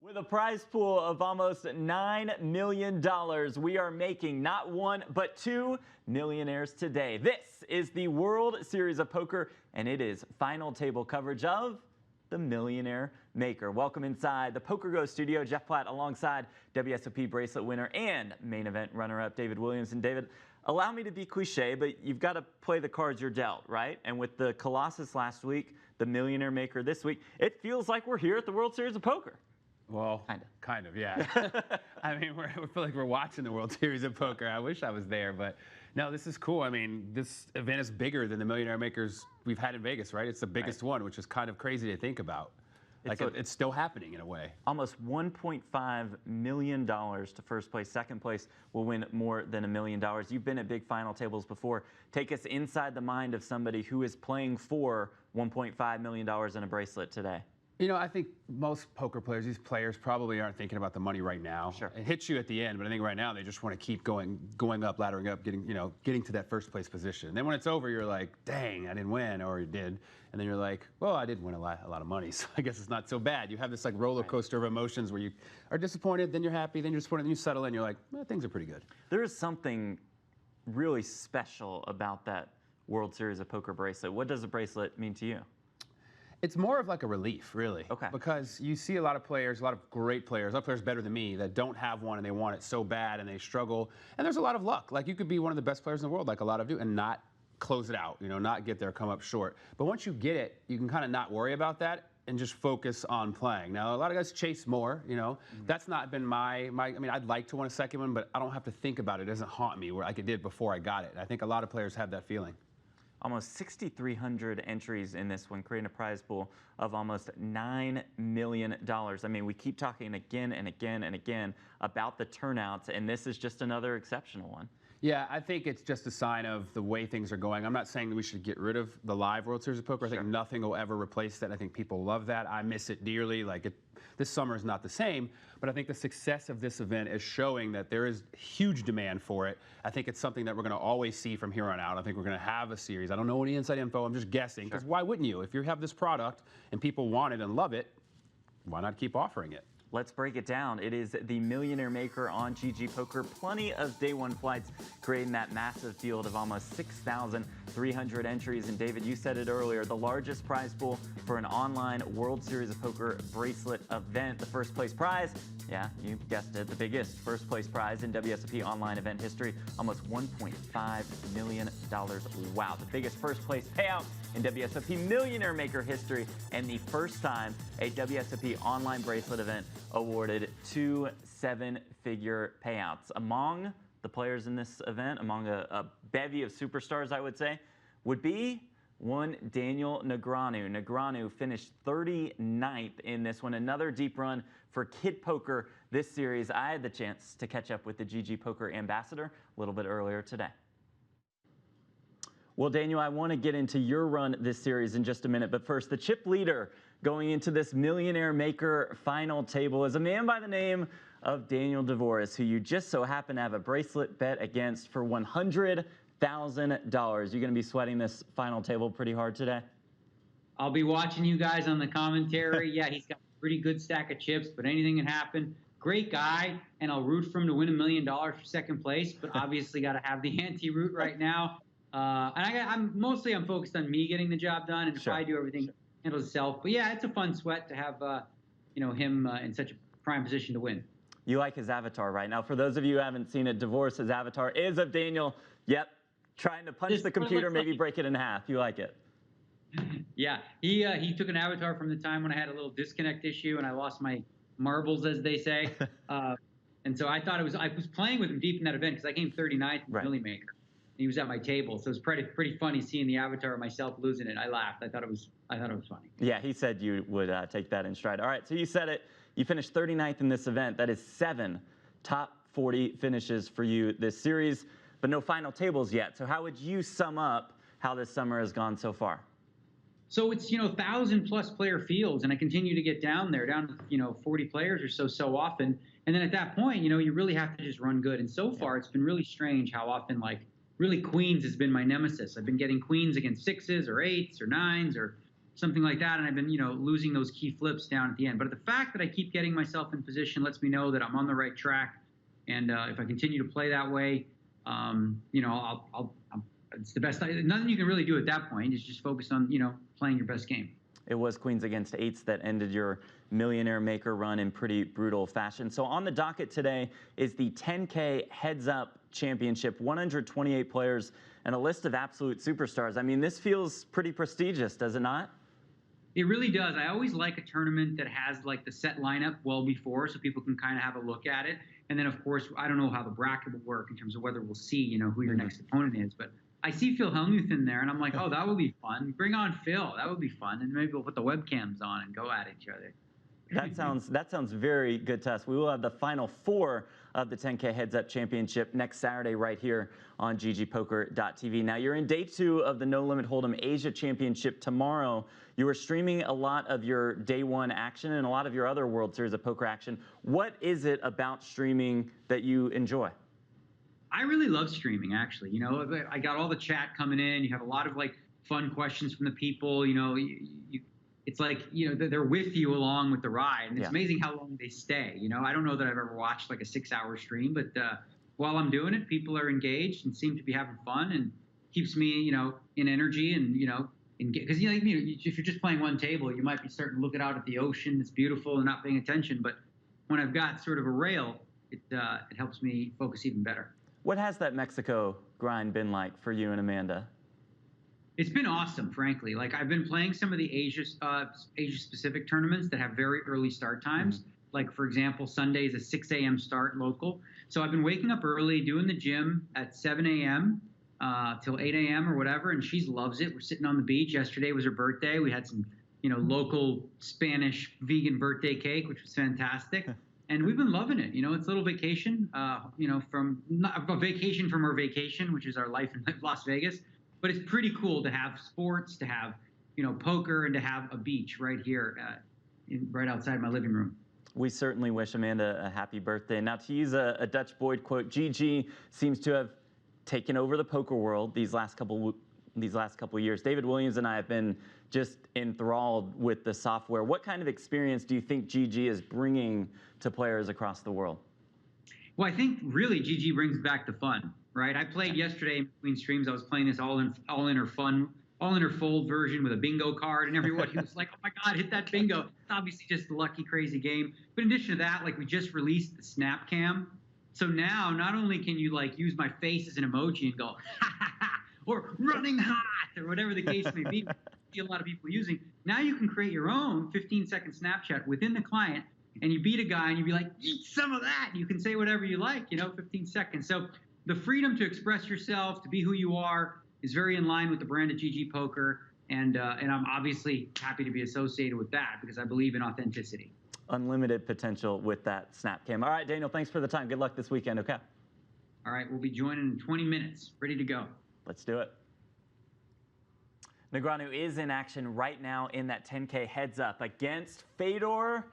With a prize pool of almost $9 million, we are making not one, but two millionaires today. This is the World Series of Poker, and it is final table coverage of the Millionaire Maker. Welcome inside the PokerGo studio. Jeff Platt alongside WSOP Bracelet winner and main event runner-up David Williams. And David, allow me to be cliche, but you've got to play the cards you're dealt, right? And with the Colossus last week, the Millionaire Maker this week, it feels like we're here at the World Series of Poker. Well, kind of, yeah. I mean, we feel like we're watching the World Series of Poker. I wish I was there, but no, this is cool. I mean, this event is bigger than the Millionaire Makers we've had in Vegas, right? It's the biggest one, which is kind of crazy to think about. Like, it's still happening in a way. Almost $1.5 million to first place. Second place will win more than $1 million. You've been at big final tables before. Take us inside the mind of somebody who is playing for $1.5 million in a bracelet today. You know, I think most poker players, these players probably aren't thinking about the money right now. Sure. It hits you at the end, but I think right now they just want to keep going up, laddering up, getting to that first place position. And then when it's over, you're like, dang, I didn't win, or you did. And then you're like, well, I did win a lot of money, so I guess it's not so bad. You have this like roller coaster of emotions where you are disappointed, then you're happy, then you're disappointed, then you settle in, you're like, well, things are pretty good. There is something really special about that World Series of Poker bracelet. What does a bracelet mean to you? It's more of like a relief, really. Okay. Because you see a lot of players, a lot of great players, a lot of players better than me that don't have one and they want it so bad and they struggle. And there's a lot of luck. Like you could be one of the best players in the world, like a lot of you, and not close it out, not get there, come up short. But once you get it, you can kind of not worry about that and just focus on playing. Now, a lot of guys chase more, That's not been I mean, I'd like to win a second one, but I don't have to think about it. It doesn't haunt me like it did before I got it. I think a lot of players have that feeling. Almost 6,300 entries in this one, creating a prize pool of almost $9 million. I mean, we keep talking again and again and again about the turnouts, and this is just another exceptional one. Yeah, I think it's just a sign of the way things are going. I'm not saying that we should get rid of the live World Series of Poker. I think nothing will ever replace that. I think people love that. I miss it dearly. This summer is not the same, but I think the success of this event is showing that there is huge demand for it. I think it's something that we're going to always see from here on out. I think we're going to have a series. I don't know any inside info. I'm just guessing, because why wouldn't you? If you have this product and people want it and love it, why not keep offering it? Let's break it down. It is the Millionaire Maker on GGPoker. Plenty of day one flights, creating that massive field of almost 6,300 entries. And David, you said it earlier, the largest prize pool for an online World Series of Poker bracelet event. The first place prize, yeah, you guessed it, the biggest first place prize in WSOP online event history, almost $1.5 million. Wow, the biggest first place payout in WSOP Millionaire Maker history, and the first time a WSOP online bracelet event awarded 2 7-figure payouts. Among the players in this event, among a bevy of superstars, I would say, would be one Daniel Negreanu. Negreanu finished 39th in this one. Another deep run for Kid Poker this series. I had the chance to catch up with the GGPoker ambassador a little bit earlier today. Well, Daniel, I want to get into your run this series in just a minute, but first, the chip leader going into this Millionaire Maker final table is a man by the name of Daniel DeVoris, who you just so happen to have a bracelet bet against for $100,000. You're going to be sweating this final table pretty hard today? I'll be watching you guys on the commentary. Yeah, he's got a pretty good stack of chips, but anything can happen. Great guy, and I'll root for him to win $1 million for second place, but obviously got to have the anti-root right now. And I'm focused on me getting the job done, and if I do everything, handles itself. But yeah, it's a fun sweat to have him in such a prime position to win. You like his avatar right now. For those of you who haven't seen it, DeVoris' avatar is of Daniel. Yep, trying to punch the computer, maybe break it in half. You like it? Yeah, he took an avatar from the time when I had a little disconnect issue and I lost my marbles, as they say. And so I thought I was playing with him deep in that event because I came 39th in the Millie Maker. He was at my table, so it was pretty funny seeing the avatar of myself losing it. I laughed. I thought it was funny. Yeah, he said you would take that in stride. All right, so you said it. You finished 39th in this event. That is 7 top 40 finishes for you this series, but no final tables yet. So how would you sum up how this summer has gone so far? So it's 1,000+ player fields, and I continue to get down to 40 players or so often. And then at that point, you really have to just run good. And so far, it's been really strange how often really queens has been my nemesis. I've been getting queens against 6s or 8s or 9s or something like that, and I've been, losing those key flips down at the end. But the fact that I keep getting myself in position lets me know that I'm on the right track, and if I continue to play that way, it's the best. Nothing you can really do at that point is just focus on, playing your best game. It was queens against eights that ended your Millionaire Maker run in pretty brutal fashion. So on the docket today is the 10K Heads Up Championship, 128 players and a list of absolute superstars. I mean, this feels pretty prestigious, does it not? It really does. I always like a tournament that has like the set lineup well before, so people can kind of have a look at it. And then, of course, I don't know how the bracket will work in terms of whether we'll see, who your next opponent is. But I see Phil Hellmuth in there, and I'm like, oh, that would be fun. Bring on Phil. That would be fun. And maybe we'll put the webcams on and go at each other. That sounds very good to us. We will have the final four of the 10K Heads Up Championship next Saturday right here on GGPoker.tv. Now, you're in day 2 of the No Limit Hold'em Asia Championship tomorrow. You are streaming a lot of your day 1 action and a lot of your other World Series of Poker action. What is it about streaming that you enjoy? I really love streaming, actually. I got all the chat coming in. You have a lot of like fun questions from the people. It's like, they're with you along with the ride. And it's amazing how long they stay. I don't know that I've ever watched like a 6-hour stream, but while I'm doing it, people are engaged and seem to be having fun, and keeps me, in energy and, because if you're just playing one table, you might be starting to look out at the ocean. It's beautiful and not paying attention. But when I've got sort of a rail, it helps me focus even better. What has that Mexico grind been like for you and Amanda? It's been awesome, frankly. Like, I've been playing some of the Asia-specific tournaments that have very early start times. Like, for example, Sunday is a 6 a.m. start local. So I've been waking up early, doing the gym at 7 a.m. Till 8 a.m. or whatever, and she loves it. We're sitting on the beach. Yesterday was her birthday. We had some, local Spanish vegan birthday cake, which was fantastic. And we've been loving it. It's a little vacation, from not a vacation from our vacation, which is our life in Las Vegas. But it's pretty cool to have sports, to have, poker, and to have a beach right here, right outside my living room. We certainly wish Amanda a happy birthday. Now, to use a Dutch Boyd quote, GG seems to have taken over the poker world these last couple of years. David Williams and I have been just enthralled with the software. What kind of experience do you think GG is bringing to players across the world? Well, I think really GG brings back the fun, right? I played yesterday in between streams. I was playing this all in her fold version with a bingo card, and everybody was like, "Oh my God, hit that bingo!" It's obviously just a lucky, crazy game. But in addition to that, like, we just released the Snap Cam. So now, not only can you like use my face as an emoji and go, ha ha ha, or running hot, or whatever the case may be, see a lot of people using. Now you can create your own 15-second Snapchat within the client, and you beat a guy, and you be like, eat some of that. You can say whatever you like, 15 seconds. So the freedom to express yourself, to be who you are, is very in line with the brand of GG Poker, and I'm obviously happy to be associated with that because I believe in authenticity. Unlimited potential with that Snap Cam. All right, Daniel, thanks for the time. Good luck this weekend, okay? All right, we'll be joining in 20 minutes. Ready to go. Let's do it. Negreanu is in action right now in that 10K Heads Up against Fedor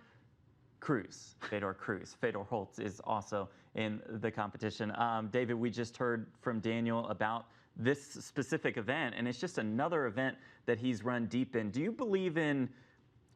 Cruz. Fedor Holtz is also in the competition. David, we just heard from Daniel about this specific event, and it's just another event that he's run deep in. Do you believe in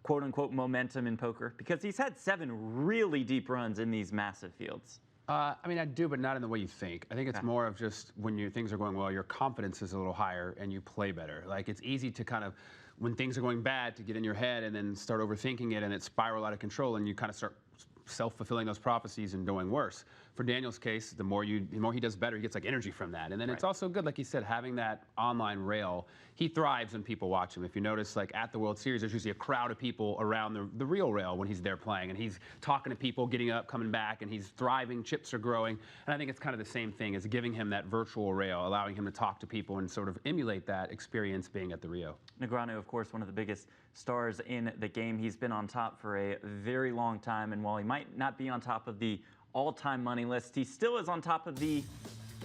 quote-unquote momentum in poker? Because he's had 7 really deep runs in these massive fields. I mean, I do, but not in the way you think. I think it's more of just when things are going well, your confidence is a little higher and you play better. Like, it's easy to kind of, when things are going bad, to get in your head and then start overthinking it and it spiral out of control and you kind of start self-fulfilling those prophecies and going worse. For Daniel's case, the more he does better, he gets like energy from that. And then it's also good, like he said, having that online rail. He thrives when people watch him. If you notice, like at the World Series, there's usually a crowd of people around the real rail when he's there playing, and he's talking to people, getting up, coming back, and he's thriving, chips are growing. And I think it's kind of the same thing as giving him that virtual rail, allowing him to talk to people and sort of emulate that experience being at the Rio. Negreanu, of course, one of the biggest stars in the game. He's been on top for a very long time, and while he might not be on top of the all-time money list, he still is on top of the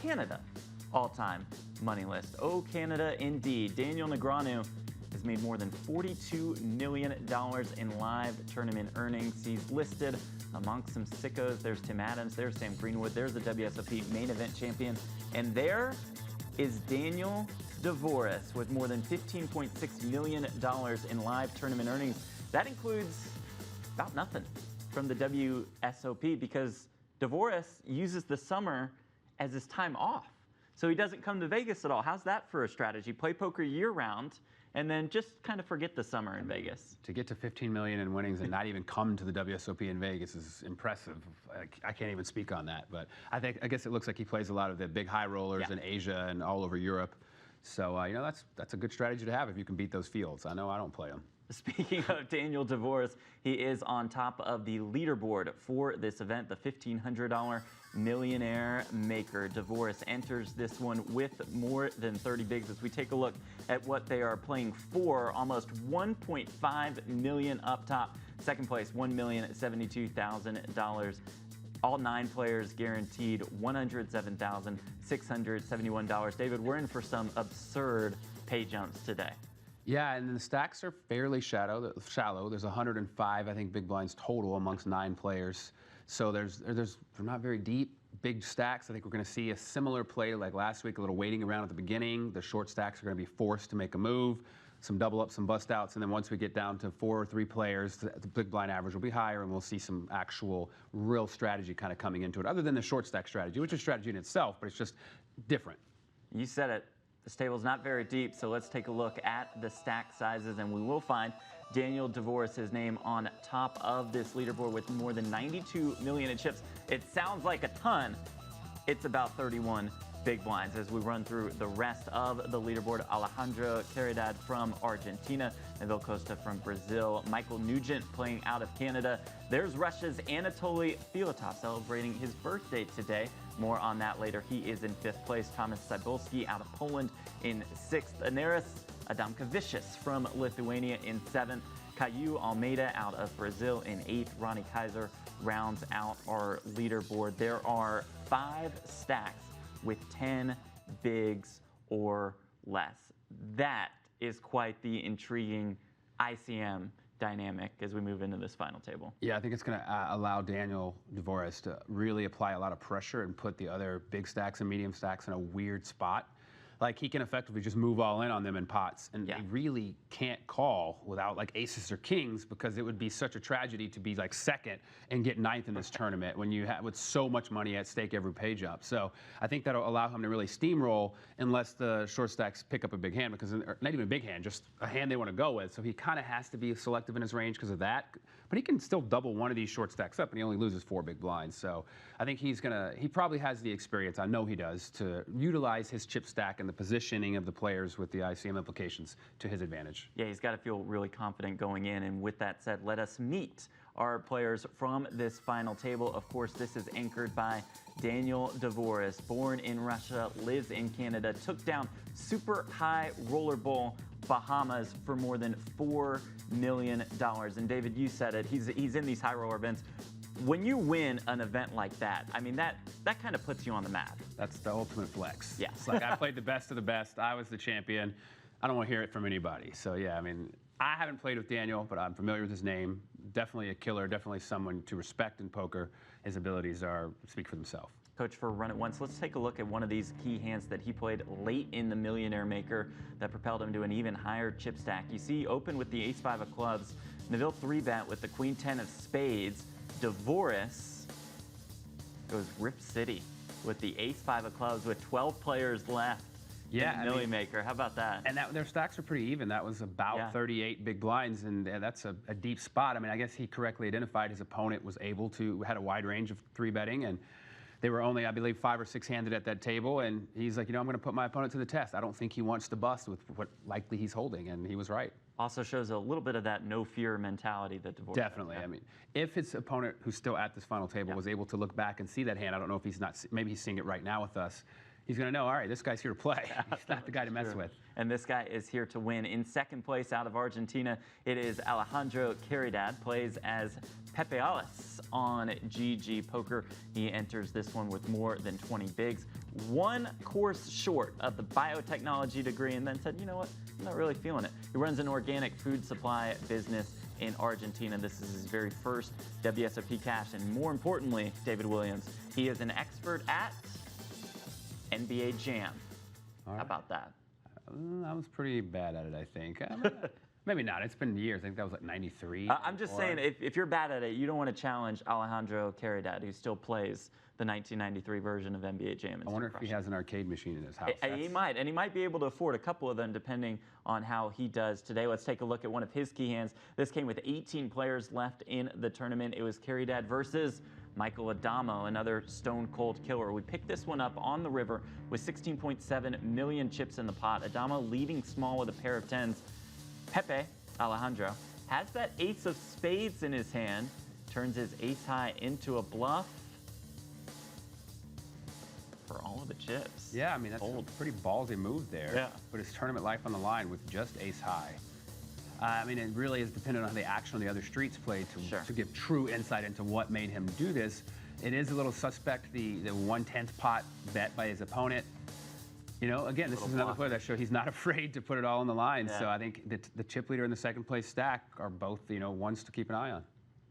Canada all-time money list. Oh, Canada indeed. Daniel Negreanu has made more than $42 million in live tournament earnings. He's listed amongst some sickos. There's Tim Adams, there's Sam Greenwood, there's the WSOP main event champion, and there is Daniel Dvoris with more than $15.6 million in live tournament earnings. That includes about nothing from the WSOP because Dvoris uses the summer as his time off. So he doesn't come to Vegas at all. How's that for a strategy? Play poker year-round and then just kind of forget the summer in Vegas. To get to 15 million in winnings and not even come to the WSOP in Vegas is impressive. I can't even speak on that, but I guess it looks like he plays a lot of the big high rollers in Asia and all over Europe. So you know, that's a good strategy to have if you can beat those fields. I know I don't play them. Speaking of Daniel Dvoris, he is on top of the leaderboard for this event, the $1,500 Millionaire Maker. Dvoris enters this one with more than 30 bigs. As we take a look at what they are playing for, almost 1.5 million up top. Second place, $1,072,000. All 9 players guaranteed $107,671. David, we're in for some absurd pay jumps today. Yeah, and the stacks are fairly shallow. There's 105, I think, big blinds total amongst 9 players. So they're not very deep. Big stacks. I think we're going to see a similar play like last week, a little waiting around at the beginning. The short stacks are going to be forced to make a move, some double ups, some bust outs, and then once we get down to 4 or 3 players, the big blind average will be higher, and we'll see some actual real strategy kind of coming into it, other than the short stack strategy, which is strategy in itself, but it's just different. You said it. This table's not very deep, so let's take a look at the stack sizes, and we will find Daniel Dvoris' name on top of this leaderboard with more than 92 million in chips. It sounds like a ton. It's about 31 big blinds. As we run through the rest of the leaderboard, Alejandro Caridad from Argentina, Neville Costa from Brazil, Michael Nugent playing out of Canada. There's Russia's Anatoly Filatov celebrating his birthday today. More on that later. He is in 5th place. Thomas Cybulski out of Poland in 6th. Anaris Adamkavicius from Lithuania in 7th. Caillou Almeida out of Brazil in 8th. Ronnie Kaiser rounds out our leaderboard. There are 5 stacks with 10 bigs or less. That is quite the intriguing ICM dynamic as we move into this final table. Yeah, I think it's going to allow Daniel Dvoris to really apply a lot of pressure and put the other big stacks and medium stacks in a weird spot. Like, he can effectively just move all in on them in pots, and he really can't call without like aces or kings, because it would be such a tragedy to be like second and get 9th in this tournament when you have with so much money at stake every page up. So I think that'll allow him to really steamroll unless the short stacks pick up a big hand, because not even a big hand, just a hand they want to go with. So he kind of has to be selective in his range because of that. But he can still double one of these short stacks up, and he only loses 4 big blinds. So I think he probably has the experience, I know he does, to utilize his chip stack and the positioning of the players with the ICM implications to his advantage. Yeah, he's got to feel really confident going in. And with that said, let us meet our players from this final table. Of course, this is anchored by Daniel Dvoris, born in Russia, lives in Canada, took down super high roller bowl Bahamas for more than $4 million. And David, you said it, he's in these high roller events. When you win an event like that, I mean, that kind of puts you on the map. That's the ultimate flex. Yeah. It's like, I played the best of the best. I was the champion. I don't want to hear it from anybody. So yeah, I mean, I haven't played with Daniel, but I'm familiar with his name. Definitely a killer, definitely someone to respect in poker. His abilities speak for themselves. Coach, for Run It Once, let's take a look at one of these key hands that he played late in the Millionaire Maker that propelled him to an even higher chip stack. You see, open with the ace-5 of clubs, Neville 3-bet with the queen-10 of spades. Dvoris goes Rip City with the ace-5 of clubs with 12 players left. Yeah, Millie Maker. How about that? And their stacks are pretty even. That was about 38 big blinds, and that's a deep spot. I mean, I guess he correctly identified his opponent had a wide range of 3-betting, and they were only, I believe, 5 or 6 handed at that table, and he's like, you know, I'm going to put my opponent to the test. I don't think he wants to bust with what likely he's holding, and he was right. Also shows a little bit of that no fear mentality that Dvoris Definitely. has. I mean, if his opponent, who's still at this final table, was able to look back and see that hand, I don't know if maybe he's seeing it right now with us. He's going to know, all right, this guy's here to play. He's not the guy to mess with. And this guy is here to win. In second place out of Argentina, it is Alejandro Caridad, plays as Pepe Alice on GGPoker. He enters this one with more than 20 bigs. 1 course short of the biotechnology degree, and then said, you know what, I'm not really feeling it. He runs an organic food supply business in Argentina. This is his very first WSOP cash, and more importantly, David Williams, he is an expert at NBA Jam. All right. How about that? I was pretty bad at it, I think. Maybe not. It's been years. I think that was like 93. I'm just saying, if you're bad at it, you don't want to challenge Alejandro Caridad, who still plays the 1993 version of NBA Jam. I wonder if he has an arcade machine in his house. He might, and he might be able to afford a couple of them depending on how he does today. Let's take a look at one of his key hands. This came with 18 players left in the tournament. It was Caridad versus Michael Adamo, another stone-cold killer. We picked this one up on the river with 16.7 million chips in the pot. Adamo leading small with a pair of tens. Pepe, Alejandro, has that ace of spades in his hand, turns his ace high into a bluff for all of the chips. Yeah, I mean, that's a pretty ballsy move there. Yeah. Put his tournament life on the line with just ace high. I mean, it really is dependent on the action on the other streets played to give true insight into what made him do this. It is a little suspect, the 1/10th pot bet by his opponent. You know, again, this is another player that shows he's not afraid to put it all on the line. Yeah. So I think the chip leader and the second place stack are both, you know, ones to keep an eye on.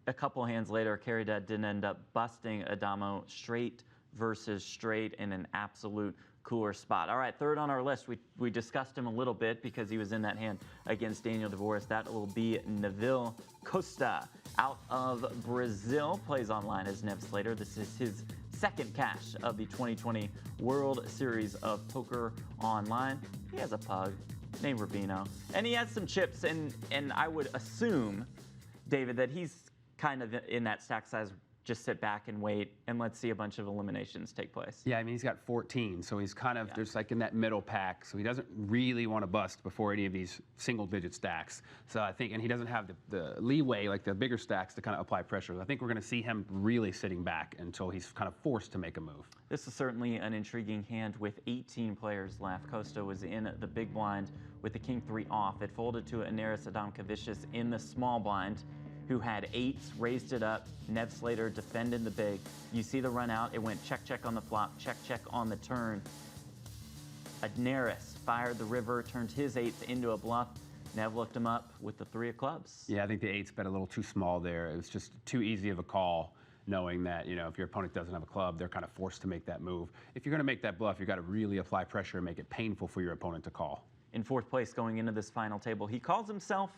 A couple hands later, Caridad didn't end up busting Adamo straight versus straight in an absolute cooler spot. All right, third on our list, we discussed him a little bit because he was in that hand against Daniel Devoris. That will be Neville Costa out of Brazil, plays online as Nev Slater. This is his second cash of the 2020 World Series of Poker Online. He has a pug named Rubino, and he has some chips, and I would assume, David, that he's kind of in that stack size, just sit back and wait, and let's see a bunch of eliminations take place. Yeah, I mean, he's got 14, so he's kind of just like in that middle pack, so he doesn't really want to bust before any of these single-digit stacks. So I think, and he doesn't have the leeway, like the bigger stacks, to kind of apply pressure. I think we're going to see him really sitting back until he's kind of forced to make a move. This is certainly an intriguing hand with 18 players left. Costa was in the big blind with the king-3 off. It folded to Anaris Adamkavicius in the small blind, who had eights, raised it up. Nev Slater defended the big. You see the run out. It went check, check on the flop, check, check on the turn. Adnaris fired the river, turned his eights into a bluff. Nev looked him up with the 3 of clubs. Yeah, I think the eights bet a little too small there. It was just too easy of a call, knowing that, you know, if your opponent doesn't have a club, they're kind of forced to make that move. If you're going to make that bluff, you've got to really apply pressure and make it painful for your opponent to call. In 4th place going into this final table, he calls himself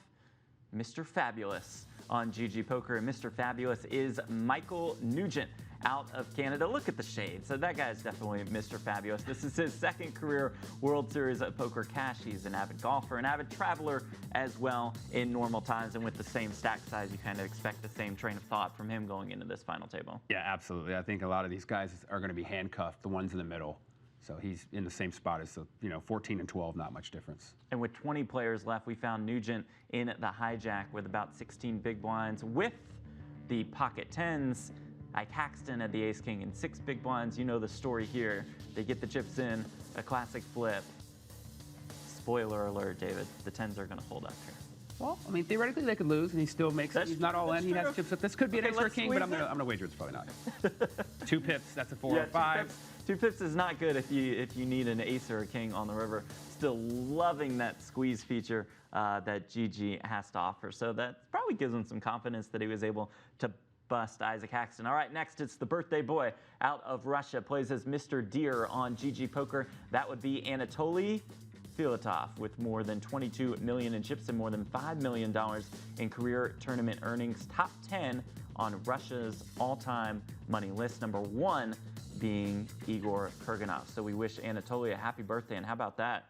Mr. Fabulous on GG Poker, and Mr. Fabulous is Michael Nugent out of Canada. Look at the shades. So that guy's definitely Mr. Fabulous. This is his second career World Series of Poker cash. He's an avid golfer, an avid traveler as well in normal times, and with the same stack size, you kind of expect the same train of thought from him going into this final table. Yeah, absolutely. I think a lot of these guys are going to be handcuffed, the ones in the middle. So he's in the same spot as, 14 and 12, not much difference. And with 20 players left, we found Nugent in the hijack with about 16 big blinds with the pocket tens. Ike Haxton had the ace-king and 6 big blinds. You know the story here. They get the chips in, a classic flip. Spoiler alert, David, the tens are going to hold up here. Well, I mean, theoretically they could lose, and he still makes it. He's not all in. He has chips. This could be an ace or a king, but I'm gonna wager it's probably not. 2 pips. That's a 4 or 5. 2 pips is not good if you need an ace or a king on the river. Still loving that squeeze feature that GG has to offer. So that probably gives him some confidence that he was able to bust Isaac Haxton. All right, next it's the birthday boy out of Russia. Plays as Mr. Deer on GG Poker. That would be Anatoly Filatov with more than 22 million in chips and more than $5 million in career tournament earnings. Top 10 on Russia's all-time money list. Number 1 being Igor Kurganov. So we wish Anatoly a happy birthday. And how about that?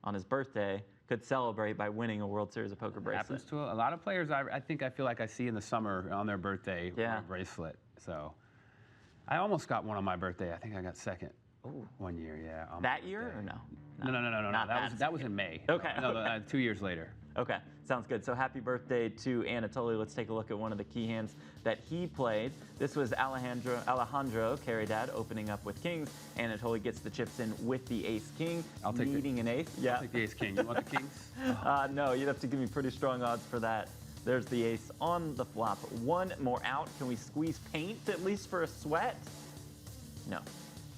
On his birthday, could celebrate by winning a World Series of Poker bracelet. Happens to a lot of players. I feel like I see in the summer on their birthday a bracelet. So I almost got one on my birthday. I think I got second. Ooh. 1 year, yeah. That year or no? No. That was in May. Okay. No, 2 years later. Okay, sounds good. So happy birthday to Anatoly. Let's take a look at one of the key hands that he played. This was Alejandro Caridad opening up with kings. Anatoly gets the chips in with the ace-king, needing an ace. Yeah. I'll take the ace-king. You want the kings? No, you'd have to give me pretty strong odds for that. There's the ace on the flop. One more out. Can we squeeze paint at least for a sweat?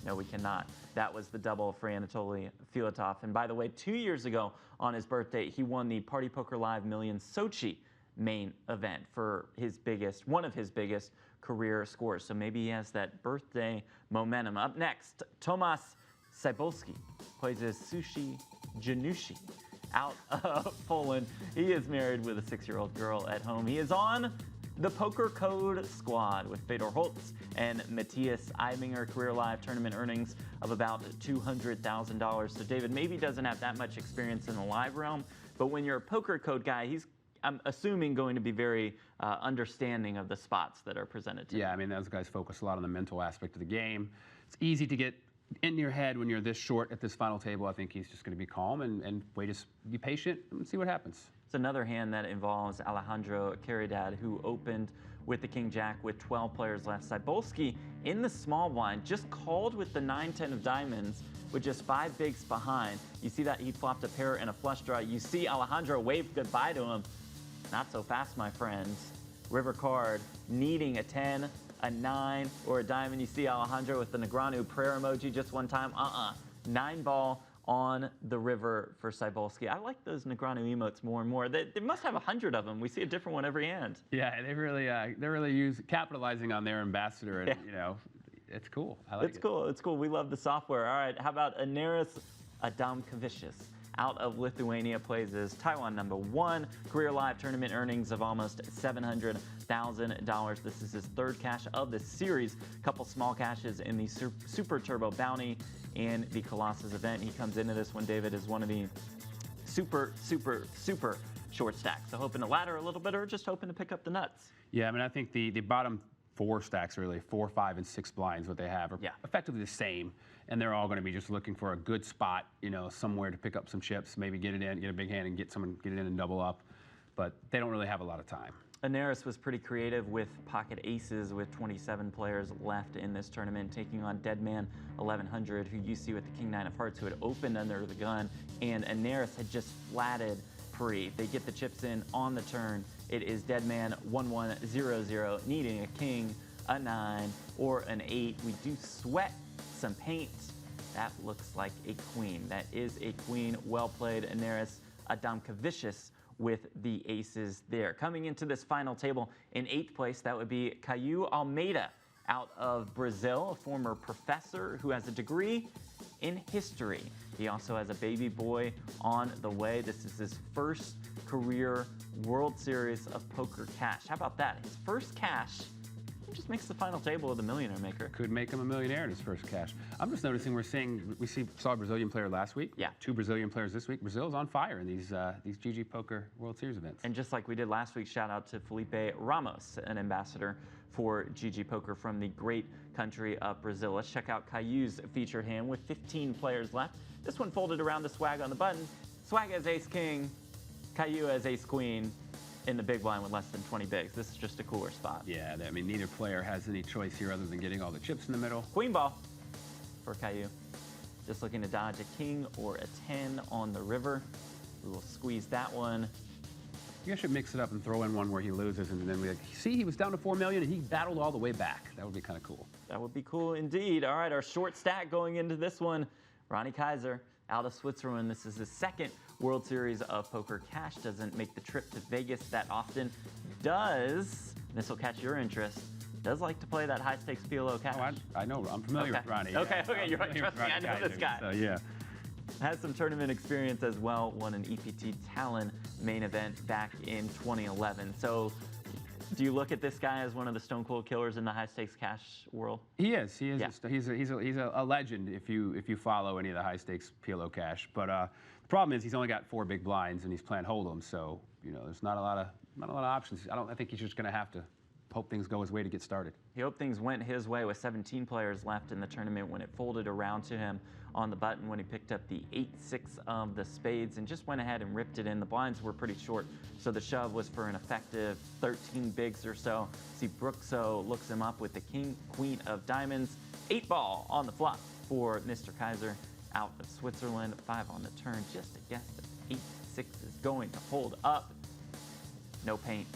No, we cannot. That was the double for Anatoly Filatov. And by the way, 2 years ago on his birthday, he won the Party Poker Live Million Sochi main event for one of his biggest career scores. So maybe he has that birthday momentum. Up next, Tomas Cybulski plays as Sushi Janushi out of Poland. He is married with a 6-year-old girl at home. He is on the Poker Code squad with Fedor Holtz and Matthias Eibinger. Career live tournament earnings of about $200,000. So David maybe doesn't have that much experience in the live realm, but when you're a Poker Code guy, he's, I'm assuming, going to be very understanding of the spots that are presented to him. Yeah, I mean, those guys focus a lot on the mental aspect of the game. It's easy to get in your head when you're this short at this final table. I think he's just going to be calm and wait, just be patient and see what happens. It's another hand that involves Alejandro Caridad, who opened with the King-Jack with 12 players left. Cybulski in the small blind just called with the 9-10 of diamonds with just 5 bigs behind. You see that he flopped a pair and a flush draw. You see Alejandro wave goodbye to him. Not so fast, my friends. River card needing a 10, a 9, or a diamond. You see Alejandro with the Negreanu prayer emoji just one time. 9 ball on the river for Cybulski. I like those Negreanu emotes more and more. They must have 100 of them. We see a different one every hand. Yeah, they're really capitalizing on their ambassador, and Yeah. you know, it's cool. I like it. It's cool. It's cool. We love the software. All right. How about Anaris Adamkavicius out of Lithuania plays as Taiwan #1. Career live tournament earnings of almost $700,000. This is his 3rd cash of the series. Couple small cashes in the Super Turbo Bounty and the Colossus event. He comes into this one, David, as one of the super short stacks. So hoping to ladder a little bit or just hoping to pick up the nuts. Yeah, I mean, I think the bottom 4 stacks, really 4, 5, and 6 blinds, what they have are effectively the same, and they're all going to be just looking for a good spot, you know, somewhere to pick up some chips, maybe get it in, get a big hand, and get it in and double up. But they don't really have a lot of time. Anaris was pretty creative with pocket aces with 27 players left in this tournament, taking on Deadman 1100, who you see with the King-9 of Hearts, who had opened under the gun, and Anaris had just flatted pre. They get the chips in on the turn. It is Deadman 1100, needing a king, a 9, or an 8. We do sweat some paint. That looks like a queen. That is a queen. Well played, Anaris Adamkavicius with the aces there. Coming into this final table in 8th place, that would be Caio Almeida out of Brazil, a former professor who has a degree in history. He also has a baby boy on the way. This is his first career World Series of Poker cash. How about that? His first cash. He just makes the final table of the Millionaire Maker. Could make him a millionaire in his first cash. I'm just noticing saw a Brazilian player last week. Yeah. 2 Brazilian players this week. Brazil's on fire in these GGPoker World Series events. And just like we did last week, shout out to Felipe Ramos, an ambassador for GGPoker from the great country of Brazil. Let's check out Caillou's featured hand with 15 players left. This one folded around to Swag on the button. Swag has ace-king, Caillou has ace-queen in the big blind with less than 20 bigs. This is just a cooler spot. Yeah, I mean, neither player has any choice here other than getting all the chips in the middle. Queen ball for Caillou. Just looking to dodge a king or a 10 on the river. We will squeeze that one. You guys should mix it up and throw in one where he loses, and then we see he was down to 4 million and he battled all the way back. That would be kind of cool. That would be cool indeed. All right, our short stack going into this one. Ronnie Kaiser out of Switzerland. This is his 2nd World Series of Poker cash. Doesn't make the trip to Vegas that often. This will catch your interest, does like to play that high stakes PLO cash. Oh, I know. I'm familiar with Ronnie. Okay, you're right. Trust me, I know this guy. So, yeah. Has some tournament experience as well. Won an EPT Talon main event back in 2011. So do you look at this guy as one of the stone cold killers in the high stakes cash world? He is. Yeah. He's a legend if you follow any of the high stakes PLO cash. But the problem is he's only got 4 big blinds and he's playing hold'em. So there's not a lot of options. I think he's just going to have to hope things go his way to get started. He hoped things went his way with 17 players left in the tournament when it folded around to him on the button when he picked up the 8-6 of the spades and just went ahead and ripped it in. The blinds were pretty short, so the shove was for an effective 13 bigs or so. See, Brookso looks him up with the king, queen of diamonds. 8 ball on the flop for Mr. Kaiser out of Switzerland. 5 on the turn, just a guess that 8-6 is going to hold up. No paint.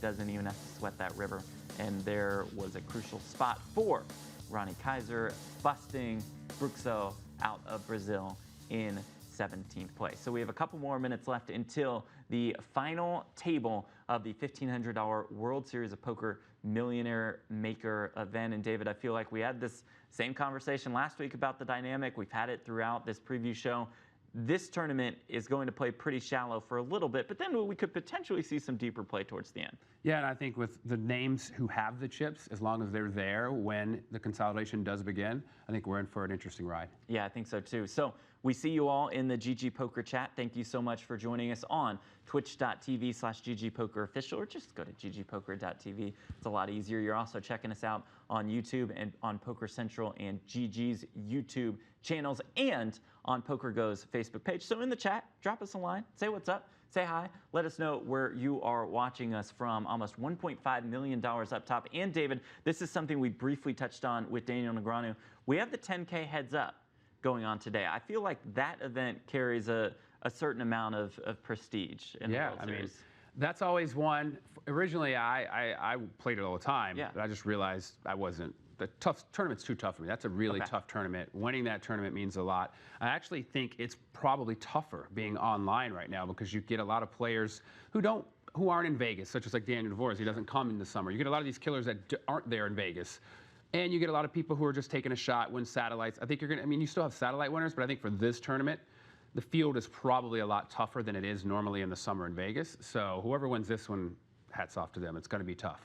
Doesn't even have to sweat that river. And there was a crucial spot for Ronnie Kaiser, busting Brookso out of Brazil in 17th place. So we have a couple more minutes left until the final table of the $1,500 World Series of Poker Millionaire Maker event. And David, I feel like we had this same conversation last week about the dynamic. We've had it throughout this preview show. This tournament is going to play pretty shallow for a little bit, but then we could potentially see some deeper play towards the end. Yeah, and I think with the names who have the chips, as long as they're there when the consolidation does begin, I think we're in for an interesting ride. Yeah, I think so too. So we see you all in the GG Poker chat. Thank you so much for joining us on twitch.tv/GGPokerOfficial, or just go to ggpoker.tv. It's a lot easier. You're also checking us out on YouTube and on Poker Central and GG's YouTube channels and on PokerGo's Facebook page. So in the chat, drop us a line, say what's up, say hi, let us know where you are watching us from. Almost $1.5 million up top. And David, this is something we briefly touched on with Daniel Negreanu. We have the 10K heads up going on today. I feel like that event carries a certain amount of prestige in the World Series. I mean, that's always one. Originally, I played it all the time, but I just realized I wasn't. The tournament's too tough for me. That's a really tough tournament. Winning that tournament means a lot. I actually think it's probably tougher being online right now because you get a lot of players who aren't in Vegas, such as like Daniel Devoris. He doesn't come in the summer. You get a lot of these killers that aren't there in Vegas. And you get a lot of people who are just taking a shot, win satellites. I think you're going to, I mean, you still have satellite winners, but I think for this tournament, the field is probably a lot tougher than it is normally in the summer in Vegas. So whoever wins this one, hats off to them. It's going to be tough.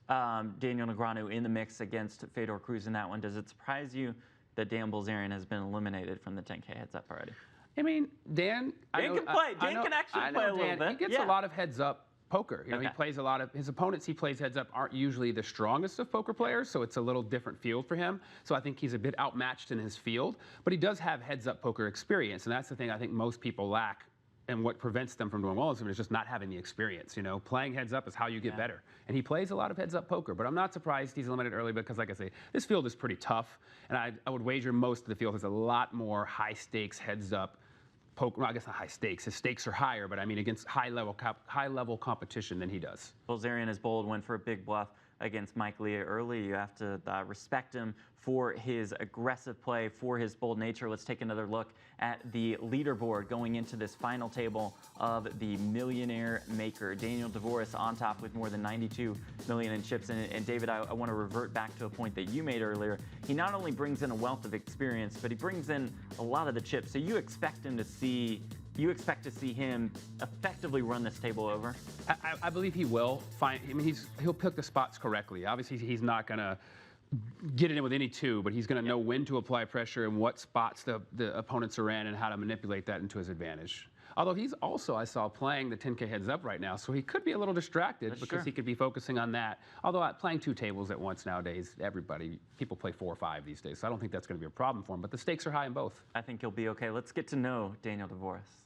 Daniel Negreanu in the mix against Fedor Cruz in that one. Does it surprise you that Dan Bilzerian has been eliminated from the 10K heads up already? I mean, Dan can play. Dan can actually play a little bit. He gets a lot of heads up poker. You know, he plays a lot of, his opponents he plays heads up aren't usually the strongest of poker players, so it's a little different field for him. So I think he's a bit outmatched in his field, but he does have heads up poker experience, and that's the thing I think most people lack. And what prevents them from doing well is just not having the experience. You know, playing heads up is how you get better. And he plays a lot of heads up poker, but I'm not surprised he's eliminated early because, like I say, this field is pretty tough. And I would wager most of the field has a lot more high stakes heads up poker. Well, I guess not high stakes. His stakes are higher, but I mean against high level competition than he does. Bilzerian is bold, went for a big bluff against Mike Leah early. You have to respect him for his aggressive play, for his bold nature. Let's take another look at the leaderboard going into this final table of the Millionaire Maker. Daniel Devoris on top with more than 92 million in chips. And David, I want to revert back to a point that you made earlier. He not only brings in a wealth of experience, but he brings in a lot of the chips. So you expect him to see him effectively run this table over? I believe he will find. I mean, he'll pick the spots correctly. Obviously, he's not going to get it in with any two, but he's going to know when to apply pressure and what spots the opponents are in and how to manipulate that into his advantage. Although he's also, I saw, playing the 10K heads up right now, so he could be a little distracted because he could be focusing on that. Although playing two tables at once nowadays, people play 4 or 5 these days, so I don't think that's going to be a problem for him. But the stakes are high in both. I think he'll be okay. Let's get to know Daniel Devoris.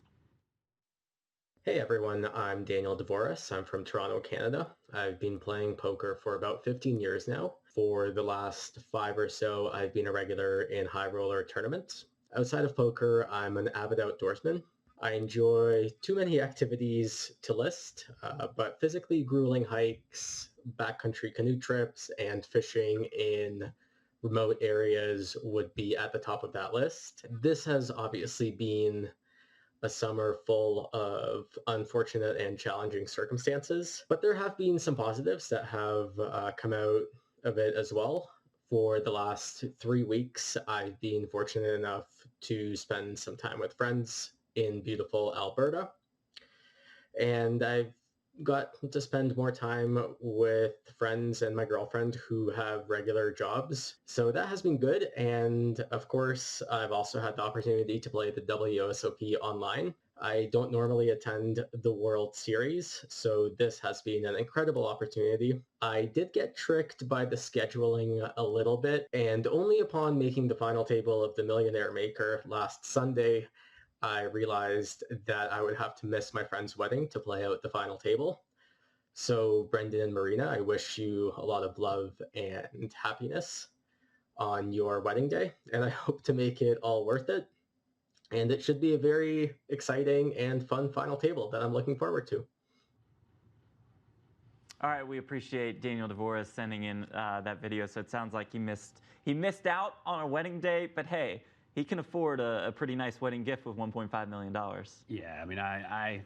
Hey everyone, I'm Daniel Devoris. I'm from Toronto, Canada. I've been playing poker for about 15 years now. For the last 5 or so, I've been a regular in high roller tournaments. Outside of poker, I'm an avid outdoorsman. I enjoy too many activities to list, but physically grueling hikes, backcountry canoe trips, and fishing in remote areas would be at the top of that list. This has obviously been a summer full of unfortunate and challenging circumstances, but there have been some positives that have come out of it as well. For the last 3 weeks, I've been fortunate enough to spend some time with friends in beautiful Alberta, and I've got to spend more time with friends and my girlfriend who have regular jobs. So that has been good. And of course, I've also had the opportunity to play the WSOP online. I don't normally attend the World Series, so this has been an incredible opportunity. I did get tricked by the scheduling a little bit, and only upon making the final table of the Millionaire Maker last Sunday, I realized that I would have to miss my friend's wedding to play out the final table. So Brendan and Marina, I wish you a lot of love and happiness on your wedding day, and I hope to make it all worth it. And it should be a very exciting and fun final table that I'm looking forward to. All right, we appreciate Daniel Devoris sending in that video. So it sounds like he missed out on a wedding day, but hey, he can afford a pretty nice wedding gift with $1.5 million. Yeah, I mean,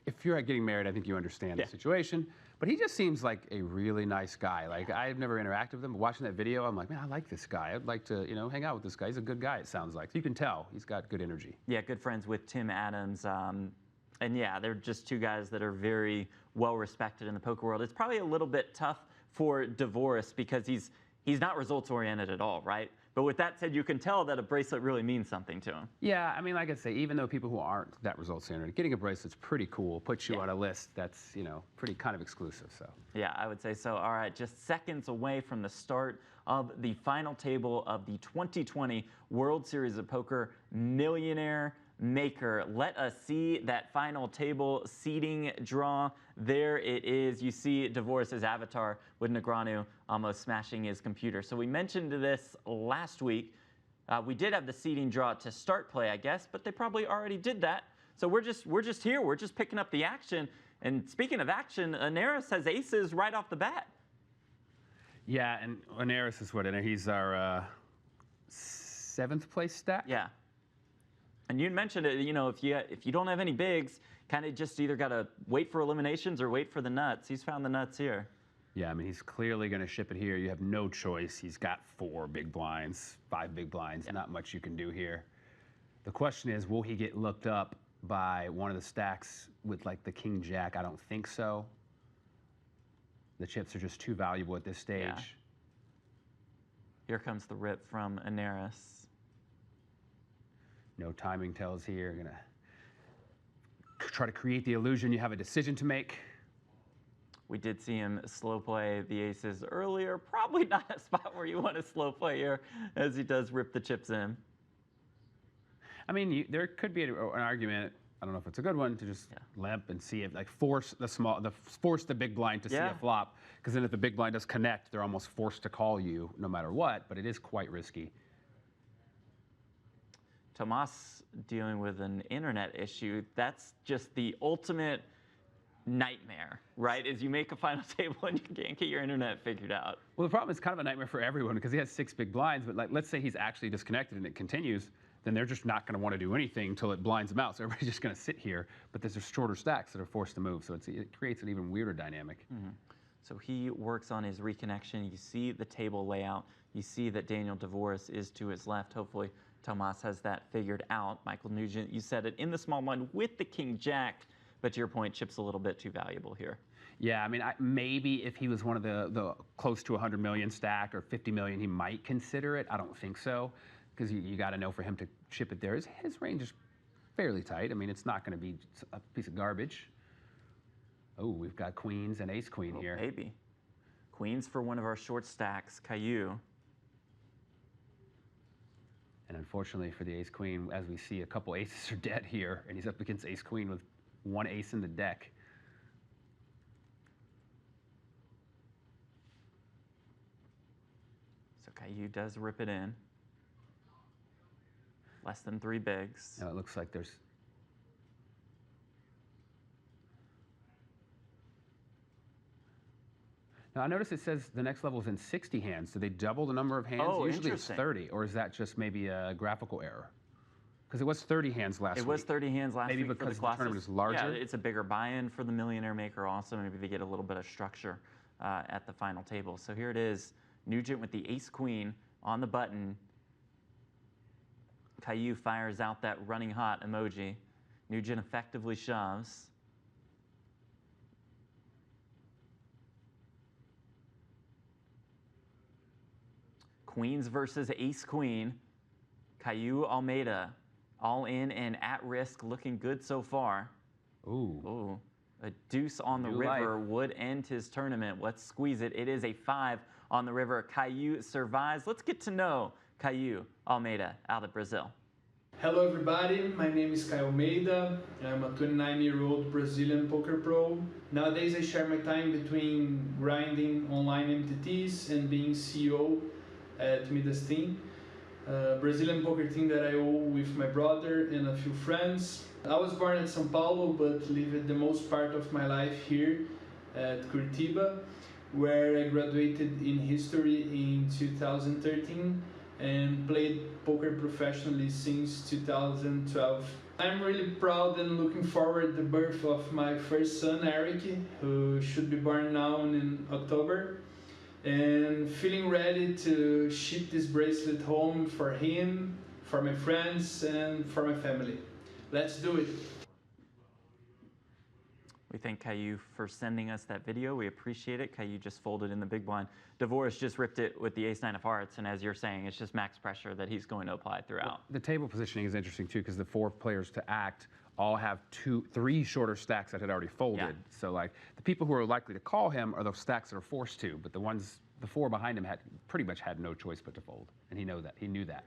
if you're getting married, I think you understand the situation. But he just seems like a really nice guy. Like, I've never interacted with him. But watching that video, I'm like, man, I like this guy. I'd like to, hang out with this guy. He's a good guy, it sounds like. You can tell he's got good energy. Yeah, good friends with Tim Adams. And yeah, they're just two guys that are very well respected in the poker world. It's probably a little bit tough for DeVoris because he's not results oriented at all, right? But with that said, you can tell that a bracelet really means something to him. Yeah, I mean, like I say, even though people who aren't that results oriented, getting a bracelet's pretty cool. Puts you on a list that's, pretty kind of exclusive. So. Yeah, I would say so. All right, just seconds away from the start of the final table of the 2020 World Series of Poker Millionaire Maker. Let us see that final table seeding draw. There it is. You see DeVoris' avatar with Negreanu almost smashing his computer. So we mentioned this last week. We did have the seeding draw to start play, I guess, but they probably already did that. So we're just here. We're just picking up the action. And speaking of action, Inaris has aces right off the bat. Yeah, and Inaris is what? He's our 7th place stack. Yeah. And you mentioned it, if you don't have any bigs, kind of just either got to wait for eliminations or wait for the nuts. He's found the nuts here. Yeah, I mean, he's clearly going to ship it here. You have no choice. He's got 4 big blinds, 5 big blinds. Not much you can do here. The question is, will he get looked up by one of the stacks with, like, the king-jack? I don't think so. The chips are just too valuable at this stage. Yeah. Here comes the rip from Inaris. No timing tells here. You're going to try to create the illusion you have a decision to make. We did see him slow play the aces earlier. Probably not a spot where you want to slow play here as he does rip the chips in. I mean, there could be an argument, I don't know if it's a good one, to just limp and see if, like, force the big blind to see a flop. Because then if the big blind does connect, they're almost forced to call you no matter what, but it is quite risky. Tomas dealing with an internet issue. That's just the ultimate nightmare, right? Is you make a final table and you can't get your internet figured out. Well, the problem is kind of a nightmare for everyone because he has 6 big blinds, but, like, let's say he's actually disconnected and it continues, then they're just not going to want to do anything until it blinds them out. So everybody's just going to sit here, but there's just shorter stacks that are forced to move. So it creates an even weirder dynamic. Mm-hmm. So he works on his reconnection. You see the table layout. You see that Daniel DeVoris is to his left. Hopefully Tomas has that figured out. Michael Nugent, you said it, in the small blind with the king-jack, but to your point, chip's a little bit too valuable here. Yeah, I mean, maybe if he was one of the close to 100 million stack or 50 million, he might consider it. I don't think so, because you got to know for him to chip it there. His range is fairly tight. I mean, it's not going to be a piece of garbage. Oh, we've got queens and ace-queen here. Maybe. Queens for one of our short stacks, Caillou. And unfortunately for the ace-queen, as we see, a couple aces are dead here, and he's up against ace-queen with 1 ace in the deck. So Caillou does rip it in. Less than 3 bigs. Now it looks like there's... Now I notice it says the next level is in 60 hands. Do they double the number of hands? Oh, usually it's 30, or is that just maybe a graphical error? Because it was 30 hands last week. It was 30 hands last week for the because the classes. tournament is larger? Yeah, it's a bigger buy-in for the Millionaire Maker also. Maybe they get a little bit of structure at the final table. So here it is, Nugent with the ace-queen on the button. Caillou fires out that running hot emoji. Nugent effectively shoves. Queens versus ace-queen. Caillou Almeida, all in and at risk, looking good so far. Ooh. Ooh. A deuce on the New river life. would end his tournament. Let's squeeze it. It is a 5 on the river. Caillou survives. Let's get to know Caillou Almeida out of Brazil. Hello everybody, my name is Caio Almeida. I'm a 29-year-old Brazilian poker pro. Nowadays I share my time between grinding online MTTs and being CEO at Midas Team, a Brazilian poker team that I own with my brother and a few friends. I was born in São Paulo but lived the most part of my life here at Curitiba, where I graduated in history in 2013 and played poker professionally since 2012. I'm really proud and looking forward to the birth of my first son, Eric, who should be born now in October, and feeling ready to ship this bracelet home for him, for my friends, and for my family. Let's do it. We thank Caillou for sending us that video. We appreciate it. Caillou just folded in the big blind. Dvorak just ripped it with the ace-9 of hearts, and as you're saying, it's just max pressure that he's going to apply throughout. Well, the table positioning is interesting too, because the 4 players to act all have 3 shorter stacks that had already folded. Yeah. So like the people who are likely to call him are those stacks that are forced to, but the 4 behind him pretty much had no choice but to fold, and he knew that.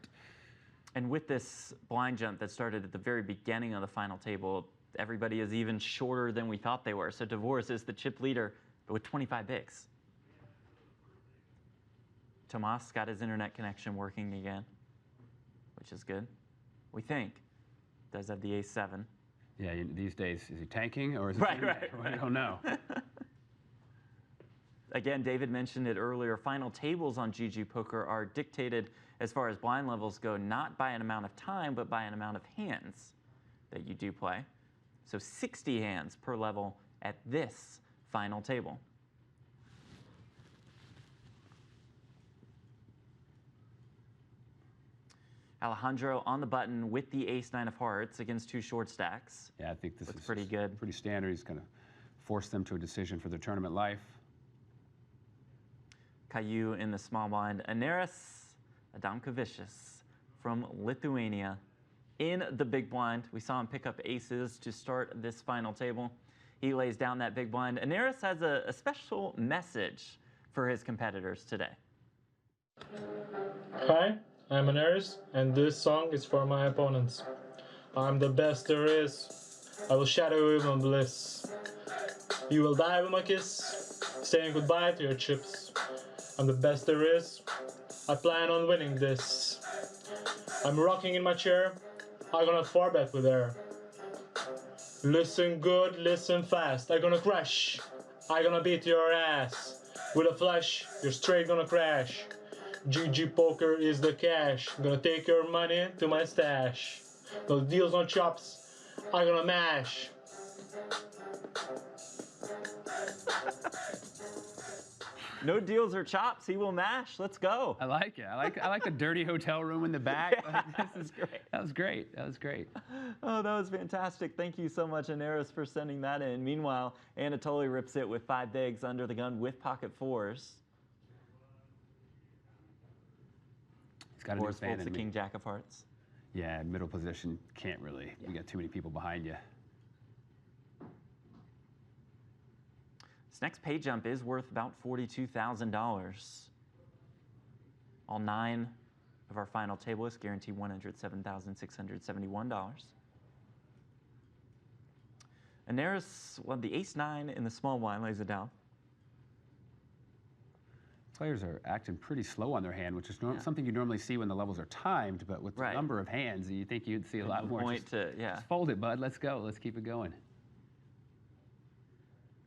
And with this blind jump that started at the very beginning of the final table, everybody is even shorter than we thought they were. So Dvorak is the chip leader, but with 25 bigs. Tomas got his internet connection working again, which is good. We think. Does have the ace-7. Yeah, these days, is he tanking or is he Right. I don't know. Again, David mentioned it earlier, final tables on GG Poker are dictated as far as blind levels go, not by an amount of time, but by an amount of hands that you do play. So 60 hands per level at this final table. Alejandro on the button with the ace-9 of hearts against 2 short stacks. Yeah, I think this Looks is pretty good. Pretty standard. He's going to force them to a decision for their tournament life. Caillou in the small blind. Aneris Adamkavicius from Lithuania in the big blind. We saw him pick up aces to start this final table. He lays down that big blind. Aneris has a special message for his competitors today. Hi, I'm Anaris, and this song is for my opponents. I'm the best there is. I will shadow you in bliss. You will die with my kiss, saying goodbye to your chips. I'm the best there is. I plan on winning this. I'm rocking in my chair. I'm gonna 4-bet with air. Listen good, listen fast. I'm gonna crash. I'm gonna beat your ass. With a flash, you're straight gonna crash. GG Poker is the cash. I'm gonna take your money to my stash. No deals, no chops. I'm gonna mash. No deals or chops, he will mash. Let's go. I like it. I like the dirty hotel room in the back. Yeah, this is great. That was great. That was great. Oh, that was fantastic. Thank you so much, Aneris, for sending that in. Meanwhile, Anatoly rips it with 5 bigs under the gun with pocket 4s. He's got a new Folds fan the in me. king, jack of hearts. Yeah, middle position can't really. You got too many people behind you. This next pay jump is worth about $42,000. All 9 of our final tablists guarantee $107,671. Aneris, well, the ace-9 in the small blind lays it down. Players are acting pretty slow on their hand, which is something you normally see when the levels are timed, but with the number of hands, you think you'd see a lot more. Just fold it, bud. Let's go. Let's keep it going.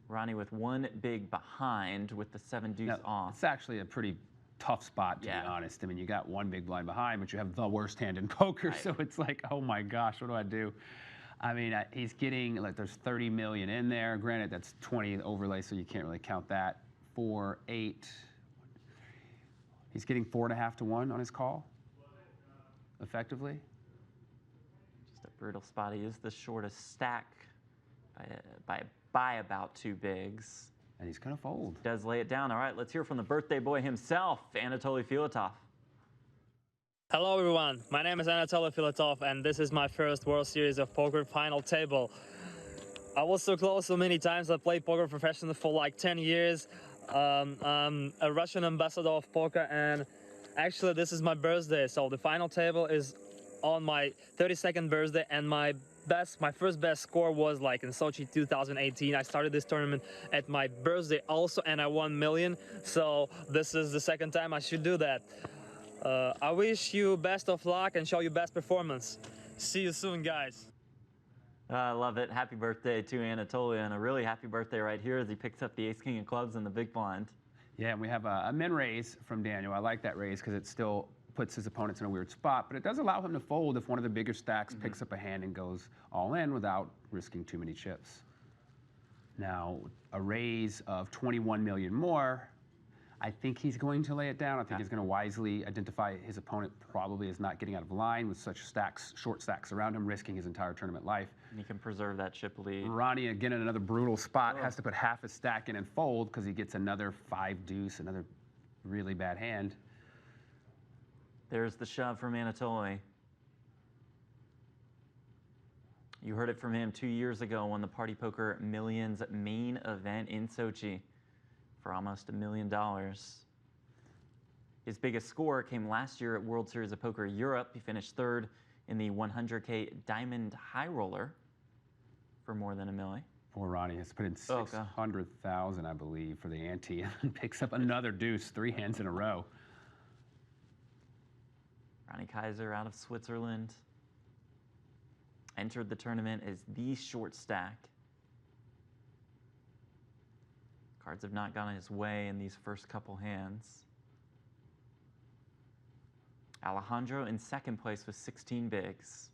Ronnie with 1 big behind with the 7 deuce off. It's actually a pretty tough spot, to be honest. I mean, you got 1 big blind behind, but you have the worst hand in poker, so it's like, oh my gosh, what do I do? I mean, he's getting, like, there's 30 million in there. Granted, that's 20 overlay, so you can't really count that. 4, 8. He's getting 4.5 to 1 on his call, effectively. Just a brutal spot. He is the shortest stack by about 2 bigs. And he's going to fold. Does lay it down. All right, let's hear from the birthday boy himself, Anatoly Filatov. Hello everyone, my name is Anatoly Filatov and this is my first World Series of Poker final table. I was so close so many times. I played poker professionally for like 10 years. I'm a Russian ambassador of poker and actually this is my birthday. So the final table is on my 32nd birthday and my first best score was like in Sochi 2018. I started this tournament at my birthday also and I won million. So this is the second time I should do that. I wish you best of luck and show you best performance. See you soon, guys. I love it. Happy birthday to Anatoly, and a really happy birthday right here as he picks up the ace-king of clubs in the big blind. Yeah, and we have a min raise from Daniel. I like that raise because it still puts his opponents in a weird spot, but it does allow him to fold if one of the bigger stacks picks up a hand and goes all in without risking too many chips. Now, a raise of 21 million more, I think he's going to lay it down. I think he's going to wisely identify his opponent probably is not getting out of line with such stacks, short stacks around him, risking his entire tournament life. And he can preserve that chip lead. Ronnie, again, in another brutal spot, has to put half his stack in and fold because he gets another 5 deuce, another really bad hand. There's the shove from Anatoly. You heard it from him 2 years ago when the Party Poker Millions main event in Sochi for almost $1 million. His biggest score came last year at World Series of Poker Europe. He finished third in the 100K Diamond High Roller for more than $1 million. Poor Ronnie has put in 600,000, I believe, for the ante and picks up another deuce, 3 hands in a row. Ronnie Kaiser out of Switzerland. Entered the tournament as the short stack. Cards have not gone his way in these first couple hands. Alejandro in second place with 16 bigs.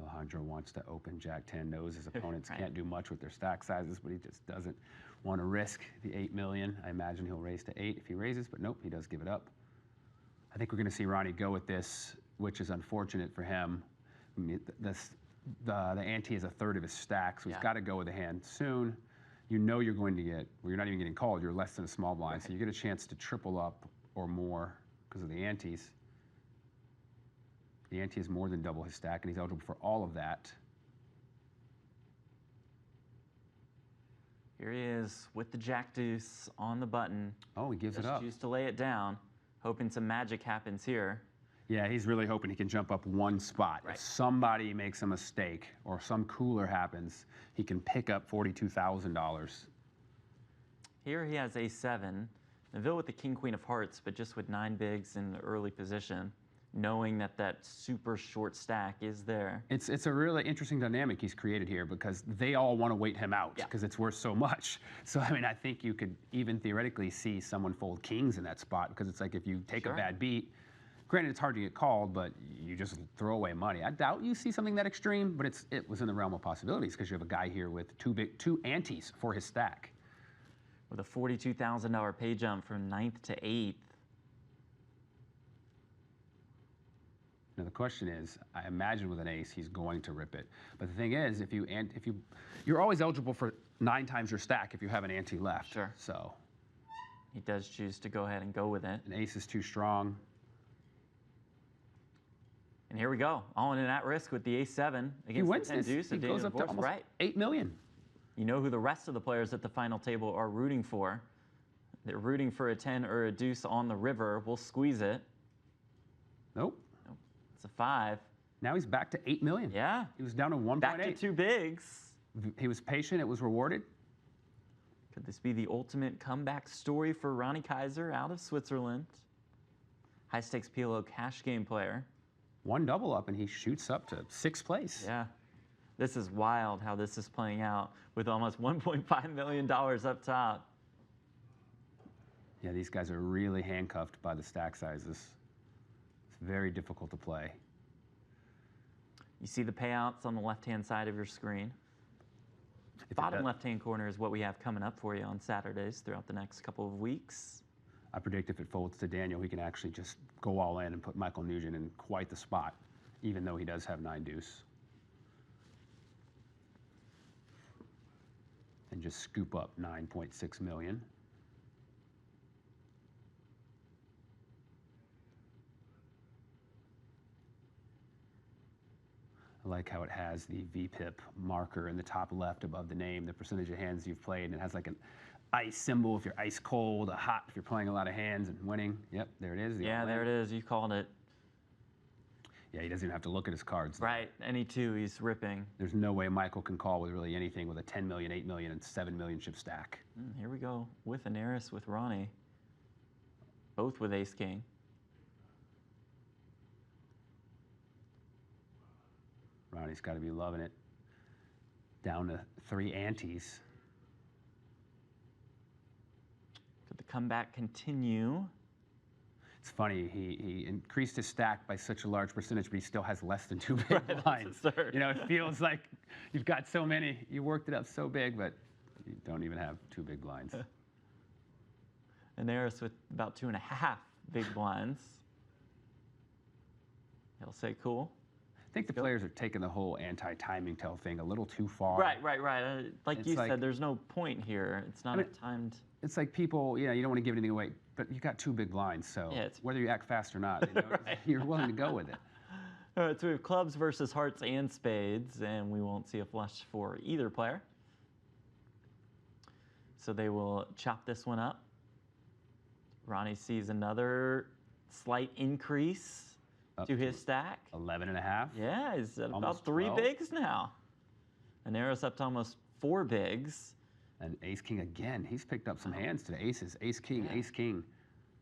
Alejandro wants to open Jack-10, knows his opponents can't do much with their stack sizes, but he just doesn't want to risk the 8 million. I imagine he'll raise to 8 if he raises, but nope, he does give it up. I think we're going to see Ronnie go with this, which is unfortunate for him. I mean, the ante is a third of his stack, so he's got to go with a hand soon. You know you're going to get, well, you're not even getting called, you're less than a small blind, so you get a chance to triple up or more because of the antes. The ante is more than double his stack, and he's eligible for all of that. Here he is with the Jack Deuce on the button. Oh, he gives it up. Choose to lay it down, hoping some magic happens here. Yeah, he's really hoping he can jump up one spot. If somebody makes a mistake or some cooler happens, he can pick up $42,000. Here he has A7. Neville with the King, Queen of Hearts, but just with 9 bigs in the early position, knowing that that super short stack is there. It's a really interesting dynamic he's created here because they all want to wait him out because it's worth so much. So, I mean, I think you could even theoretically see someone fold kings in that spot because it's like if you take a bad beat, granted it's hard to get called, but you just throw away money. I doubt you see something that extreme, but it was in the realm of possibilities because you have a guy here with two antes for his stack. With a $42,000 pay jump from 9th to 8th. Now the question is, I imagine with an ace he's going to rip it. But the thing is, you're always eligible for 9 times your stack if you have an ante left. Sure. So he does choose to go ahead and go with it. An ace is too strong. And here we go, all in and at risk with the A7 against the 10 deuce. He goes up to almost 8 million. You know who the rest of the players at the final table are rooting for. They're rooting for a 10 or a deuce on the river. We'll squeeze it. Nope. It's a 5. Now he's back to 8 million. Yeah. He was down to 1.8. Back to 2 bigs. He was patient. It was rewarded. Could this be the ultimate comeback story for Ronnie Kaiser out of Switzerland? High stakes PLO cash game player. 1 double up and he shoots up to 6th place. Yeah. This is wild how this is playing out with almost $1.5 million up top. Yeah, these guys are really handcuffed by the stack sizes. It's very difficult to play. You see the payouts on the left-hand side of your screen. Bottom left-hand corner is what we have coming up for you on Saturdays throughout the next couple of weeks. I predict if it folds to Daniel, he can actually just go all in and put Michael Nugent in quite the spot, even though he does have 9 deuce. And just scoop up 9.6 million. I like how it has the VPIP marker in the top left above the name, the percentage of hands you've played, and it has like an ice symbol if you're ice cold, a hot if you're playing a lot of hands and winning. Yep, there it is. Yeah, there it is. You called it. Yeah, he doesn't even have to look at his cards. Right, any 2 he's ripping. There's no way Michael can call with really anything with a 10 million, 8 million, and 7 million chip stack. Here we go with Anaris with Ronnie. Both with ace king. Ronnie's got to be loving it. Down to 3 antes. Could the comeback continue? It's funny, he increased his stack by such a large percentage, but he still has less than 2 big blinds. You know, it feels like you've got so many, you worked it up so big, but you don't even have 2 big blinds. Inaris with about 2.5 big blinds. He'll say cool. I think the players are taking the whole anti-timing tell thing a little too far. Right. Like you said, there's no point here. It's not a timed. It's like people, you know, you don't want to give anything away, but you got 2 big blinds, so whether you act fast or not, you know, you're willing to go with it. All right, so we have clubs versus hearts and spades, and we won't see a flush for either player. So they will chop this one up. Ronnie sees another slight increase to his stack. 11.5. Yeah, he's at Almost about 3 12. bigs now. Inaris up to almost 4 bigs. And ace-king again. He's picked up some hands today. Aces, ace-king, ace-king.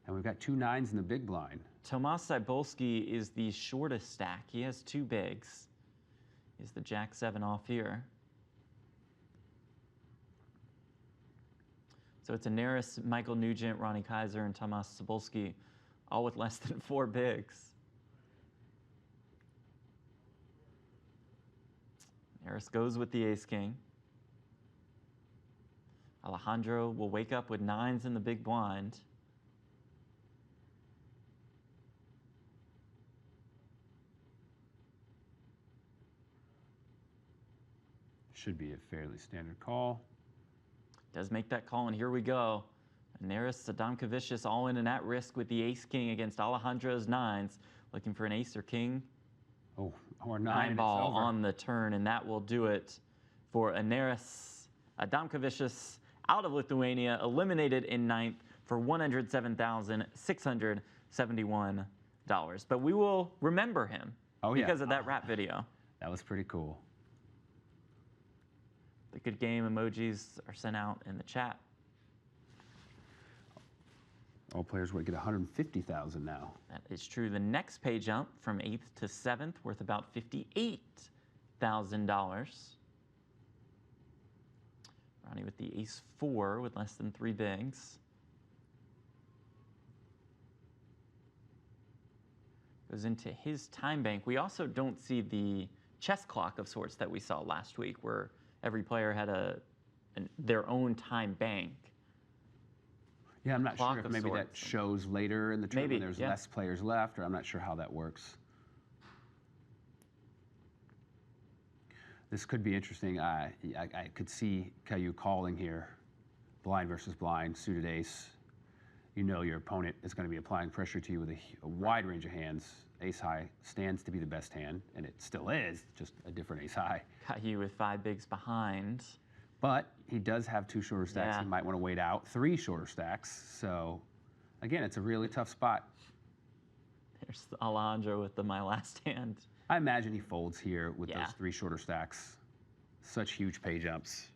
And we've got 2 9s in the big blind. Tomasz Cybulski is the shortest stack. He has 2 bigs. He's the jack-7 off here. So it's Inaris, Michael Nugent, Ronnie Kaiser, and Tomasz Cybulski, all with less than 4 bigs. Inaris goes with the ace-king. Alejandro will wake up with 9s in the big blind. Should be a fairly standard call. Does make that call, and here we go. Inaris Adamkavicius all in and at risk with the ace-king against Alejandro's 9s, looking for an ace or king. Oh, or 9 ball on the turn, and that will do it for Inaris Adamkavicius out of Lithuania, eliminated in 9th for $107,671. But we will remember him because of that rap video. That was pretty cool. The good game emojis are sent out in the chat. All players would get 150,000 now. That is true. The next pay jump from 8th to 7th worth about $58,000. Ronnie with the ace-4 with less than 3 bigs. Goes into his time bank. We also don't see the chess clock of sorts that we saw last week, where every player had their own time bank. Yeah, I'm not sure if maybe that shows later in the tournament when there's less players left, or I'm not sure how that works. This could be interesting. I could see Caillou calling here, blind versus blind, suited ace. You know your opponent is going to be applying pressure to you with a wide range of hands. Ace high stands to be the best hand, and it still is, just a different ace high. Caillou with 5 bigs behind. But he does have 2 shorter stacks. He might want to wait out 3 shorter stacks. So, again, it's a really tough spot. There's Alejandro with my last hand. I imagine he folds here with those 3 shorter stacks. Such huge pay jumps.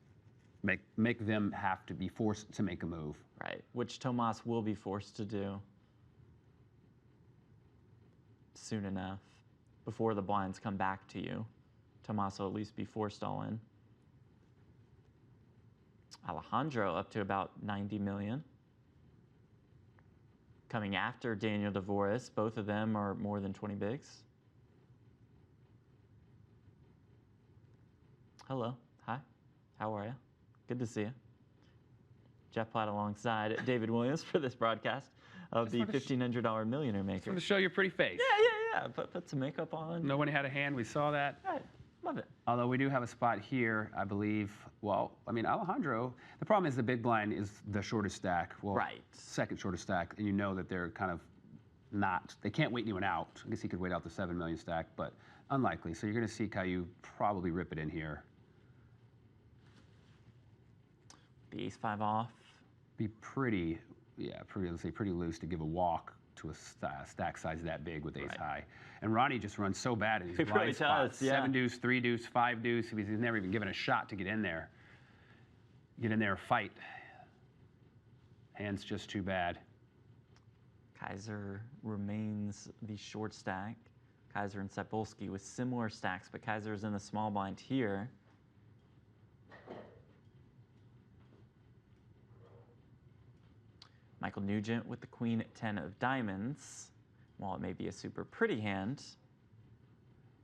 Make them have to be forced to make a move. Right, which Tomas will be forced to do soon enough. Before the blinds come back to you, Tomas will at least be forced all in. Alejandro up to about 90 million. Coming after Daniel Dvoris, both of them are more than 20 bigs. Hello, hi, how are you? Good to see you. Jeff Platt alongside David Williams for this broadcast of the $1,500 Millionaire Maker. Just want to show your pretty face. Yeah. Put some makeup on. Nobody had a hand, we saw that. Right. Love it. Although we do have a spot here, I believe. Well, I mean, Alejandro, the problem is the big blind is the shortest stack. Well, second shortest stack, and you know that they're kind of not, they can't wait anyone out. I guess he could wait out the 7 million stack, but unlikely. So you're going to see Caillou probably rip it in here. The ace-5 off. Be pretty, let's say pretty loose to give a walk to a stack size that big with ace high. And Ronnie just runs so bad in these blind spots. 7 deuce, 3 deuce, 5 deuce. He's never even given a shot to get in there. Get in there, fight. Hand's just too bad. Kaiser remains the short stack. Kaiser and Cybulski with similar stacks, but Kaiser's in the small blind here. Michael Nugent with the queen 10 of diamonds. While it may be a super pretty hand,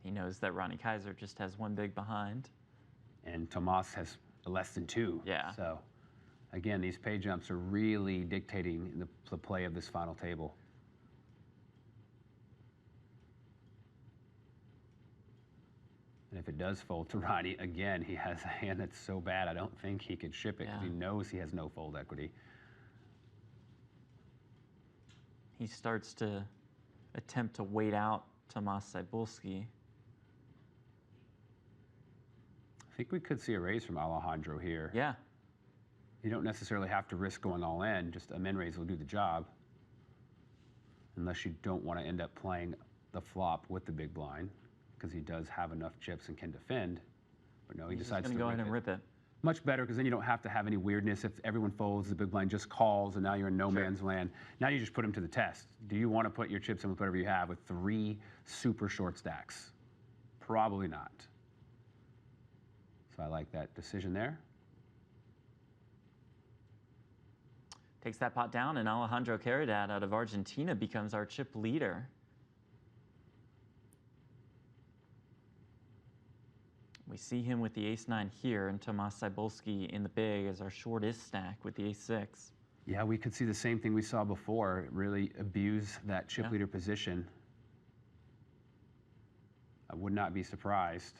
he knows that Ronnie Kaiser just has one big behind. And Tomas has less than 2. Yeah. So, again, these pay jumps are really dictating the play of this final table. And if it does fold to Ronnie, again, he has a hand that's so bad, I don't think he could ship it because he knows he has no fold equity. He starts to attempt to wait out Tomas Cybulski. I think we could see a raise from Alejandro here. Yeah. You don't necessarily have to risk going all in, just a min raise will do the job. Unless you don't want to end up playing the flop with the big blind, because he does have enough chips and can defend. But no, he decides to go ahead and rip it. Much better, because then you don't have to have any weirdness. If everyone folds, the big blind just calls, and now you're in no man's land. Now you just put him to the test. Do you want to put your chips in with whatever you have with 3 super short stacks? Probably not. So I like that decision there. Takes that pot down, and Alejandro Caridad out of Argentina becomes our chip leader. We see him with the ace-9 here, and Tomas Cybulski in the big as our shortest stack with the ace-6. Yeah, we could see the same thing we saw before, really abuse that chip leader position. I would not be surprised.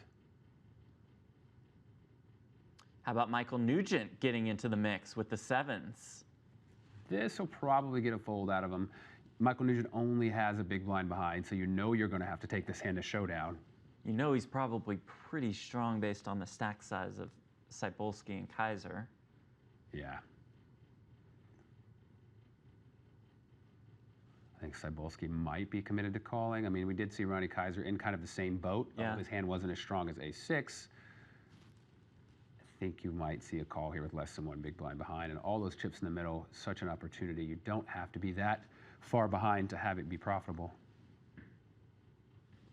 How about Michael Nugent getting into the mix with the 7s? This will probably get a fold out of him. Michael Nugent only has a big blind behind, so you know you're going to have to take this hand to showdown. You know he's probably pretty strong based on the stack size of Cybulski and Kaiser. Yeah. I think Cybulski might be committed to calling. I mean, we did see Ronnie Kaiser in kind of the same boat. Yeah. His hand wasn't as strong as ace-6. I think you might see a call here with less than 1 big blind behind. And all those chips in the middle, such an opportunity. You don't have to be that far behind to have it be profitable.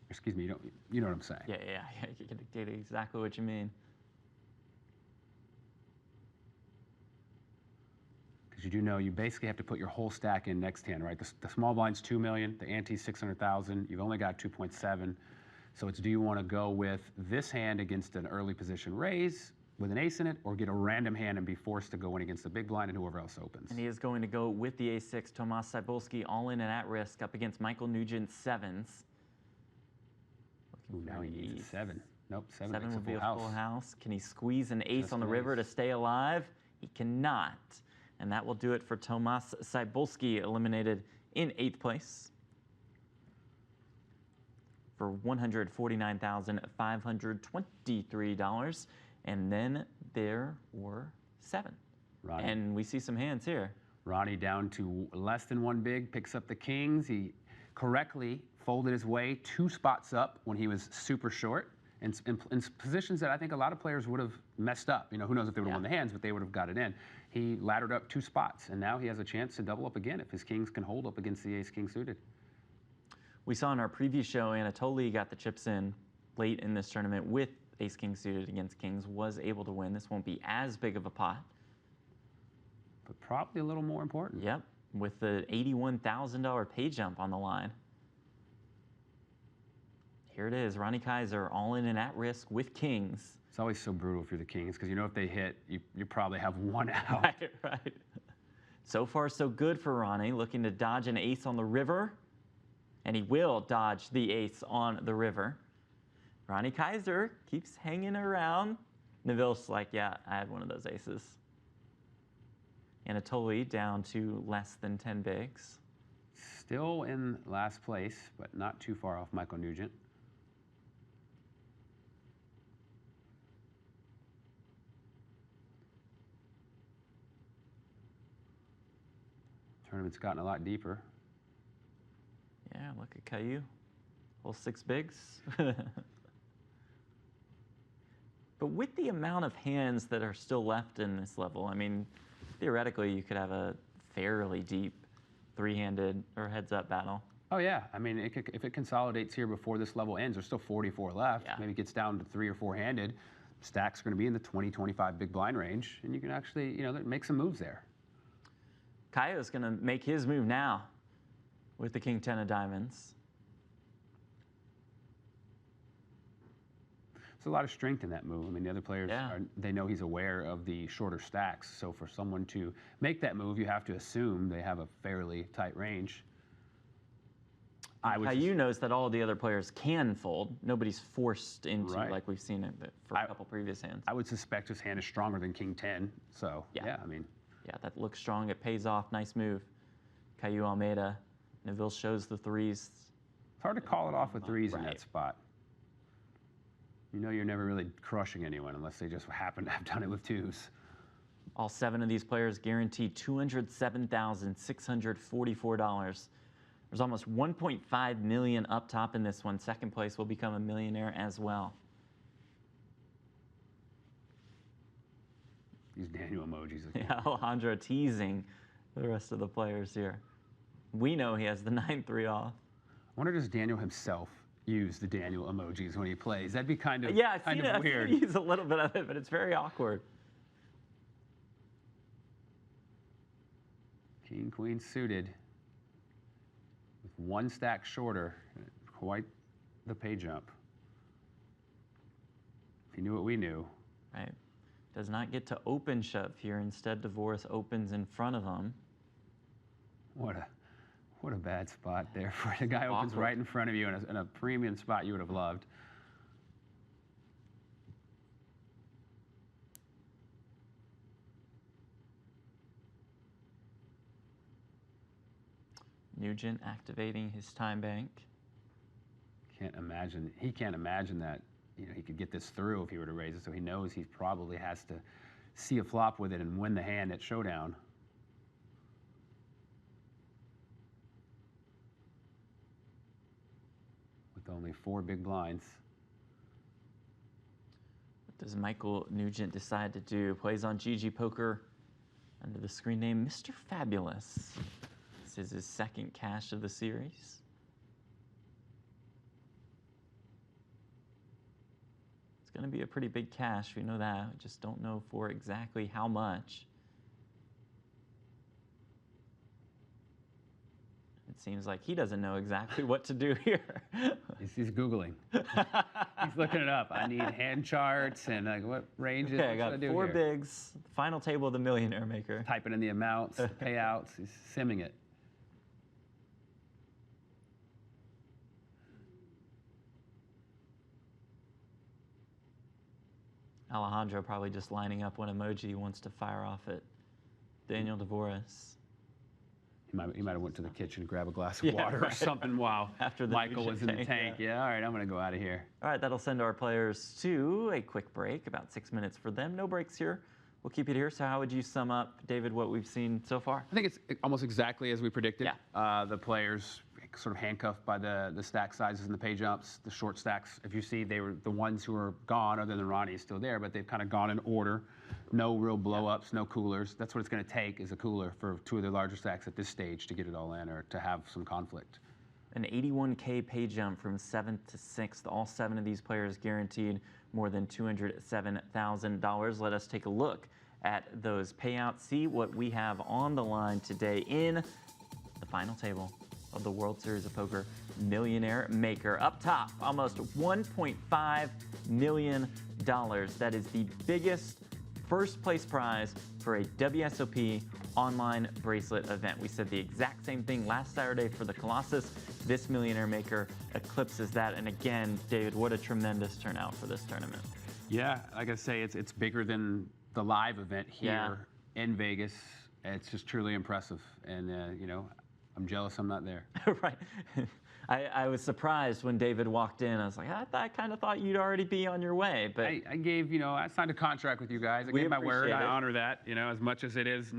Excuse me, you know what I'm saying. Yeah, you can dictate exactly what you mean. Because you do know you basically have to put your whole stack in next hand, right? The small blind's 2 million, the ante's 600,000. You've only got 2.7. So it's, do you want to go with this hand against an early position raise with an ace in it, or get a random hand and be forced to go in against the big blind and whoever else opens? And he is going to go with the ace-6. Tomas Cybulski all in and at risk up against Michael Nugent's 7s. Ooh, now he needs a 7. Nope, 7 7 makes would be a full full house. house. Can he squeeze an ace Just on the an river ace. to stay alive? He cannot. And that will do it for Tomas Cybulski, eliminated in 8th place for $149,523. And then there were 7. Ronnie. And we see some hands here. Ronnie down to less than 1 big, picks up the kings. He correctly folded his way 2 spots up when he was super short, in positions that I think a lot of players would have messed up. You know, who knows if they would have won the hands, but they would have got it in. He laddered up 2 spots, and now he has a chance to double up again if his kings can hold up against the ace-king suited. We saw in our preview show, Anatoly got the chips in late in this tournament with ace-king suited against kings, was able to win. This won't be as big of a pot. But probably a little more important. Yep, with the $81,000 pay jump on the line. Here it is, Ronnie Kaiser all in and at risk with kings. It's always so brutal if you're the kings, because you know if they hit, you probably have 1 out. Right. So far, so good for Ronnie, looking to dodge an ace on the river. And he will dodge the ace on the river. Ronnie Kaiser keeps hanging around. Neville's like, yeah, I had one of those aces. Anatoly down to less than 10 bigs. Still in last place, but not too far off Michael Nugent. Tournament's gotten a lot deeper. Yeah, look at Caillou. Whole 6 bigs. But with the amount of hands that are still left in this level, I mean, theoretically, you could have a fairly deep 3-handed or heads-up battle. Oh, yeah. I mean, if it consolidates here before this level ends, there's still 44 left. Yeah. Maybe it gets down to 3 or 4-handed. Stacks are going to be in the 20, 25 big blind range, and you can actually, make some moves there. Caio's going to make his move now with the king 10 of diamonds. There's a lot of strength in that move. I mean, the other players, they know he's aware of the shorter stacks. So for someone to make that move, you have to assume they have a fairly tight range. Caio knows that all the other players can fold. Nobody's forced into, like we've seen it for a couple previous hands. I would suspect his hand is stronger than king 10. So, yeah, I mean. Yeah, that looks strong. It pays off. Nice move. Caio Almeida. Neville shows the threes. It's hard to call it off with threes in that spot. You know you're never really crushing anyone unless they just happen to have done it with twos. All 7 of these players guaranteed $207,644. There's almost 1.5 million up top in this one. Second place will become a millionaire as well. These Daniel emojis. Yeah, Alejandro teasing the rest of the players here. We know he has the 9-3 off. I wonder, does Daniel himself use the Daniel emojis when he plays? That'd be kind of weird. I've seen use a little bit of it, but it's very awkward. King, queen suited. With 1 stack shorter. Quite the pay jump. If you knew what we knew. Right. Does not get to open shove here. Instead, Dvorak opens in front of him. What a bad spot there for the guy opens right in front of you in a premium spot you would have loved. Nugent activating his time bank. He can't imagine that, you know, he could get this through if he were to raise it, so he knows he probably has to see a flop with it and win the hand at showdown. With only 4 big blinds. What does Michael Nugent decide to do? Plays on GGPoker under the screen name Mr. Fabulous. This is his second cash of the series. It's going to be a pretty big cash, we know that. We just don't know for exactly how much. It seems like he doesn't know exactly what to do here. He's Googling. He's looking it up. I need hand charts and like what ranges. Okay, I got 4 bigs. Final table of the Millionaire Maker. Typing in the amounts, payouts. He's simming it. Alejandro probably just lining up one emoji he wants to fire off at Daniel Dvorak. He might have went to the kitchen and grab a glass of water or something while Michael was in the tank. Yeah, all right, I'm going to go out of here. All right, that'll send our players to a quick break, about 6 minutes for them. No breaks here. We'll keep it here. So how would you sum up, David, what we've seen so far? I think it's almost exactly as we predicted. Yeah. The players sort of handcuffed by the stack sizes and the pay jumps, the short stacks. If you see, they were the ones who are gone, other than Ronnie is still there, but they've kind of gone in order. No real blow-ups, no coolers. That's what it's going to take, is a cooler for 2 of the larger stacks at this stage to get it all in or to have some conflict. An 81K pay jump from 7th to 6th. All 7 of these players guaranteed more than $207,000. Let us take a look at those payouts, see what we have on the line today in the final table of the World Series of Poker Millionaire Maker. Up top, almost $1.5 million. That is the biggest first place prize for a WSOP online bracelet event. We said the exact same thing last Saturday for the Colossus. This Millionaire Maker eclipses that. And again, David, what a tremendous turnout for this tournament. Yeah, like I say, it's bigger than the live event here in Vegas. It's just truly impressive. And, you know, I'm jealous I'm not there. Right. I was surprised when David walked in. I was like, I kind of thought you'd already be on your way. But I gave, you know, I signed a contract with you guys. I gave my word. I honor that, you know, as much as it is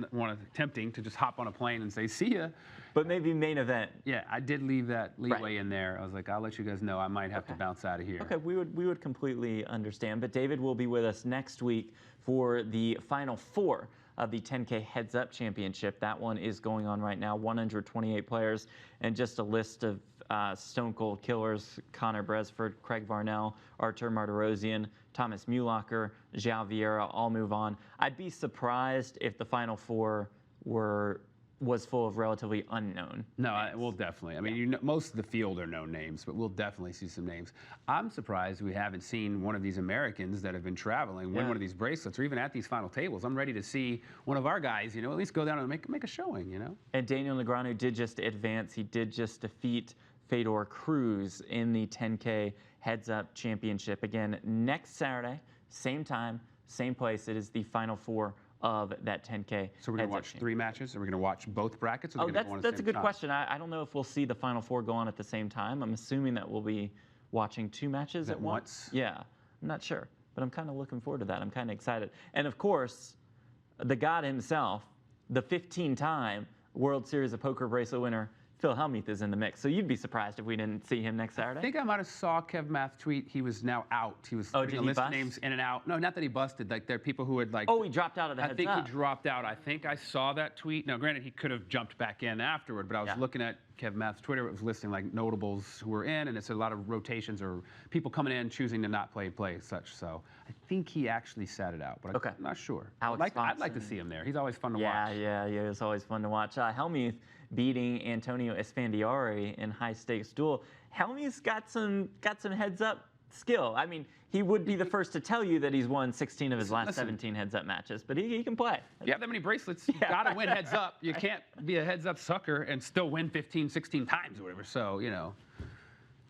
tempting to just hop on a plane and say, see ya. But maybe main event. Yeah, I did leave that leeway in there. I was like, I'll let you guys know I might have to bounce out of here. Okay, we would completely understand. But David will be with us next week for the final 4 of the 10K Heads Up Championship. That one is going on right now, 128 players, and just a list of Stone Cold Killers: Connor Bresford, Craig Varnell, Artur Martirosyan, Thomas Mulacher, João Vieira, all move on. I'd be surprised if the final 4 were was full of relatively unknown. No, we'll definitely. I mean, most of the field are known names, but we'll definitely see some names. I'm surprised we haven't seen one of these Americans that have been traveling win one of these bracelets, or even at these final tables. I'm ready to see one of our guys, at least go down and make a showing, And Daniel Negreanu did just advance. He did just defeat Fedor Cruz in the 10K Heads-Up Championship. Again, next Saturday, same time, same place. It is the Final Four of that 10K. So we're going to watch 3 matches? Are we going to watch both brackets? Or That's a good question. I don't know if we'll see the Final Four go on at the same time. I'm assuming that we'll be watching 2 matches at once. Yeah, I'm not sure, but I'm kind of looking forward to that. I'm kind of excited. And of course, the God himself, the 15-time World Series of Poker bracelet winner, Phil Hellmuth, is in the mix. So you'd be surprised if we didn't see him next Saturday? I think I might have saw Kev Math tweet he was now out. He was putting a list of names in and out. No, not that he busted. Like, there are people who had, like... Oh, he dropped out of the Heads-Up. I think he dropped out. I think I saw that tweet. Now, granted, he could have jumped back in afterward, but I was looking at Kev Math's Twitter. It was listing, like, notables who were in, and it's a lot of rotations or people coming in choosing to not play such. So I think he actually sat it out, but I'm not sure. I'd like to see him there. He's always fun to watch. Yeah, it's always fun to watch. Hellmuth beating Antonio Esfandiari in high-stakes duel. Hellmuth's got some heads-up skill. I mean, he would be the first to tell you that he's won 16 of his last 17 heads-up matches, but he can play. You have that many bracelets, you gotta win heads-up. You can't be a heads-up sucker and still win 15, 16 times or whatever. So,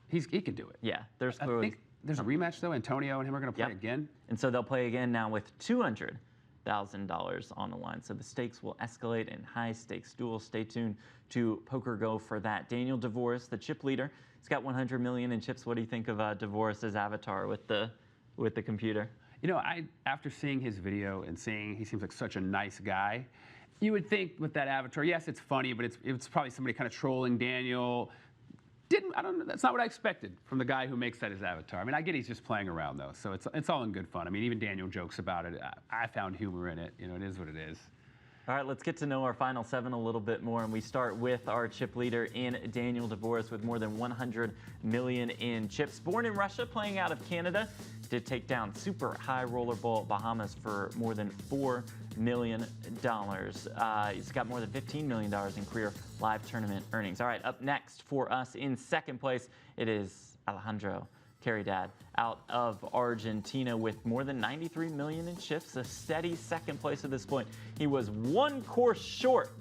he can do it. Yeah, I think there's a rematch, though. Antonio and him are going to play again. And so they'll play again now with $200,000 on the line. So the stakes will escalate in high-stakes duels. Stay tuned to Poker Go for that. Daniel Dvoris, the chip leader, he's got 100 million in chips. What do you think of Dvoris' avatar with the computer? After seeing his video and seeing he seems like such a nice guy, you would think with that avatar, yes, it's funny, but it's probably somebody kind of trolling Daniel. I don't know. That's not what I expected from the guy who makes that his avatar. I mean, I get he's just playing around, though, so it's all in good fun. I mean, even Daniel jokes about it. I found humor in it. It is what it is. All right, let's get to know our final 7 a little bit more, and we start with our chip leader in Daniel Dvoris with more than 100 million in chips. Born in Russia, playing out of Canada, did take down Super High Roller Bowl Bahamas for more than $4 million. He's got more than $15 million in career live tournament earnings. All right, up next for us in second place, it is Alejandro Caridad out of Argentina with more than 93 million in chips, a steady second place at this point. He was 1 course short,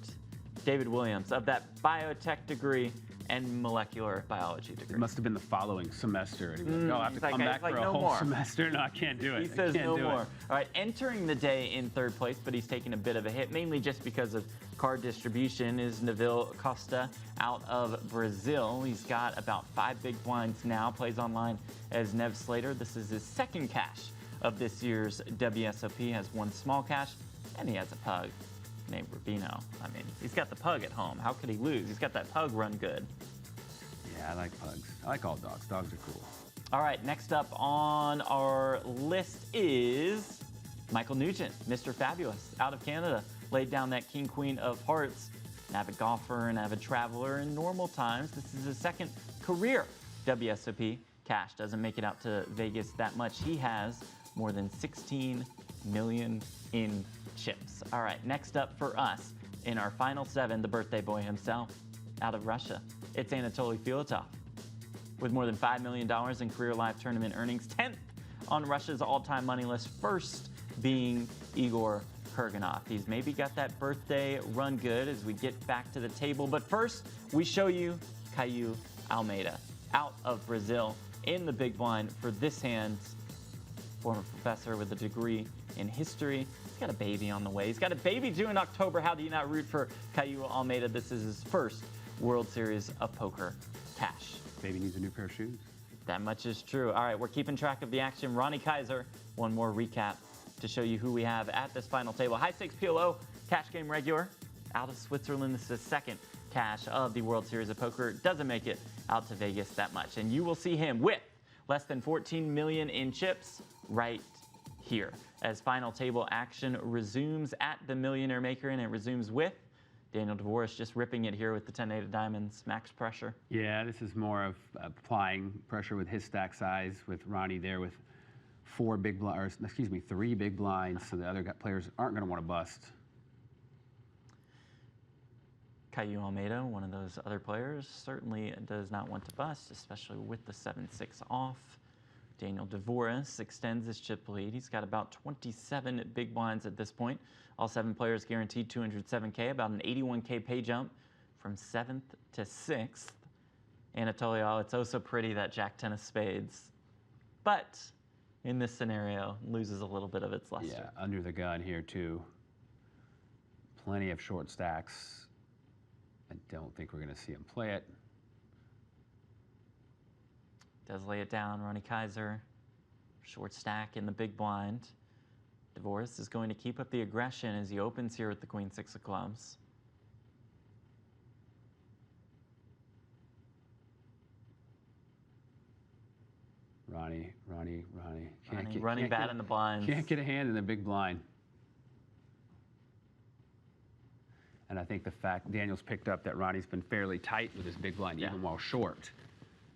David Williams, of that biotech degree and molecular biology degree. It must have been the following semester. And he was like, I have to come back for a whole semester. No, I can't do it. He says no more. All right, entering the day in third place, but he's taken a bit of a hit, mainly just because of card distribution, is Neville Costa out of Brazil. He's got about 5 big blinds now, plays online as Nev Slater. This is his second cash of this year's WSOP, has 1 small cash, and he has a pug named Rubino. I mean, he's got the pug at home. How could he lose? He's got that pug run good. Yeah, I like pugs. I like all dogs. Dogs are cool. All right, next up on our list is Michael Nugent, Mr. Fabulous, out of Canada. Laid down that King Queen of Hearts. An avid golfer, an avid traveler in normal times. This is his second career WSOP cash. Doesn't make it out to Vegas that much. He has more than 16 million in chips. All right, next up for us in our final 7, the birthday boy himself, out of Russia. It's Anatoly Filatov with more than $5 million in career live tournament earnings, 10th on Russia's all-time money list, first being Igor Kurganov. He's maybe got that birthday run good as we get back to the table, but first we show you Caio Almeida out of Brazil in the big blind for this hand. Former professor with a degree in history. He's got a baby on the way. He's got a baby due in October. How do you not root for Caio Almeida? This is his first World Series of Poker cash. Baby needs a new pair of shoes. That much is true. All right, we're keeping track of the action. Ronnie Kaiser, one more recap to show you who we have at this final table. High stakes PLO, cash game regular, out of Switzerland. This is his second cash of the World Series of Poker. Doesn't make it out to Vegas that much. And you will see him with less than 14 million in chips right here as final table action resumes at the Millionaire Maker, and it resumes with Daniel Dvoris just ripping it here with the 10-8 of diamonds, max pressure. Yeah, this is more of applying pressure with his stack size, with Ronnie there with 3 big blinds, so the other players aren't going to want to bust. Caillou Almeida, one of those other players, certainly does not want to bust, especially with the 7-6 off. Daniel Dvoris extends his chip lead. He's got about 27 big blinds at this point. All 7 players guaranteed 207K, about an 81K pay jump from 7th to 6th. Anatoly, it's oh so pretty that Jack-10 of spades. But in this scenario, loses a little bit of its luster. Yeah, under the gun here too. Plenty of short stacks. I don't think we're going to see him play it. Does lay it down, Ronnie Kaiser. Short stack in the big blind. Dvoris is going to keep up the aggression as he opens here with the Queen-6 of clubs. Ronnie. Running bad in the blinds. Can't get a hand in the big blind. And I think the fact Daniel's picked up that Ronnie's been fairly tight with his big blind, even while short.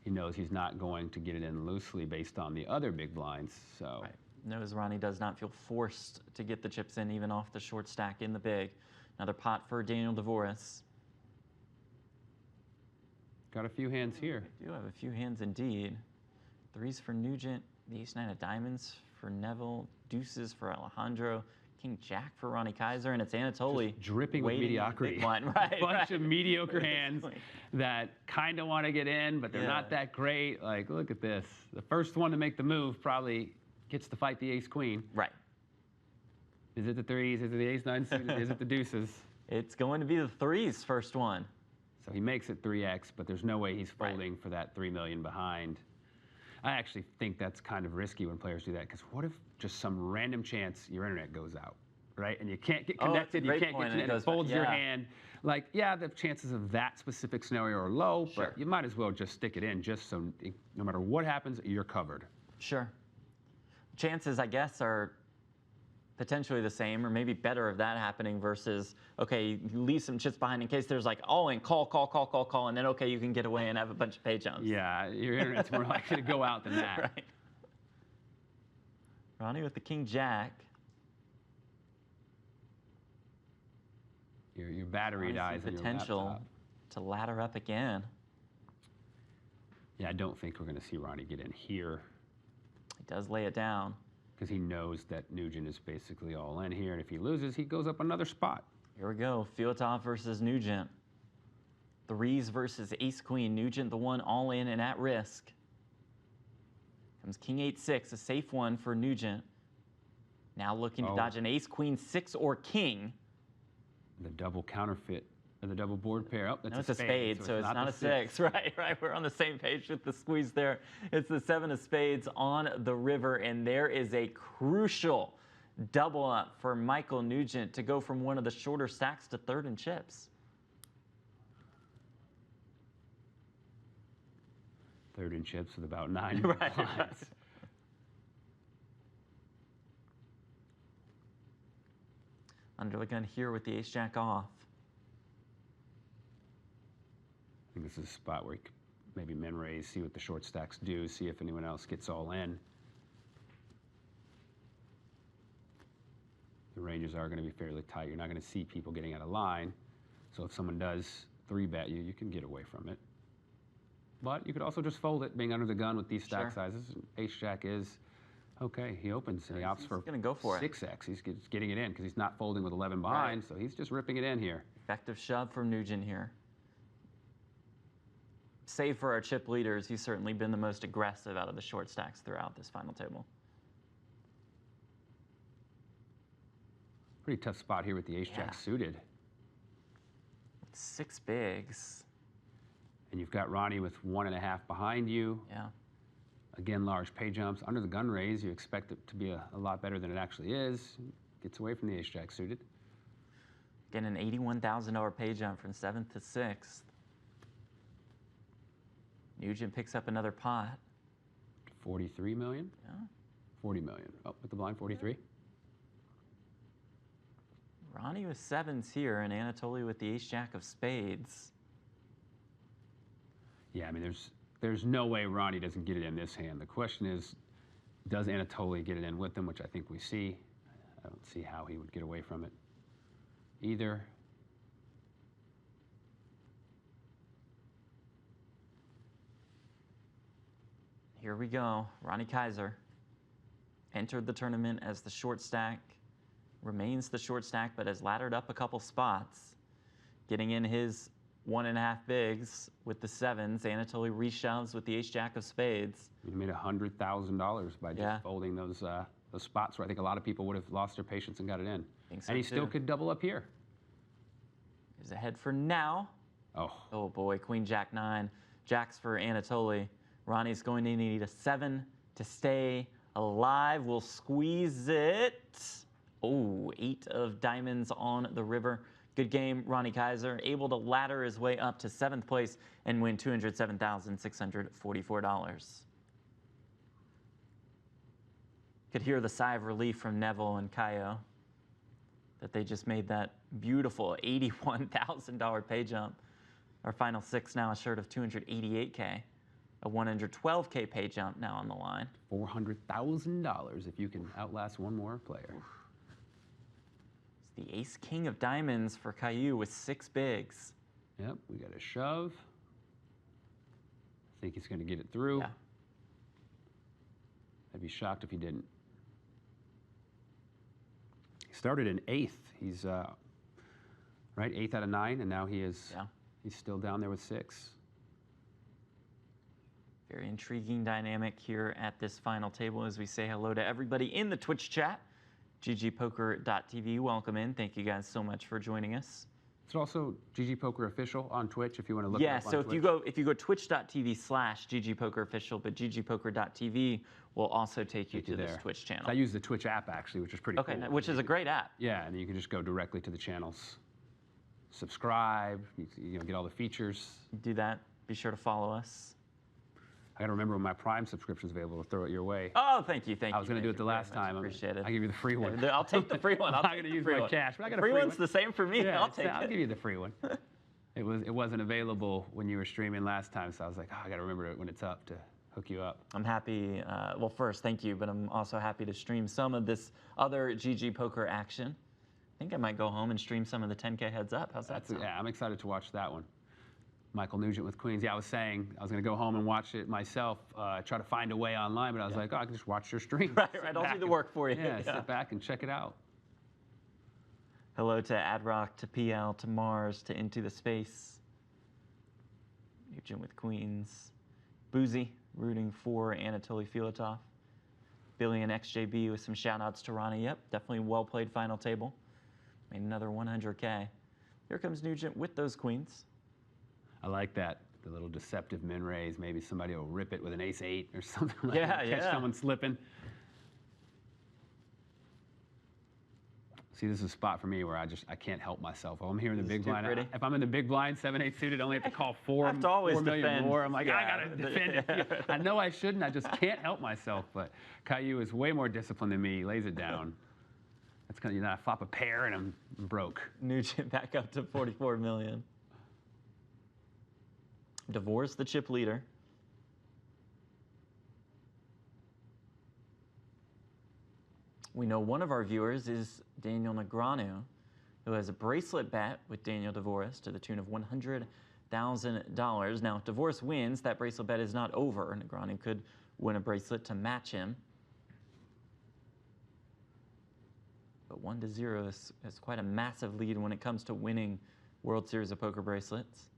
He knows he's not going to get it in loosely based on the other big blinds. So right. Knows Ronnie does not feel forced to get the chips in even off the short stack in the big. Another pot for Daniel Dvoris. Got a few hands here. We do have a few hands indeed. Threes for Nugent, the ace-9 of diamonds for Neville, deuces for Alejandro, king-jack for Ronnie Kaiser, and it's Anatoly. Just dripping with mediocrity. Right, Bunch of mediocre hands that kind of want to get in, but they're not that great. Like, look at this. The first one to make the move probably gets to fight the ace-queen. Right. Is it the threes? Is it the ace-9 suited? Is it the deuces? It's going to be the threes first one. So he makes it 3x, but there's no way he's folding for that 3 million behind. I actually think that's kind of risky when players do that, because what if just some random chance your internet goes out, right? And you can't get connected, you can't get connected, it folds your hand. Like, yeah, the chances of that specific scenario are low, but you might as well just stick it in just so no matter what happens, you're covered. Sure. Chances, I guess, are potentially the same or maybe better of that happening versus, okay, you leave some chips behind in case there's like all in, call, and then, okay, you can get away and have a bunch of pay jumps. Yeah, your internet's more likely to go out than that. Right. Ronnie with the king-jack. Your battery dies in your potential to ladder up again. Yeah, I don't think we're going to see Ronnie get in here. He does lay it down. Because he knows that Nugent is basically all in here, and if he loses, he goes up another spot. Here we go, Filatov versus Nugent. Threes versus ace-queen. Nugent the one all in and at risk. Comes king-8-6, a safe one for Nugent. Now looking to dodge an ace-queen 6 or king. The double counterfeit, or the double board pair. Oh, that's no, it's a spade, so it's not a 6. Right. We're on the same page with the squeeze there. It's the 7 of spades on the river, and there is a crucial double up for Michael Nugent to go from one of the shorter stacks to third in chips. Third in chips with about 9 right. Under the gun here with the ace-jack off. I think this is a spot where maybe min raise, see what the short stacks do, see if anyone else gets all in. The ranges are going to be fairly tight. You're not going to see people getting out of line. So if someone does 3-bet you, you can get away from it. But you could also just fold it, being under the gun with these stack sizes. Ace-jack is, okay, he opens and he opts for 6x. He's getting it in because he's not folding with 11 behind, so he's just ripping it in here. Effective shove from Nugent here. Save for our chip leaders, he's certainly been the most aggressive out of the short stacks throughout this final table. Pretty tough spot here with the ace-jack suited. 6 bigs. And you've got Ronnie with 1.5 behind you. Yeah. Again, large pay jumps. Under the gun raise, you expect it to be a lot better than it actually is. Gets away from the ace-jack suited. Again, an $81,000 pay jump from 7th to 6th. Nugent picks up another pot. 43 million? Yeah. 40 million. Oh, with the blind, 43. Ronnie with 7s here, and Anatoly with the ace-jack of spades. Yeah, I mean, there's no way Ronnie doesn't get it in this hand. The question is, does Anatoly get it in with him, which I think we see. I don't see how he would get away from it either. Here we go. Ronnie Kaiser entered the tournament as the short stack, remains the short stack, but has laddered up a couple spots, getting in his 1.5 bigs with the sevens. Anatoly reshoves with the ace-jack of spades. He made $100,000 by just folding those spots where I think a lot of people would have lost their patience and got it in. So and he still could double up here. He's ahead for now. Oh boy, Queen Jack 9. Jacks for Anatoly. Ronnie's going to need a 7 to stay alive. We'll squeeze it. Oh, 8 of diamonds on the river. Good game, Ronnie Kaiser, able to ladder his way up to 7th place and win $207,644. Could hear the sigh of relief from Neville and Kaio that they just made that beautiful $81,000 pay jump. Our final 6 now a shirt of $288K. A $112K pay jump now on the line. $400,000 if you can outlast one more player. It's the ace-king of diamonds for Caillou with 6 bigs. Yep, we got a shove. I think he's going to get it through. Yeah. I'd be shocked if he didn't. He started in 8th. He's right 8th out of 9, and now he is. Yeah. He's still down there with 6. Very intriguing dynamic here at this final table as we say hello to everybody in the Twitch chat. GGPoker.tv, welcome in. Thank you guys so much for joining us. It's also GG Poker Official on Twitch if you want to look it up on so Twitch. if you go twitch.tv/GGPoker Official, but GGPoker.tv will also take you to this Twitch channel. I use the Twitch app actually, which is pretty cool. Okay, which is a great app. Yeah, and you can just go directly to the channels. Subscribe, you know, get all the features. Do that. Be sure to follow us. I got to remember when my Prime subscription is available to throw it your way. Oh, thank you. I was going to do it the last time. Appreciate it. I'll give you the free one. I'll take the free one. I'm not going to use my cash, but I got a free one's one. the same for me. Yeah, I'll take it. I'll give you the free one. It wasn't available when you were streaming last time, so I was like, I got to remember it when it's up to hook you up. I'm happy. Well, first, thank you, but I'm also happy to stream some of this other GG Poker action. I think I might go home and stream some of the 10K heads up. How's that sound? Yeah, I'm excited to watch that one. Michael Nugent with Queens. Yeah, I was saying I was going to go home and watch it myself, try to find a way online, but I was like, I can just watch your stream. Right, I'll do the work for you. Yeah, sit back and check it out. Hello to Adrock, to PL, to Mars, to Into the Space. Nugent with Queens. Boozy, rooting for Anatoly Filatov. Billy and XJB with some shout-outs to Ronnie. Yep, definitely well-played final table. Made another 100K. Here comes Nugent with those queens. I like that. The little deceptive min raise. Maybe somebody will rip it with an ace-8 or something like that. Catch someone slipping. See, this is a spot for me where I can't help myself. Oh, I'm here in the big blind. If I'm in the big blind, 7-8 suited, I only have to call 4 million more. I'm like, I got to defend it. I know I shouldn't. I just can't help myself. But Caillou is way more disciplined than me. He lays it down. That's kind of, I flop a pair and I'm broke. Nugent back up to 44 million. Divorce the chip leader. We know one of our viewers is Daniel Negreanu, who has a bracelet bet with Daniel Dvoris to the tune of $100,000. Now, if Dvoris wins, that bracelet bet is not over. Negreanu could win a bracelet to match him. But 1-0 is quite a massive lead when it comes to winning World Series of Poker bracelets.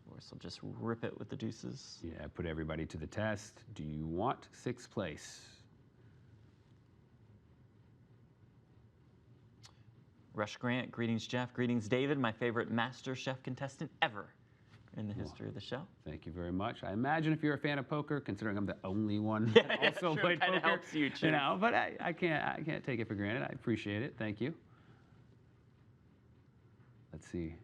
Dvoris will just rip it with the deuces. Yeah, put everybody to the test. Do you want 6th place? Rush Grant, greetings Jeff, greetings David, my favorite Master Chef contestant ever in the history of the show. Thank you very much. I imagine if you're a fan of poker, considering I'm the only one that also played poker, helps you, too. But I can't take it for granted. I appreciate it. Thank you. Let's see.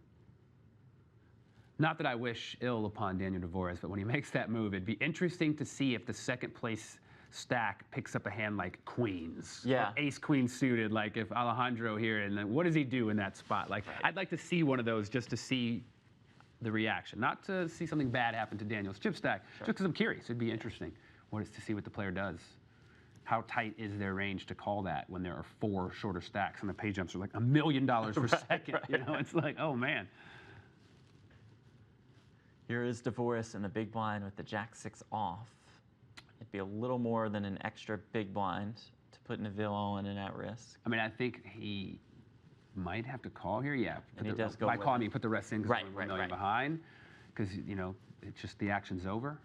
Not that I wish ill upon Daniel Dvoris, but when he makes that move, it'd be interesting to see if the 2nd place stack picks up a hand like queens. Yeah. Or ace queen suited, like if Alejandro here, and then what does he do in that spot? Like, I'd like to see one of those just to see the reaction, not to see something bad happen to Daniel's chip stack, just because I'm curious. It'd be interesting to see what the player does. How tight is their range to call that when there are 4 shorter stacks and the pay jumps are like $1 million per second? You know, it's like, oh man. Here is DeVoris in the big blind with the Jack-6 off. It'd be a little more than an extra big blind to put Neville all in and at risk. I mean, I think he might have to call here. Yeah. And he does go by with calling, it. you put the rest in because we're 1 million behind. Because, you know, it's just the action's over.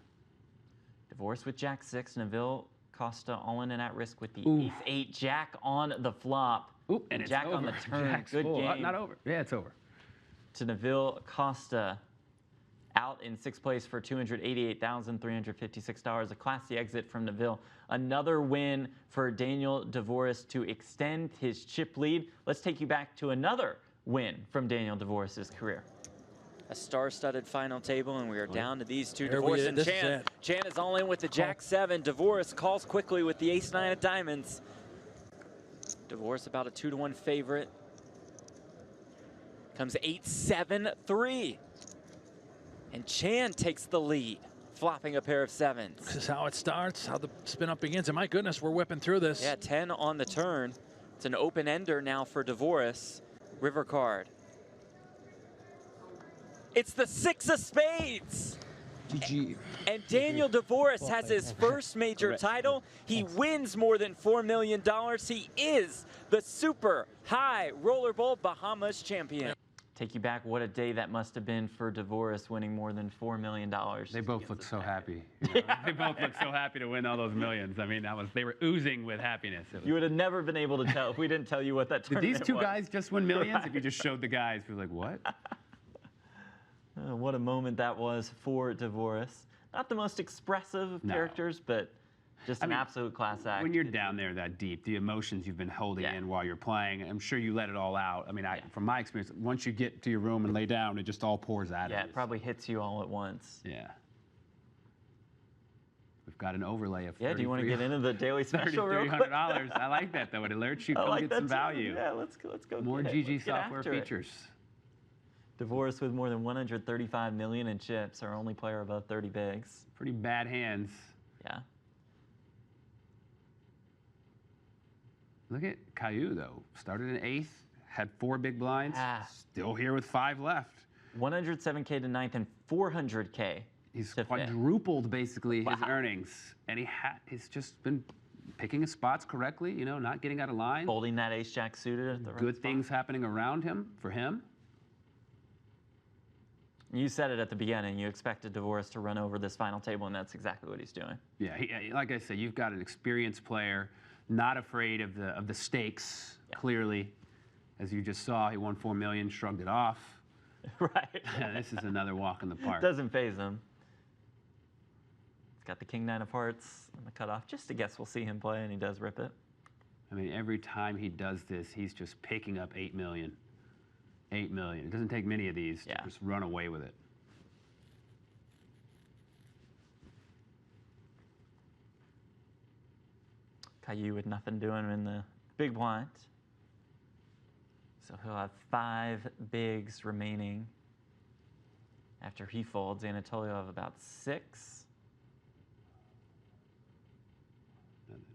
DeVoris with Jack-6. Neville Costa all in and at risk with the Ooh. Ace-8. Jack on the flop. Oop, and it's Jack over. on the turn. Jack's Good full. game. Not over. Yeah, it's over. To Neville Costa. Out in 6th place for $288,356. A classy exit from Neville. Another win for Daniel DeVoris to extend his chip lead. Let's take you back to another win from Daniel DeVoris' career. A star-studded final table, and we are down to these two, DeVoris and Chan. Chan is all in with the Jack-7. DeVoris calls quickly with the Ace-9 of diamonds. DeVoris about a 2-to-1 favorite. Comes 8-7-3. And Chan takes the lead, flopping a pair of 7s. This is how it starts, how the spin-up begins. And my goodness, we're whipping through this. Yeah, 10 on the turn. It's an open-ender now for DeVoris. River card. It's the 6 of spades. GG. And Daniel DeVoris has his first major title. He wins more than $4 million. He is the super high rollerball Bahamas champion. Take you back, what a day that must have been for DeVoris winning more than $4 million. They both look so happy. You know? They both look so happy to win all those millions. I mean, they were oozing with happiness. You would have never been able to tell if we didn't tell you what that tournament was. Did these two guys just win millions? Right. If you just showed the guys, we're like, what? What a moment that was for DeVoris. Not the most expressive of characters, but just an absolute class act. When you're down there that deep, the emotions you've been holding in while you're playing, I'm sure you let it all out. I mean, from my experience, once you get to your room and lay down, it just all pours out of you. Yeah, it probably hits you all at once. Yeah. We've got an overlay of do you want to get into the daily special real quick? $3,300. I like that, though. It alerts you. Come get some value. Yeah, let's go More GG software features. DeVoris with more than 135 million in chips, our only player above 30 bigs. Pretty bad hands. Yeah. Look at Caillou, though. Started in 8th, had 4 big blinds, still here with 5 left. 107K to 9th and 400K. He's quadrupled, basically, his earnings. And he's just been picking his spots correctly, you know, not getting out of line. Folding that ace-jack suited at the right Good spot. things happening around him, for him. You said it at the beginning. You expected DeVoris to run over this final table, and that's exactly what he's doing. Yeah, like I said, you've got an experienced player, not afraid of the stakes, clearly. As you just saw, he won $4 million, shrugged it off. Right. Yeah, this is another walk in the park. Doesn't faze him. He's got the king-9 of hearts on the cutoff. Just a guess we'll see him play, and he does rip it. I mean, every time he does this, he's just picking up 8 million. 8 million. It doesn't take many of these to just run away with it. Caillou with nothing doing in the big blind. So he'll have 5 bigs remaining. After he folds, Anatoly will have about 6.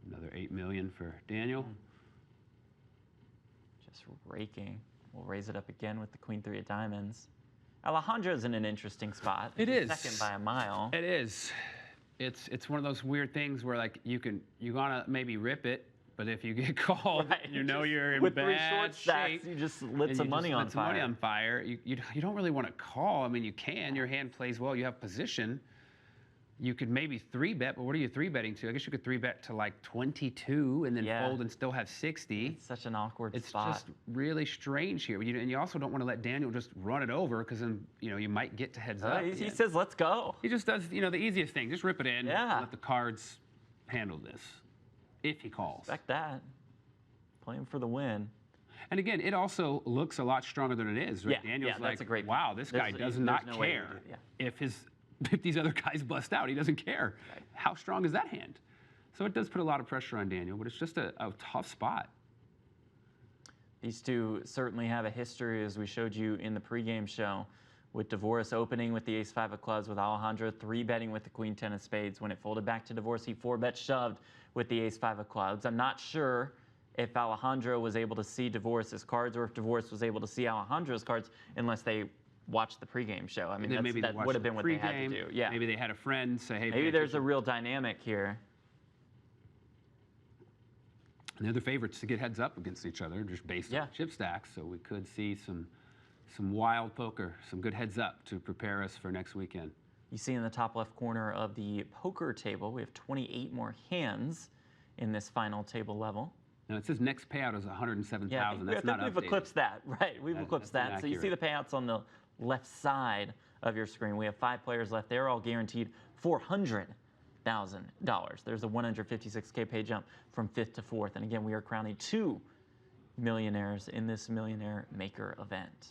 Another 8 million for Daniel. Just raking. We'll raise it up again with the Queen-3 of diamonds. Alejandro's in an interesting spot. It is. Second by a mile. It is. It's one of those weird things where like you're gonna maybe rip it, but if you get called, you know you're in with bad 3 short stacks, shape. you just lit some money on fire. Money on fire. You don't really want to call. I mean, you can. Your hand plays well. You have position. You could maybe 3-bet, but what are you 3-betting to? I guess you could 3-bet to like 22 and then fold and still have 60. It's such an awkward spot. It's just really strange here. And you also don't want to let Daniel just run it over because then you might get to heads up. He says, let's go. He just does the easiest thing. Just rip it in and let the cards handle this if he calls. Expect that. Playing for the win. And again, it also looks a lot stronger than it is. Right? Yeah, Daniel's like, that's a great wow, this guy does not no way care to do if these other guys bust out. He doesn't care. Right. How strong is that hand? So it does put a lot of pressure on Daniel, but it's just a tough spot. These two certainly have a history, as we showed you in the pregame show, with DeVoris opening with the ace-5 of clubs, with Alejandro 3-betting with the queen-10 of spades. When it folded back to DeVoris, he 4-bet shoved with the ace-5 of clubs. I'm not sure if Alejandro was able to see DeVoris' cards or if DeVoris was able to see Alejandro's cards, unless they watch the pregame show. I mean, Then maybe that watch would have the been what they had to pregame. do. Yeah. Maybe they had a friend say, hey, Maybe there's a real dynamic here. And they're the favorites to get heads up against each other, just based on chip stacks. So we could see some wild poker, some good heads up to prepare us for next weekend. You see in the top left corner of the poker table, we have 28 more hands in this final table level. Now it says next payout is 107,000. Yeah, That's not updated. we've eclipsed that, right? We've eclipsed that. So you see the payouts on the left side of your screen. We have 5 players left. They're all guaranteed $400,000. There's a 156K pay jump from 5th to 4th. And again, we are crowning 2 millionaires in this Millionaire Maker event.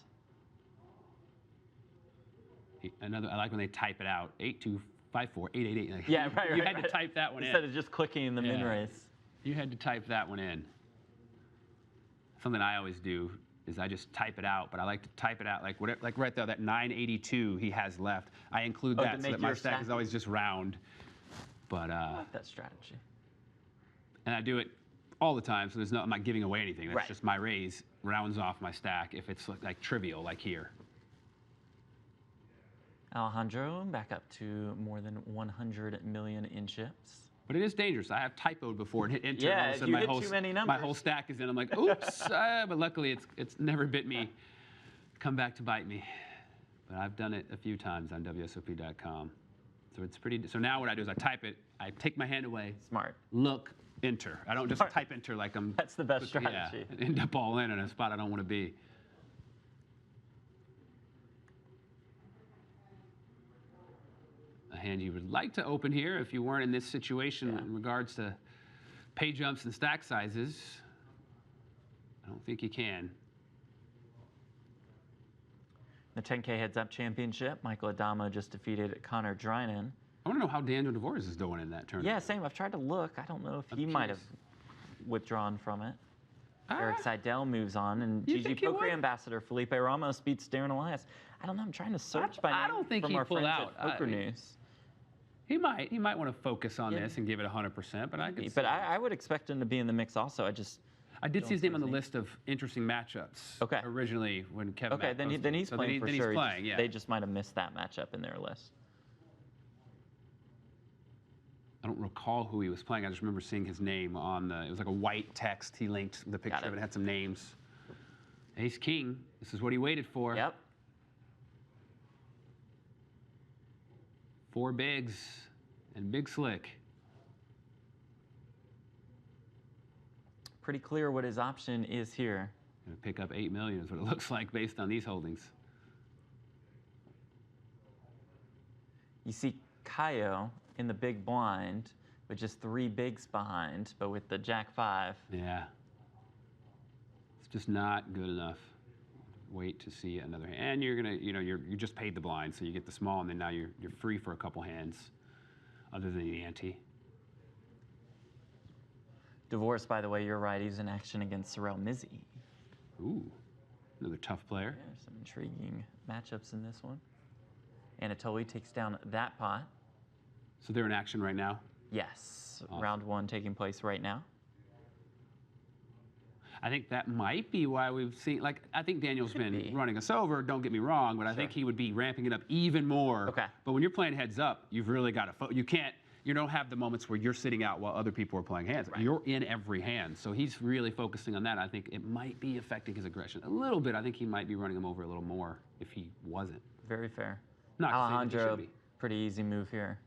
Another, I like when they type it out, 8254888. Like, Yeah, right. You had to type that one instead in. of just clicking in the min race. You had to type that one in. Something I always do is I just type it out, but I like to type it out like whatever, like right there, that 982 he has left. I include that so that my stack is always just round. But I like that strategy. And I do it all the time, so I'm not giving away anything. That's just my raise rounds off my stack if it's like trivial, like here. Alejandro back up to more than 100 million in chips. But it is dangerous. I have typoed before and hit enter. Yeah, and all of a sudden if you hit too many numbers. my whole stack is in. I'm like, oops. But luckily, it's never bit me. Come back to bite me. But I've done it a few times on WSOP.com. So it's pretty. So now what I do is I type it. I take my hand away. Smart. Look, enter. I don't just type enter like I'm. That's the best strategy. Yeah, end up all in a spot I don't want to be. A hand you would like to open here if you weren't in this situation in regards to pay jumps and stack sizes. I don't think you can. The 10K Heads Up Championship, Michael Adamo just defeated Connor Drynan. I want to know how Daniel DeVores is doing in that tournament. Yeah, same. I've tried to look. I don't know if he might have withdrawn from it. Eric Seidel moves on, and GG Poker Ambassador Felipe Ramos beats Darren Elias. I don't know. I'm trying to search by name I don't think from he our pulled friends out. at Poker News. He might want to focus on this and give it 100%, but I would expect him to be in the mix also. I did see his name on the list of interesting matchups. Okay. Originally, when Kevin. Okay, then he's playing for sure. He's playing, yeah. They just might have missed that matchup in their list. I don't recall who he was playing. I just remember seeing his name on the. It was like a white text. He linked the picture of it. It had some names. Ace King. This is what he waited for. Yep. 4 bigs and Big Slick. Pretty clear what his option is here. Gonna pick up 8 million is what it looks like based on these holdings. You see Kaio in the big blind with just 3 bigs behind, but with the Jack-5. Yeah. It's just not good enough. Wait to see another hand. And you're gonna, you just paid the blind, so you get the small, and then now you're free for a couple hands, other than the ante. Divorce, by the way, you're right. He's in action against Sorel Mizzi. Ooh, another tough player. Yeah, there's some intriguing matchups in this one. Anatoly takes down that pot. So they're in action right now? Yes. Awesome. Round 1 taking place right now. I think that might be why we've seen, I think Daniel's been running us over, don't get me wrong, but I think he would be ramping it up even more. Okay. But when you're playing heads up, you've really got to, you don't have the moments where you're sitting out while other people are playing hands. Right. You're in every hand. So he's really focusing on that. I think it might be affecting his aggression a little bit. I think he might be running him over a little more if he wasn't. Very fair. Not Alejandro, pretty easy move here.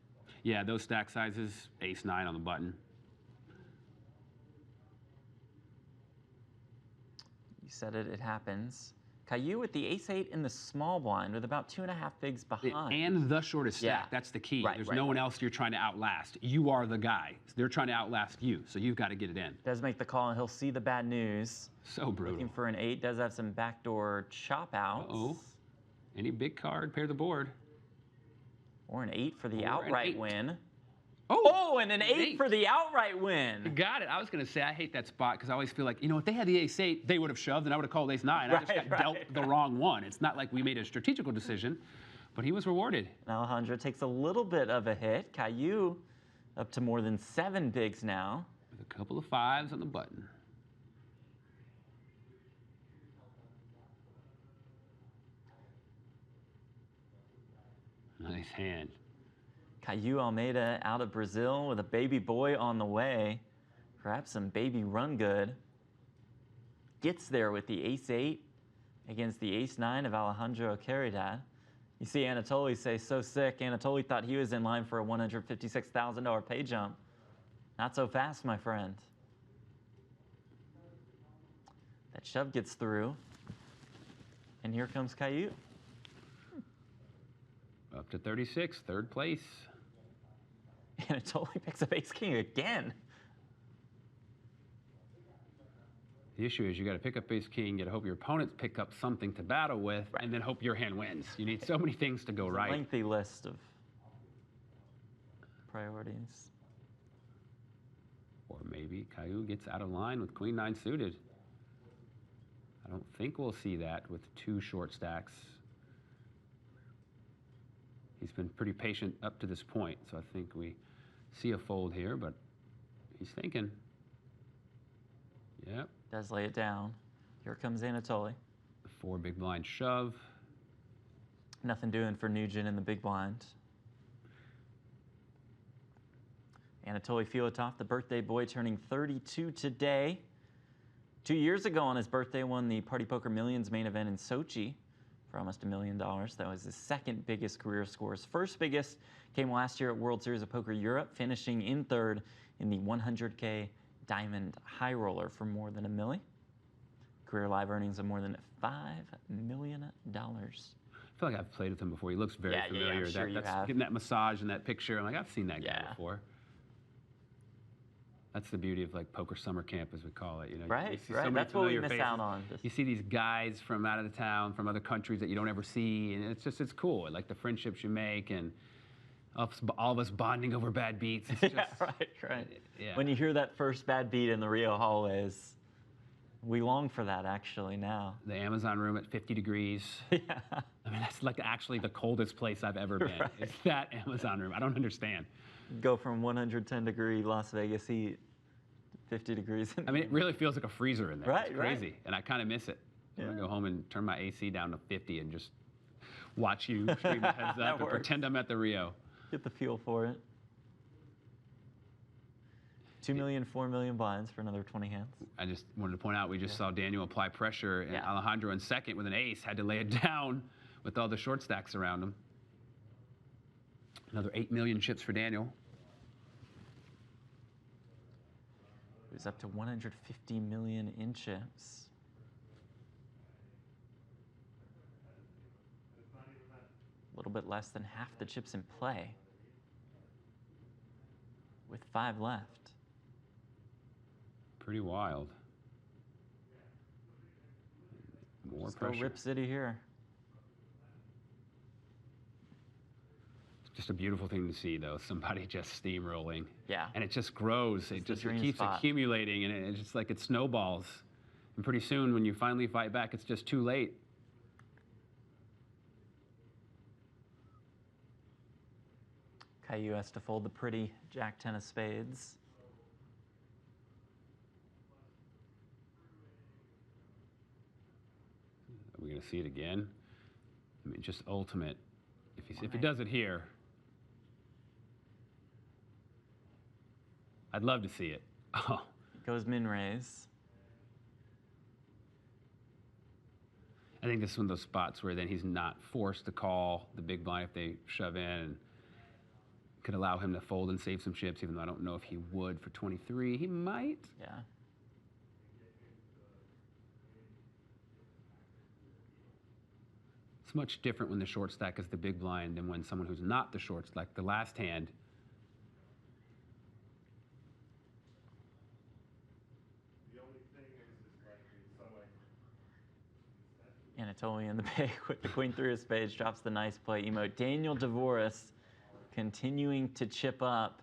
Yeah, those stack sizes, ace-9 on the button. You said it happens. Caillou with the ace-8 in the small blind with about 2.5 bigs behind. And the shortest stack, that's the key. There's no one else you're trying to outlast. You are the guy. They're trying to outlast you, so you've got to get it in. Does make the call, and he'll see the bad news. So brutal. Looking for an 8, does have some backdoor chop outs. Uh-oh. Any big card, pair the board. Or an 8 for the outright win. Oh, and an 8 for the outright win. You got it. I was going to say, I hate that spot because I always feel like, if they had the ace-8, they would have shoved and I would have called ace-9. I just got dealt the wrong one. It's not like we made a strategical decision, but he was rewarded. And Alejandro takes a little bit of a hit. Caillou up to more than 7 bigs now. With a couple of 5s on the button. Nice hand. Caio Almeida out of Brazil with a baby boy on the way. Perhaps some baby run good. Gets there with the ace-8 against the ace-9 of Alejandro Caridad. You see Anatoly say, so sick. Anatoly thought he was in line for a $156,000 pay jump. Not so fast, my friend. That shove gets through. And here comes Caillou. Up to 36, third place. Anatoly picks up ace-king again. The issue is you got to pick up ace-king, you got to hope your opponents pick up something to battle with, and then hope your hand wins. You need so many things to go right. A lengthy list of priorities. Or maybe Caillou gets out of line with queen-9 suited. I don't think we'll see that with 2 short stacks. He's been pretty patient up to this point, so I think we see a fold here, but he's thinking. Yep. Does lay it down. Here comes Anatoly. 4 big blind shove. Nothing doing for Nugent in the big blind. Anatoly Filatov, the birthday boy, turning 32 today. 2 years ago on his birthday, won the Party Poker Millions main event in Sochi for almost $1 million. That was his second biggest career score. His first biggest came last year at World Series of Poker Europe, finishing in third in the 100K Diamond High Roller for more than $1 million. Career live earnings of more than $5 million. I feel like I've played with him before. He looks very familiar. Yeah, I'm sure you have. Getting that massage in that picture. I'm like, I've seen that guy before. That's the beauty of like poker summer camp, as we call it. You know, right, you see right. So That's what we miss faces. out on. You see these guys from out of the town, from other countries that you don't ever see, and it's cool. Like the friendships you make, and all of us bonding over bad beats. It's just, yeah, right. Yeah. When you hear that first bad beat in the Rio hallways, we long for that actually now. The Amazon room at 50 degrees. Yeah. I mean, that's like actually the coldest place I've ever been. Right. It's that Amazon room. I don't understand. Go from 110-degree Las Vegas heat, 50 degrees. I mean, it really feels like a freezer in there. Right, it's crazy, right. and I kind of miss it. Yeah. I'm gonna go home and turn my AC down to 50 and just watch you stream the heads up and pretend I'm at the Rio. Get the feel for it. 2 million, 4 million blinds for another 20 hands. I just wanted to point out we just saw Daniel apply pressure, and Alejandro in second with an ace had to lay it down with all the short stacks around him. Another 8 million chips for Daniel. It was up to 150 million in chips. A little bit less than half the chips in play, with 5 left. Pretty wild. More Let's pressure. go Rip City here. It's just a beautiful thing to see, though. Somebody just steamrolling. Yeah. And it just grows. It just keeps spot. accumulating, and it's just like it snowballs. And pretty soon, when you finally fight back, it's just too late. Caillou has to fold the pretty Jack-10 of spades. Are we going to see it again? I mean, just ultimate. If he does it here, I'd love to see it. Oh. Goes min-raise. I think this is one of those spots where then he's not forced to call the big blind if they shove in, and could allow him to fold and save some chips, even though I don't know if he would for 23. He might. Yeah. It's much different when the short stack is the big blind than when someone who's not the short stack, the last hand. Anatoly in the bag with the queen-3 of spades, drops the nice play emote. Daniel Dvoris continuing to chip up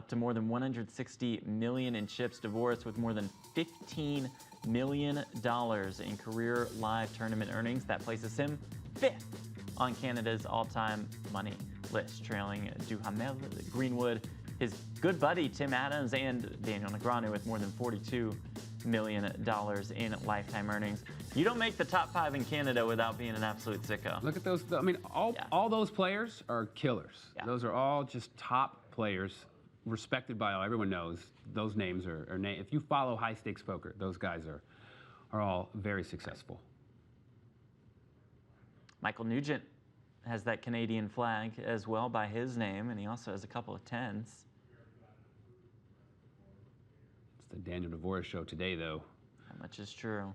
to more than 160 million in chips. Dvoris with more than $15 million in career live tournament earnings. That places him 5th on Canada's all-time money list, trailing Duhamel, Greenwood, his good buddy Tim Adams, and Daniel Negreanu with more than 42 million in lifetime earnings. You don't make the top 5 in Canada without being an absolute sicko. Look at those. I mean, all those players are killers. Yeah. Those are all just top players, respected by all. Everyone knows those names are if you follow high stakes poker, those guys are all very successful. Michael Nugent has that Canadian flag as well by his name, and he also has a couple of 10s. It's the Daniel Dvorak show today, though. That much is true.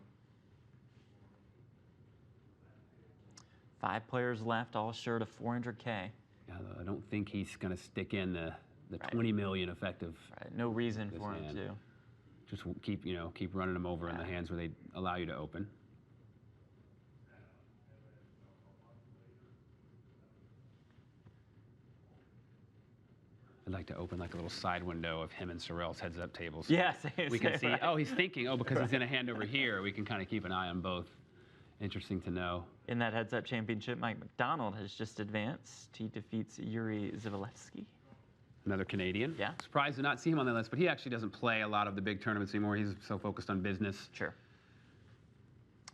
5 players left, all short of 400K. Yeah, I don't think he's going to stick in the Right. 20 million effective. Right. No reason this for him hand. to. Just keep running them over in the hands where they allow you to open. I'd like to open like a little side window of him and Sorrell's heads-up tables. Yeah, we can see. Right. Oh, he's thinking. Oh, because he's in a hand over here. We can kind of keep an eye on both. Interesting to know. In that heads-up championship, Mike McDonald has just advanced. He defeats Yuri Zivalevsky. Another Canadian. Yeah. Surprised to not see him on that list, but he actually doesn't play a lot of the big tournaments anymore. He's so focused on business. Sure.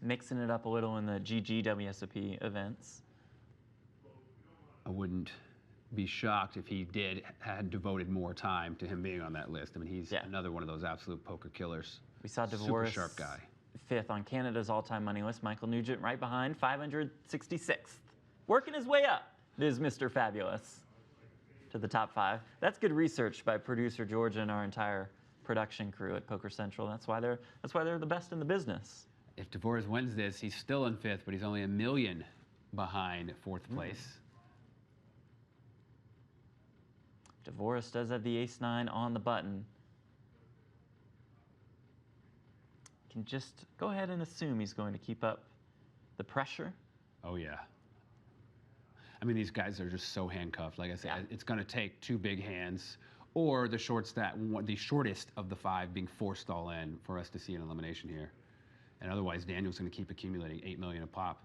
Mixing it up a little in the WSOP events. I wouldn't be shocked if he had devoted more time to him being on that list. I mean, he's another one of those absolute poker killers. We saw Dvorak super sharp guy. 5th on Canada's all-time money list. Michael Nugent right behind, 566th. Working his way up is Mr. Fabulous to the top 5. That's good research by producer George and our entire production crew at Poker Central. That's why they're the best in the business. If Dvorak wins this, he's still in 5th, but he's only $1 million behind 4th place. Dvorak does have the ace-9 on the button. Can just go ahead and assume he's going to keep up the pressure. Oh, yeah. I mean, these guys are just so handcuffed. Like I said, it's going to take 2 big hands or the shortest of the 5 being forced all in for us to see an elimination here. And otherwise, Daniel's going to keep accumulating $8 million a pop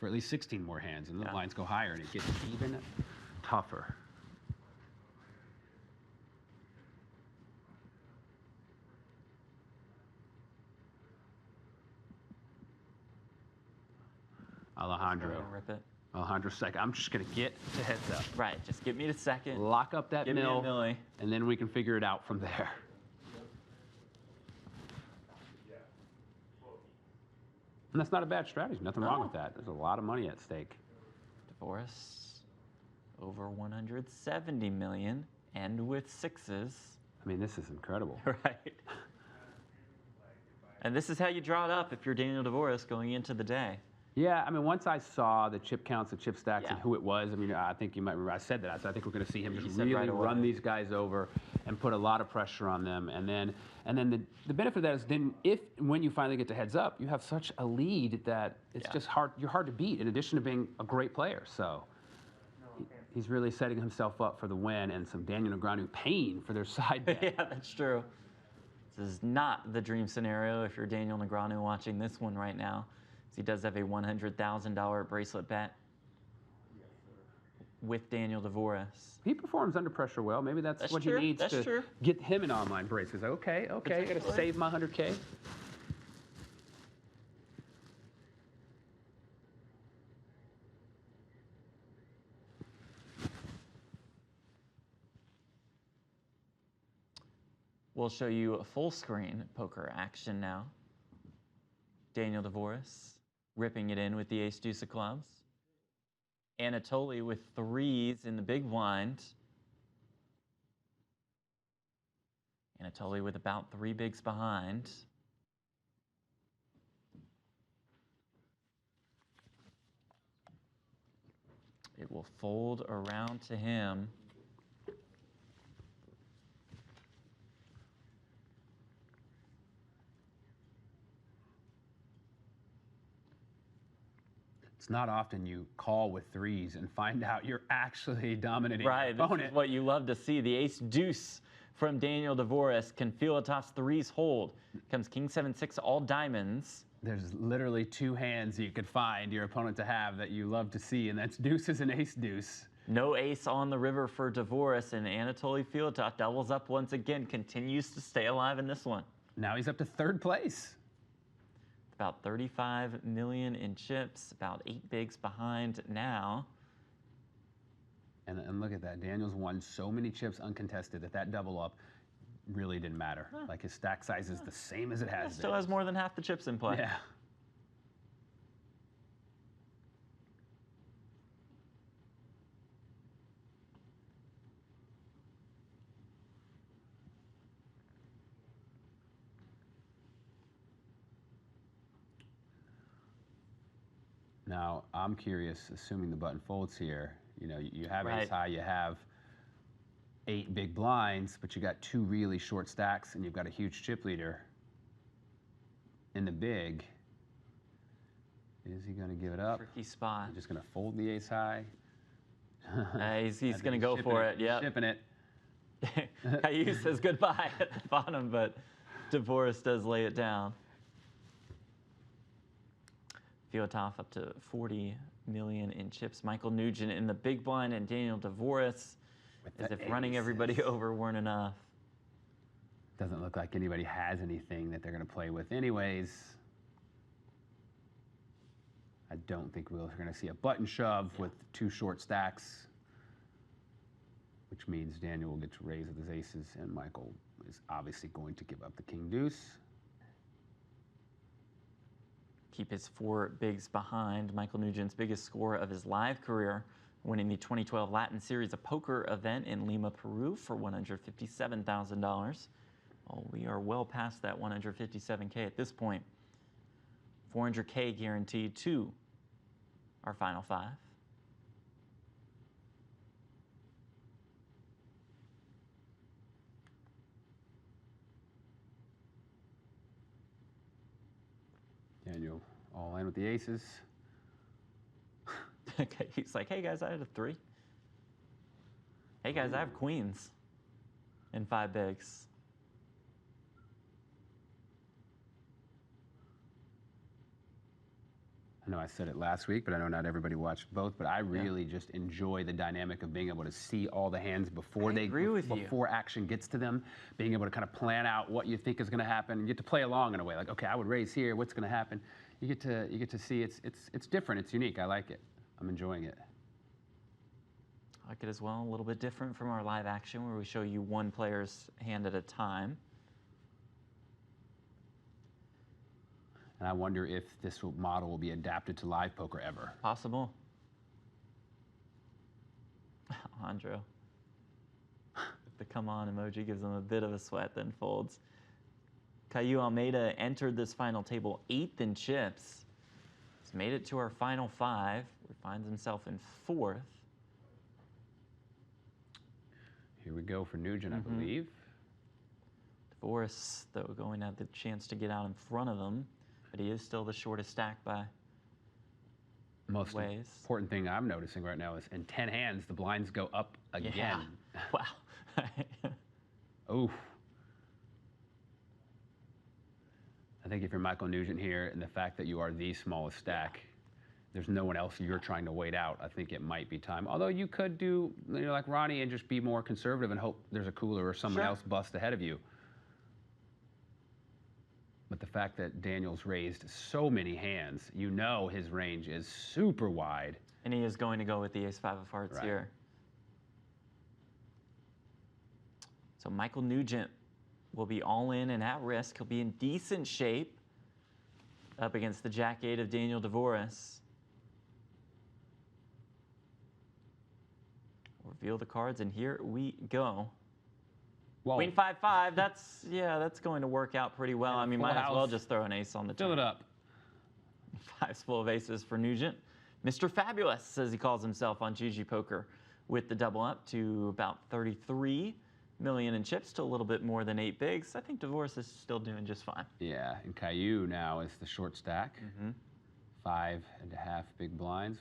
for at least 16 more hands. And the lines go higher, and it gets even tougher. Alejandro's second. I'm just going to get to heads up. Right, just get me to second. Lock up that Give mill, me a milli. and then we can figure it out from there. And that's not a bad strategy. Nothing wrong with that. There's a lot of money at stake. Dvorak over 170 million, and with 6s. I mean, this is incredible. Right. And this is how you draw it up if you're Daniel Dvorak going into the day. Yeah, I mean, once I saw the chip counts, the chip stacks, and who it was, I mean, I think you might remember I said that. So I think we're going to see him just really run these guys over and put a lot of pressure on them. And then the benefit of that is then when you finally get to heads up, you have such a lead that it's just hard. You're hard to beat. In addition to being a great player, so he's really setting himself up for the win and some Daniel Negreanu pain for their side bet. Yeah, that's true. This is not the dream scenario if you're Daniel Negreanu watching this one right now. He does have a $100,000 bracelet bet with Daniel Dvorak. He performs under pressure well. Maybe that's what true. he needs to true. get him an online bracelet. Okay, I got to save my 100K. We'll show you a full screen poker action now. Daniel Dvorak ripping it in with the ace-deuce of clubs. Anatoly with 3s in the big blind. Anatoly with about 3 bigs behind. It will fold around to him. It's not often you call with 3s and find out you're actually dominating your opponent. This is what you love to see. The ace-deuce from Daniel Dvorak. Can feel Filatof's 3s hold. Comes king 7-6, all diamonds. There's literally 2 hands you could find your opponent to have that you love to see, and that's deuces and ace-deuce. No ace on the river for Dvorak, and Anatoly Filatov doubles up once again, continues to stay alive in this one. Now he's up to third place. About 35 million in chips, about 8 bigs behind now. And look at that. Daniel's won so many chips uncontested that double up really didn't matter. Like his stack size is the same as it has been. Still has more than half the chips in play. Yeah. Now, I'm curious, assuming the button folds here, you know, you have ace high, you have 8 big blinds, but you got 2 really short stacks, and you've got a huge chip leader in the big. Is he going to give it up? Tricky spot. He's just going to fold the ace high. He's going to go for it. Yeah. Shipping it. Caillou says goodbye at the bottom, but Dvorak does lay it down. Filatov up to 40 million in chips. Michael Nugent in the big blind, and Daniel Dvorak, as if running everybody over weren't enough. Doesn't look like anybody has anything that they're going to play with anyways. I don't think we're going to see a button shove with 2 short stacks, which means Daniel will get to raise with his aces, and Michael is obviously going to give up the king deuce. Keep his 4 bigs behind. Michael Nugent's biggest score of his live career, winning the 2012 Latin Series of Poker event in Lima, Peru for $157,000. Well, we are well past that $157K at this point. $400K guaranteed to our final 5. Daniel all in with the aces. Okay, he's like, hey guys, I had a 3. Hey guys, I have queens and 5 bigs. I know I said it last week, but I know not everybody watched both, but I really just enjoy the dynamic of being able to see all the hands before before action gets to them, being able to kind of plan out what you think is going to happen. You get to play along in a way, like, okay, I would raise here, what's going to happen? You get to see it's different, it's unique. I like it. I'm enjoying it. I like it as well. A little bit different from our live action where we show you one player's hand at a time. And I wonder if this model will be adapted to live poker ever. Possible. Alejandro. The come on emoji gives him a bit of a sweat, then folds. Caillou Almeida entered this final table 8th in chips. He's made it to our final 5. He finds himself in 4th. Here we go for Nugent, I believe. Dvorak, though, going to have the chance to get out in front of him. But he is still the shortest stack by most ways. Important thing I'm noticing right now is in 10 hands, the blinds go up again. Yeah. Wow. Oof. I think if you're Michael Nugent here, and the fact that you are the smallest stack, there's no one else you're trying to wait out. I think it might be time. Although you could do, you know, like Ronnie and just be more conservative and hope there's a cooler or someone else bust ahead of you. But the fact that Daniel's raised so many hands, you know his range is super wide. And he is going to go with the ace-5 of hearts here. So Michael Nugent will be all in and at risk. He'll be in decent shape up against the Jack-8 of Daniel Dvorak. Reveal the cards, and here we go. Whoa. Queen 5-5, that's going to work out pretty well. I mean, might as well just throw an ace on the turn. Fill it up. 5's full of aces for Nugent. Mr. Fabulous, as he calls himself on GGPoker, with the double up to about 33 million in chips, to a little bit more than 8 bigs. I think Dvorak is still doing just fine. Yeah, and Caillou now is the short stack. 5.5 big blinds.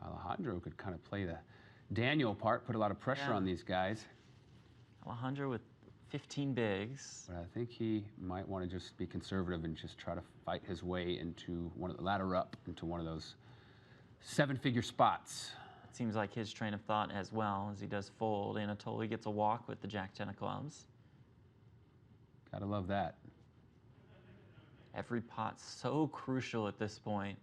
Alejandro could kind of play the Daniel part, put a lot of pressure on these guys. Alejandro with 15 bigs. But I think he might want to just be conservative and just try to fight his way into one of the ladder up into one of those 7-figure spots. It seems like his train of thought as well, as he does fold. Anatoly gets a walk with the Jack-10 of clubs. Gotta love that. Every pot's so crucial at this point.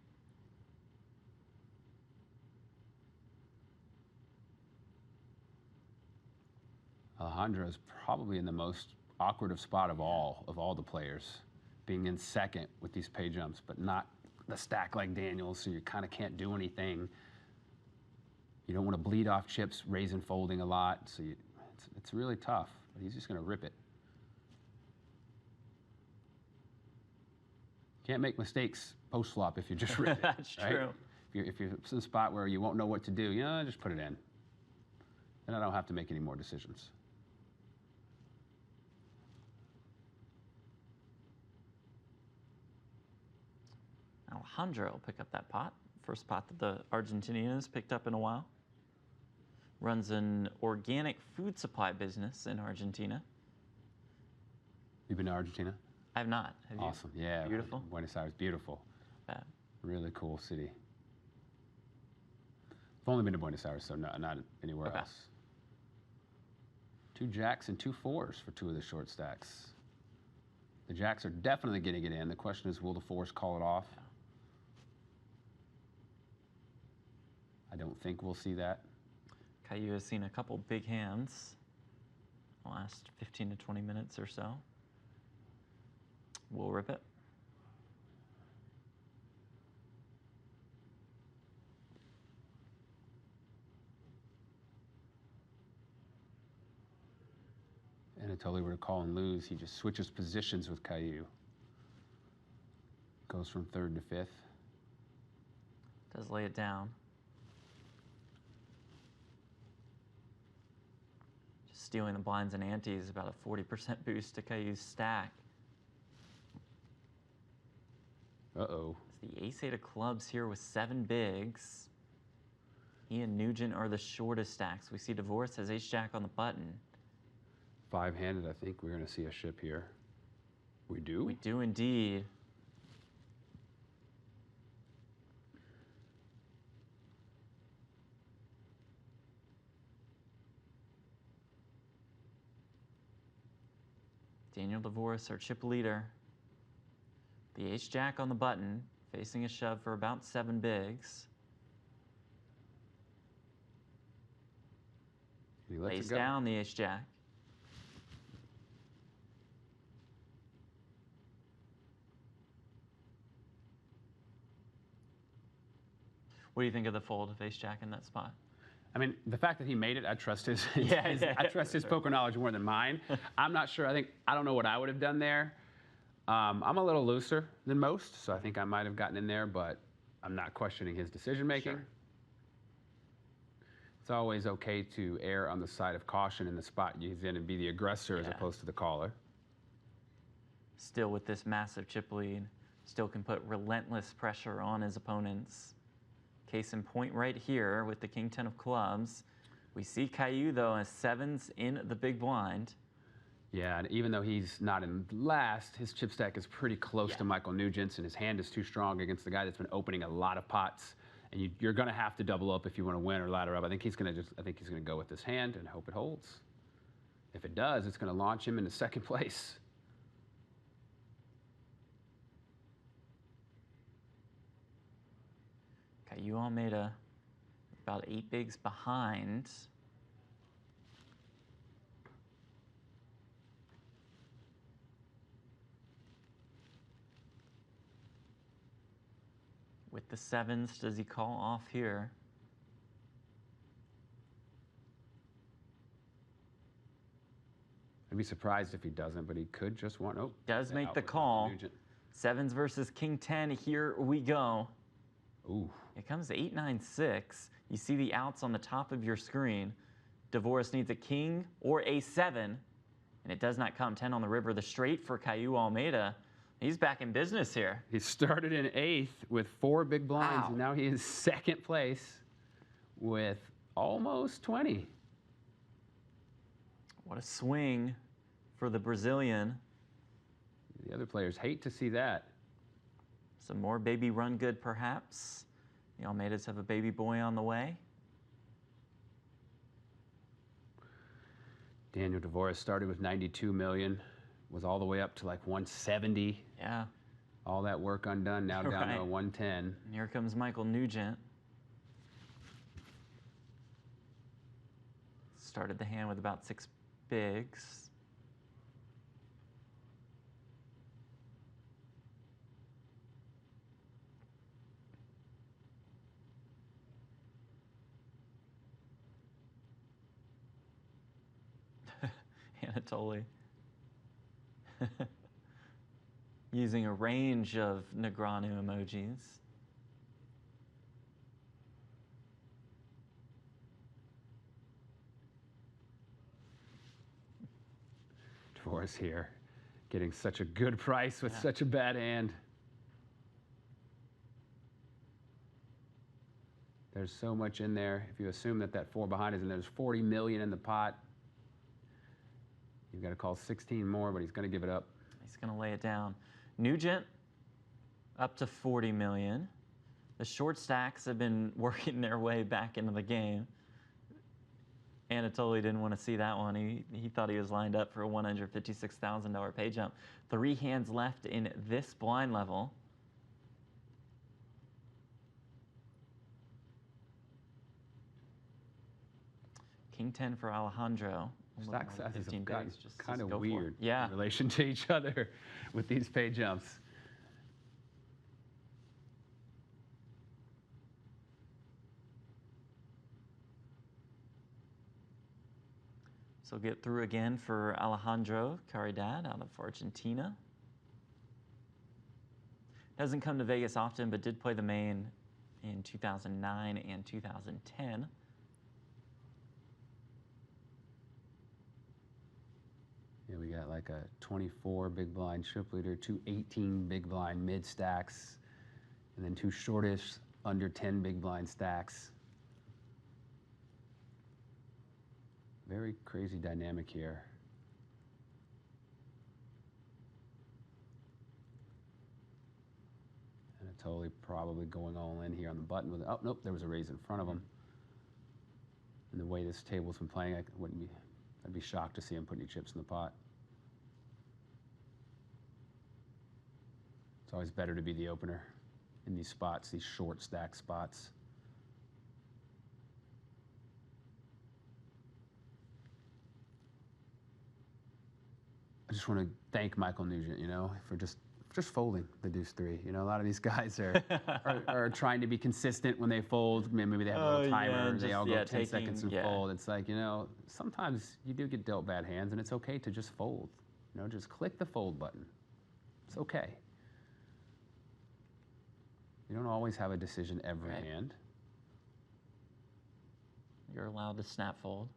Alejandro's probably in the most awkward of spot of all the players, being in second with these pay jumps, but not the stack like Daniel, so you kind of can't do anything. You don't want to bleed off chips, raising, folding a lot, so it's really tough, but he's just going to rip it. Can't make mistakes post-flop if you just rip it. That's right? true. If you're in a spot where you won't know what to do, just put it in. Then I don't have to make any more decisions. Alejandro will pick up that pot. First pot that the Argentinian has picked up in a while. Runs an organic food supply business in Argentina. You been to Argentina? I have not. Have you? Awesome, yeah. Beautiful? Buenos Aires, beautiful. Bad. Really cool city. I've only been to Buenos Aires, so not anywhere else. 2 jacks and 2 4s for 2 of the short stacks. The jacks are definitely getting it in. The question is, will the 4s call it off? I don't think we'll see that. Caillou has seen a couple big hands the last 15 to 20 minutes or so. We'll rip it. Anatoly were to call and lose, he just switches positions with Caillou. Goes from 3rd to 5th. Does lay it down. Just stealing the blinds and antes, about a 40% boost to Caillou's stack. Uh-oh. It's the ace-8 of clubs here with 7 bigs. He and Nugent are the shortest stacks. We see Divorce has ace-jack on the button. 5-handed, I think we're going to see a ship here. We do? We do indeed. Daniel Divorce, our chip leader. The ace-jack on the button, facing a shove for about 7 bigs. He lets Lays it go. down the ace-jack. What do you think of the fold of ace-jack in that spot? I mean, the fact that he made it, I trust his, Yeah, I trust his poker knowledge more than mine. I'm not sure. I don't know what I would have done there. I'm a little looser than most, so I think I might have gotten in there, but I'm not questioning his decision making. Sure. It's always okay to err on the side of caution in the spot he's in and be the aggressor as opposed to the caller. Still with this massive chip lead, still can put relentless pressure on his opponents. Case in point right here with the king-10 of clubs. We see Caillou, though, as 7s in the big blind. Yeah, and even though he's not in last, his chip stack is pretty close to Michael Nugent's, and his hand is too strong against the guy that's been opening a lot of pots. And you're going to have to double up if you want to win or ladder up. I think he's going to go with this hand and hope it holds. If it does, it's going to launch him into second place. Caillou Almeida about 8 bigs behind. With the 7s, does he call off here? I'd be surprised if he doesn't, but he could just want. Oh, Does make the call. 7s versus king-10. Here we go. Ooh. It comes 8-9-6. You see the outs on the top of your screen. Divorce needs a king or a7, and it does not come. 10 on the river. The straight for Caillou Almeida. He's back in business here. He started in 8th with 4 big blinds, and now he is second place with almost 20. What a swing for the Brazilian. The other players hate to see that. Some more baby run good, perhaps. The Almeidas have a baby boy on the way. Daniel Dvorak started with 92 million, was all the way up to like 170. Yeah. All that work undone, now down to 110. And here comes Michael Nugent. Started the hand with about 6 bigs. Anatoly. Using a range of Negreanu emojis. Dvorak here, getting such a good price with such a bad hand. There's so much in there. If you assume that that 4 behind is and there's 40 million in the pot, you've got to call 16 more, but he's going to give it up. He's going to lay it down. Nugent up to 40 million. The short stacks have been working their way back into the game. Anatoly didn't want to see that one. He thought he was lined up for a $156,000 pay jump. 3 hands left in this blind level. King 10 for Alejandro. Stack sizes have gotten kind of go weird in relation to each other with these pay jumps. So get through again for Alejandro Caridad out of Argentina. Doesn't come to Vegas often, but did play the main in 2009 and 2010. Yeah, we got like a 24 big blind chip leader, 2 18 big blind mid stacks, and then 2 shortish under 10 big blind stacks. Very crazy dynamic here. Anatoly probably going all in here on the button with it. Oh, nope, there was a raise in front of him. And the way this table's been playing, I'd be shocked to see him put any chips in the pot. It's always better to be the opener in these spots, these short stack spots. I just want to thank Michael Nugent, you know, for just folding the deuce 3. You know, a lot of these guys are trying to be consistent when they fold. Maybe they have a little timer. They all go 10 seconds and fold. It's like, you know, sometimes you do get dealt bad hands, and it's okay to just fold. You know, just click the fold button. It's okay. You don't always have a decision every hand. You're allowed to snap fold.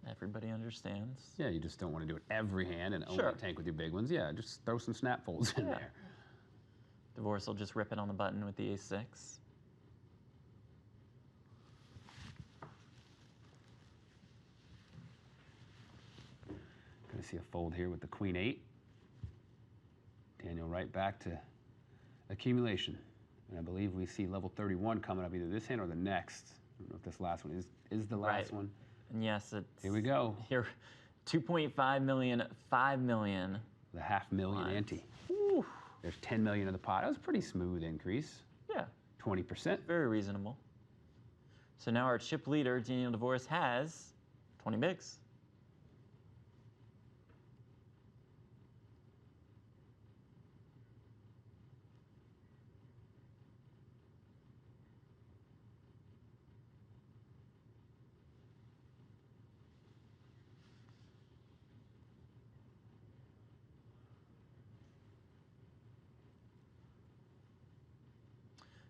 Everybody understands. Yeah, you just don't want to do it every hand and only tank with your big ones. Yeah, just throw some snap folds in there. Dvorak will just rip it on the button with the ace-6. Gonna see a fold here with the queen 8. Daniel right back to accumulation. And I believe we see level 31 coming up either this hand or the next. I don't know if this last one is the last one. And yes, it's here we go. Here, 2.5 million, 5 million. The $500,000 ante. Woo. There's 10 million in the pot. That was a pretty smooth increase. Yeah. 20%. Very reasonable. So now our chip leader, Daniel Dvorak, has 20 bigs.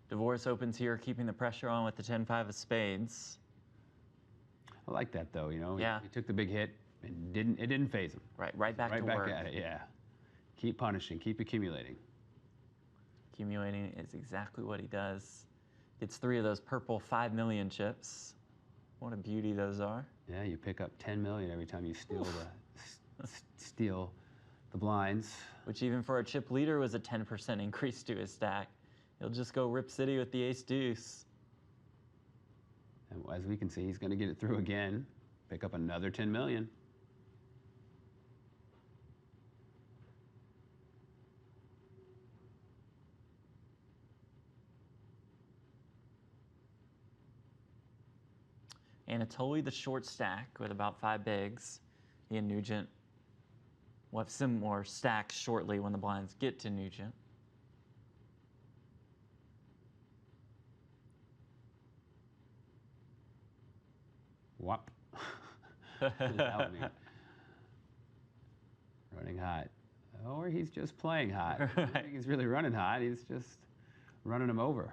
Dvorak opens here, keeping the pressure on with the 10-5 of spades. I like that though, you know. Yeah. He took the big hit and it didn't phase him. Right back to work. Right back at it, yeah. Keep punishing, keep accumulating. Accumulating is exactly what he does. Gets 3 of those purple 5 million chips. What a beauty those are. Yeah, you pick up 10 million every time you steal the blinds. Which even for a chip leader was a 10% increase to his stack. He'll just go Rip City with the ace deuce. And as we can see, he's going to get it through again, pick up another 10 million. Anatoly, the short stack with about 5 bigs. He and Nugent will have some more stacks shortly when the blinds get to Nugent. Whop. What does that mean? Running hot. Or he's just playing hot. I don't think he's really running hot. He's just running him over.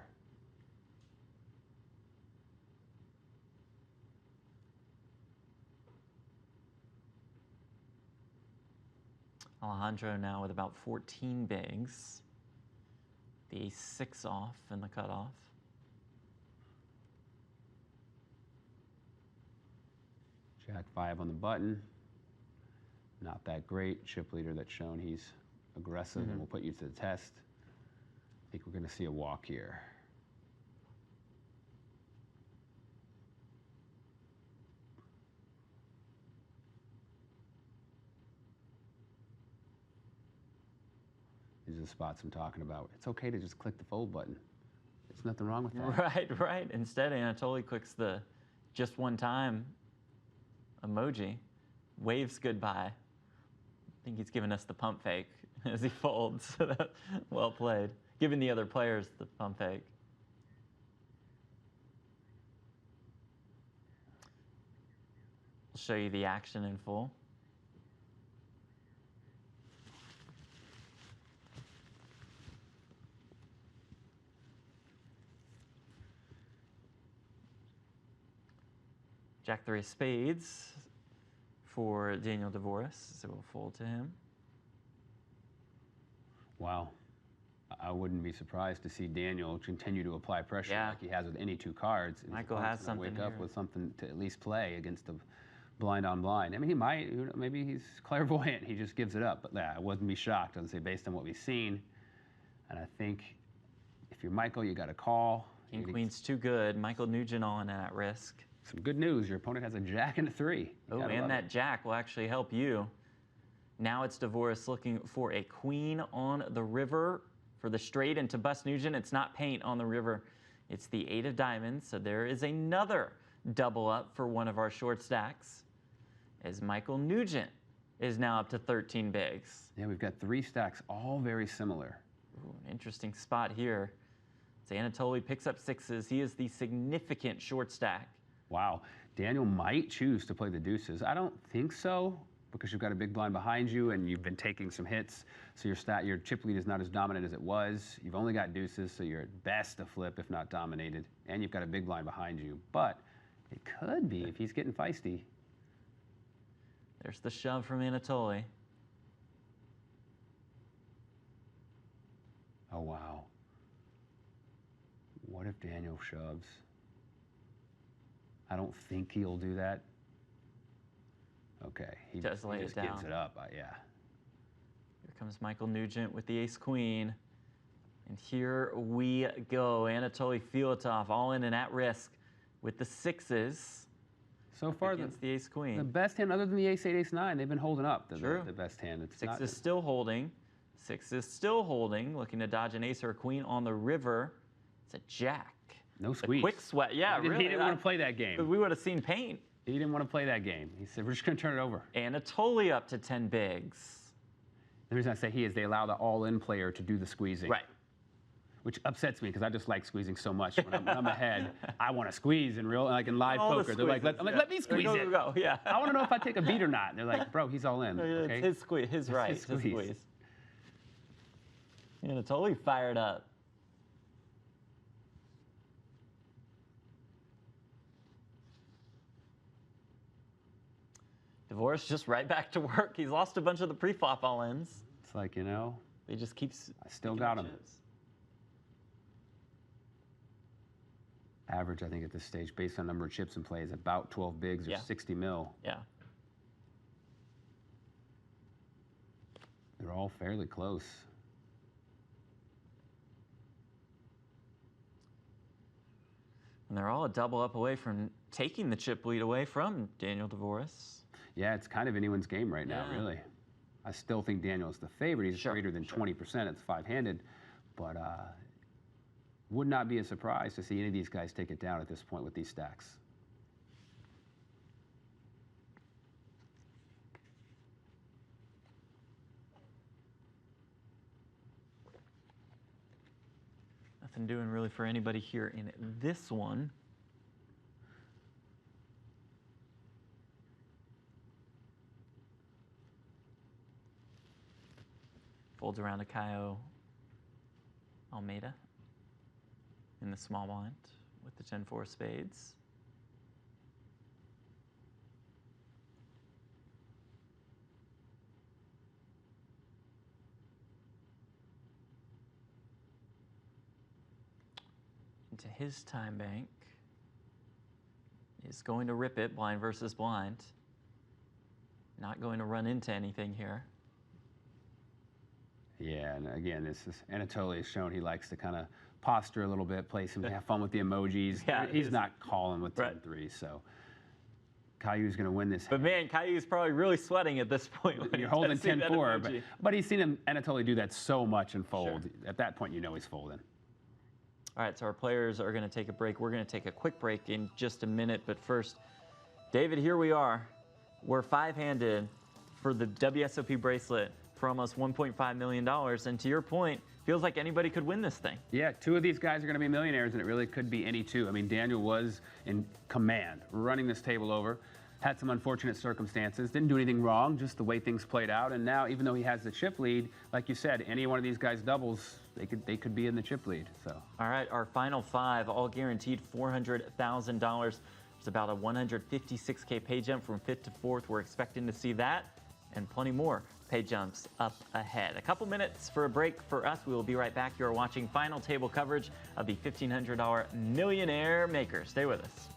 Alejandro now with about 14 bigs. The ace-6 off in the cutoff. Jack-5 on the button. Not that great. Chip leader that's shown he's aggressive and will put you to the test. I think we're going to see a walk here. These are the spots I'm talking about. It's okay to just click the fold button. There's nothing wrong with that. Right, right. Instead, Anatoly clicks the just one time emoji, waves goodbye. I think he's giving us the pump fake as he folds. Well played. Giving the other players the pump fake. I'll show you the action in full. Jack-3 of spades for Daniel Dvoris, so we'll fold to him. Wow. I wouldn't be surprised to see Daniel continue to apply pressure like he has with any 2 cards. And Michael has something wake here. up with something to at least play against a blind on blind. I mean, he might, maybe he's clairvoyant. He just gives it up. But yeah, I wouldn't be shocked, I'd say, based on what we've seen. And I think if you're Michael, you got to call. King-Queen's too good. Michael Nugent all in at risk. Some good news. Your opponent has a jack and a 3. Oh, and that jack will actually help you. Now it's Dvoris looking for a queen on the river for the straight, and to bust Nugent, it's not paint on the river. It's the 8 of diamonds, so there is another double up for one of our short stacks, as Michael Nugent is now up to 13 bigs. Yeah, we've got 3 stacks, all very similar. Ooh, an interesting spot here. As Anatoly picks up 6s, he is the significant short stack. Wow. Daniel might choose to play the deuces. I don't think so, because you've got a big blind behind you and you've been taking some hits. So your chip lead is not as dominant as it was. You've only got deuces, so you're at best a flip, if not dominated. And you've got a big blind behind you. But it could be if he's getting feisty. There's the shove from Anatoly. Oh, wow. What if Daniel shoves? I don't think he'll do that. Okay, he just lay it down. gives it up. Yeah. Here comes Michael Nugent with the ace-queen. And here we go. Anatoly Filatov all in and at risk with the 6s. So far, against the ace-queen. The best hand, other than the ace-8, ace-9, they've been holding up. True. The best hand. It's 6 is still holding. 6 is still holding. Looking to dodge an ace or a queen on the river. It's a jack. No squeeze. A quick sweat. Yeah, really. He didn't want to play that game. We would have seen paint. He didn't want to play that game. He said, we're just going to turn it over. Anatoly up to 10 bigs. The reason I say he is they allow the all-in player to do the squeezing. Right. Which upsets me because I just like squeezing so much. When I'm ahead, I want to squeeze in live poker. They're like, let me squeeze it. Go. Yeah. I want to know if I take a beat or not. And they're like, bro, he's all in. Okay? It's his squeeze. His right. His squeeze. Anatoly fired up. Dvoris just right back to work. He's lost a bunch of the pre-flop all-ins. It's like, He just keeps... I still got him. Average, I think, at this stage, based on number of chips in play, is about 12 bigs or 60 mil. Yeah. They're all fairly close. And they're all a double up away from taking the chip lead away from Daniel Dvoris. Yeah, it's kind of anyone's game right now, really. I still think Daniel is the favorite. He's greater than 20%. It's five-handed. But would not be a surprise to see any of these guys take it down at this point with these stacks. Nothing doing really for anybody here in this one. Folds around to Caio Almeida in the small blind with the 10-4 spades. Into his time bank. Is going to rip it blind versus blind. Not going to run into anything here. Yeah, and again, this is Anatoly has shown he likes to kind of posture a little bit, play some, have fun with the emojis. Yeah, he's not calling with 10-3, so Caillou's going to win this. But man, Caillou's probably really sweating at this point. When you're holding 10-4, but he's seen Anatoly do that so much and fold. Sure. At that point, you know he's folding. All right, so our players are going to take a break. We're going to take a quick break in just a minute, but first, David, here we are. We're five-handed for the WSOP bracelet for almost $1.5 million, and to your point, feels like anybody could win this thing. Yeah, two of these guys are going to be millionaires, and it really could be any two. I mean, Daniel was in command, running this table over, had some unfortunate circumstances, didn't do anything wrong, just the way things played out, and now, even though he has the chip lead, like you said, any one of these guys doubles, they could be in the chip lead. So. All right, our final five, all guaranteed $400,000. There's about a 156K pay jump from fifth to fourth. We're expecting to see that and plenty more pay jumps up ahead. A couple minutes for a break for us. We will be right back. You are watching final table coverage of the $1,500 Millionaire Maker. Stay with us.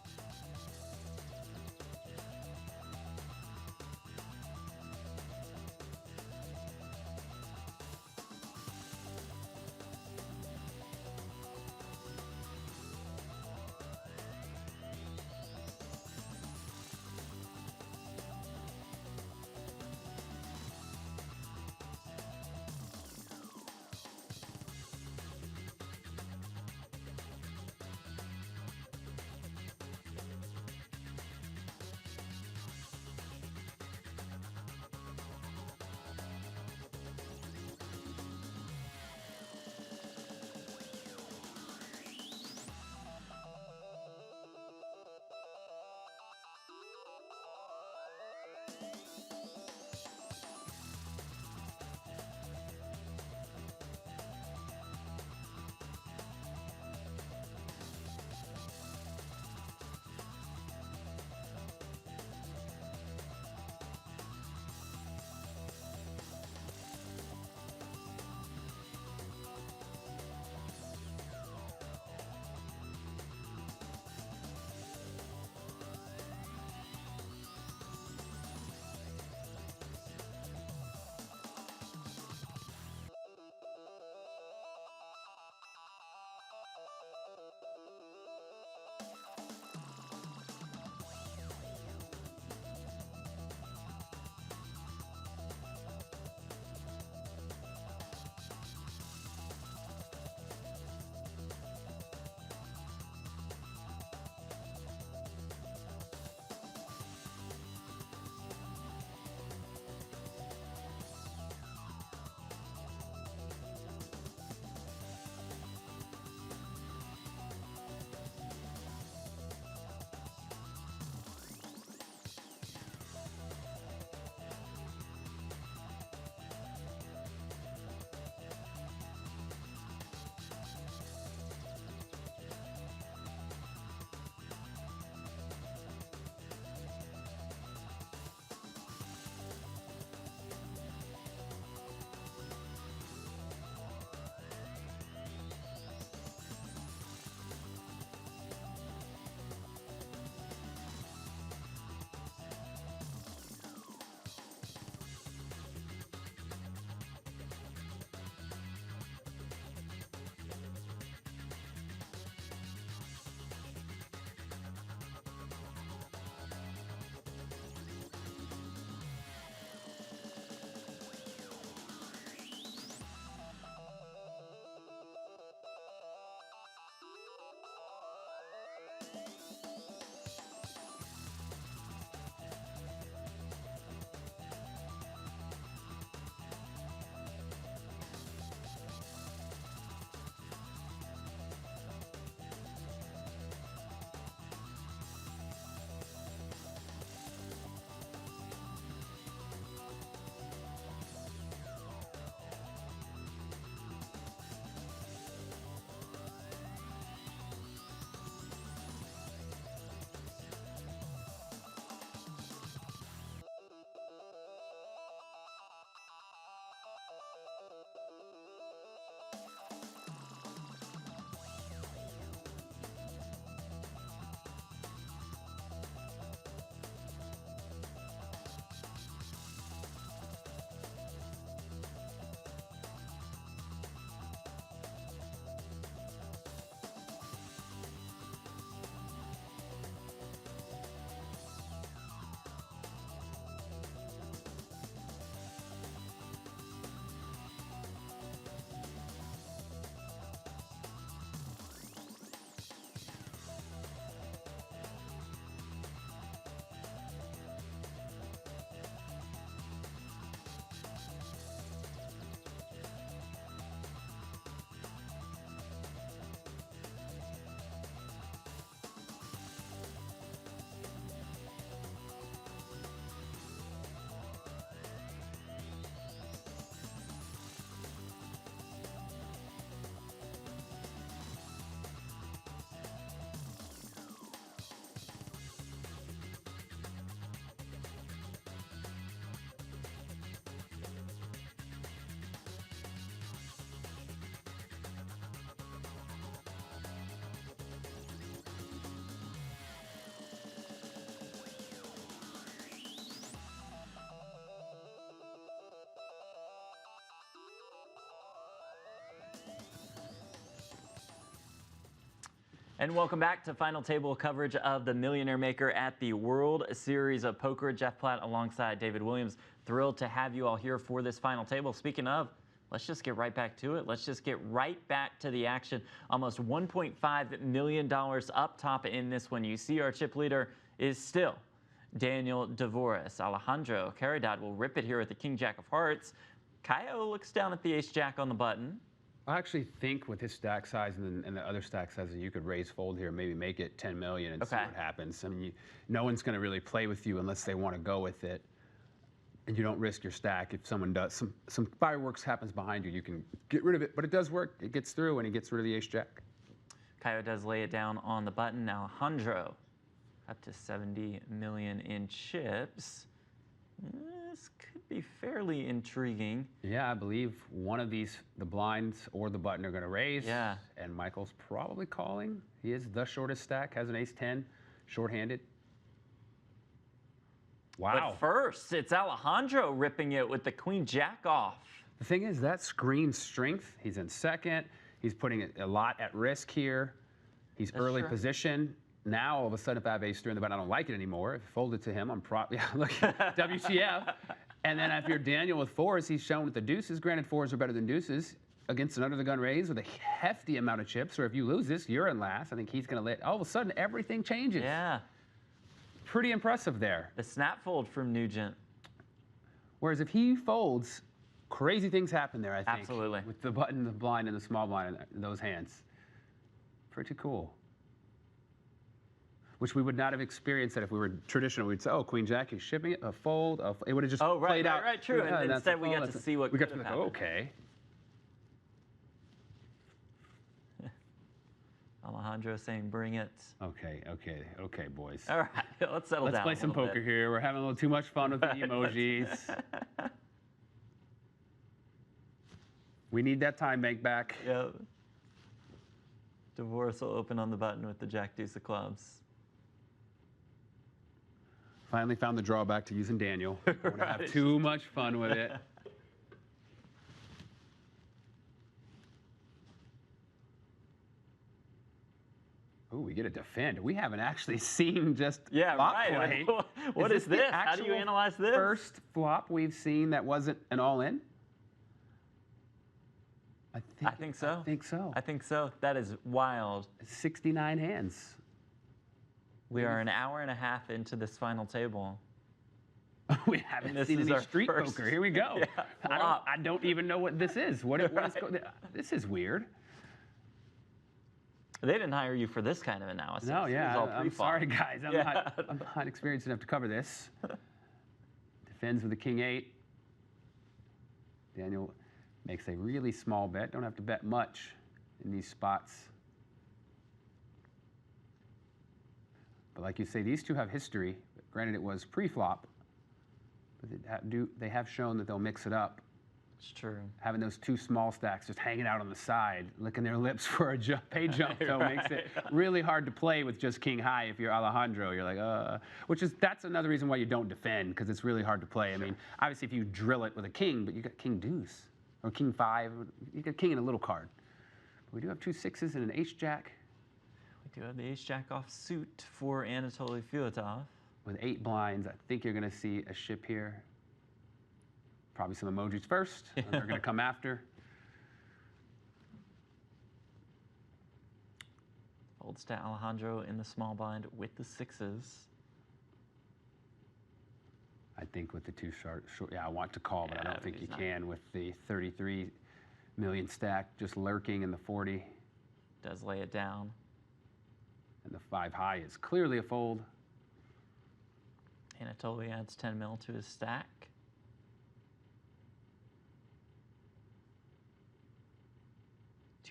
And welcome back to final table coverage of the Millionaire Maker at the World Series of Poker. Jeff Platt alongside David Williams. Thrilled to have you all here for this final table. Speaking of, let's just get right back to it. Let's just get right back to the action. Almost $1.5 million up top in this one. You see our chip leader is still Daniel Dvoris. Alejandro Caridad will rip it here with the King Jack of Hearts. Caio looks down at the Ace Jack on the button. I actually think with his stack size and the other stack sizes, you could raise fold here, maybe make it 10 million and see what happens. I mean, no one's going to really play with you unless they want to go with it. And you don't risk your stack. If someone does, some fireworks happens behind you, you can get rid of it. But it does work. It gets through, and he gets rid of the Ace Jack. Caio does lay it down on the button. Alejandro up to 70 million in chips. This could be fairly intriguing. Yeah, I believe one of these, the blinds or the button, are going to raise. Yeah. And Michael's probably calling. He is the shortest stack, has an Ace-10, short-handed. Wow. But first, it's Alejandro ripping it with the Queen Jack off. The thing is, that screen strength, he's in second. He's putting a lot at risk here. He's early position. Now, all of a sudden, if I have Ace-3 in the button, I don't like it anymore. If I fold it to him, I'm probably, look, WTF. And then if you're Daniel with fours, he's shown with the deuces. Granted, fours are better than deuces against an under-the-gun raise with a hefty amount of chips. Or if you lose this, you're in last. I think he's going to let, all of a sudden, everything changes. Yeah. Pretty impressive there. The snap fold from Nugent. Whereas if he folds, crazy things happen there, I think. Absolutely. With the button, the blind, and the small blind in those hands. Pretty cool. Which we would not have experienced that if we were traditional. We'd say, oh, Queen Jack, he's shipping it, a fold. It would have just played out. Right, true. And instead, we got to see what we could got to have go, happened. okay. Alejandro saying, bring it. Okay, boys. All right, let's settle down. Let's play some poker here. We're having a little too much fun with the emojis. We need that time bank back. Yep. Divorce will open on the button with the Jack Deuce of clubs. Finally found the drawback to using Daniel. I don't want to have too much fun with it. Ooh, we get a defend. We haven't actually seen just flop play. What is this? How do you analyze this? First flop we've seen that wasn't an all-in? I think so. I think so. I think so. That is wild. 69 hands. We are an hour and a half into this final table. We haven't seen any street poker. Here we go. Yeah, I don't even know what this is. This is weird. They didn't hire you for this kind of analysis. No, yeah. I'm sorry, guys. I'm not experienced enough to cover this. Defends with the King-8. Daniel makes a really small bet. Don't have to bet much in these spots. But like you say, these two have history. Granted, it was pre-flop. But they have shown that they'll mix it up. It's true. Having those two small stacks just hanging out on the side, licking their lips for a pay jump, though, makes it really hard to play with just king high. If you're Alejandro, you're like, that's another reason why you don't defend, because it's really hard to play. I mean, obviously, if you drill it with a king, but you got king deuce or king 5, you got king in a little card. But we do have 2 6s and an Ace Jack. We do have the Ace Jack off suit for Anatoly Filatov. With 8 blinds, I think you're going to see a ship here. Probably some emojis first, and they're going to come after. Folds to Alejandro in the small blind with the 6s. I think with the 2 short, yeah, I want to call, but I don't think you can with the 33 million stack just lurking in the 40. Does lay it down. And the 5 high is clearly a fold. Anatoly adds 10 mil to his stack.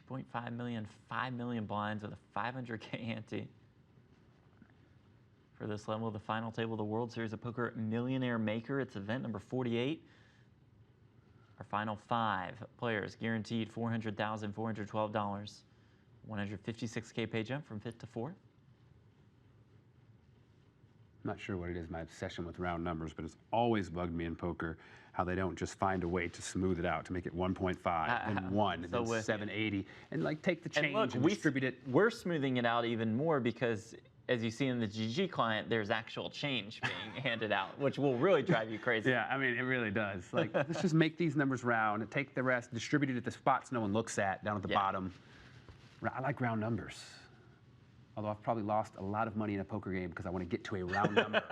$2.5 million, 5 million blinds with a 500K ante. For this level of the final table of the World Series of Poker Millionaire Maker. It's event number 48. Our final 5 players guaranteed $400,412. 156K pay jump from 5th to 4th. not sure what it is, my obsession with round numbers, but it's always bugged me in poker how they don't just find a way to smooth it out, to make it 1.5 and 1 and then 780 and like take the change and distribute it. We're smoothing it out even more because, as you see in the GG client, there's actual change being handed out, which will really drive you crazy. Yeah, I mean, it really does. Like, let's just make these numbers round and take the rest, distribute it at the spots no one looks at, down at the bottom. I like round numbers. Although I've probably lost a lot of money in a poker game because I want to get to a round number.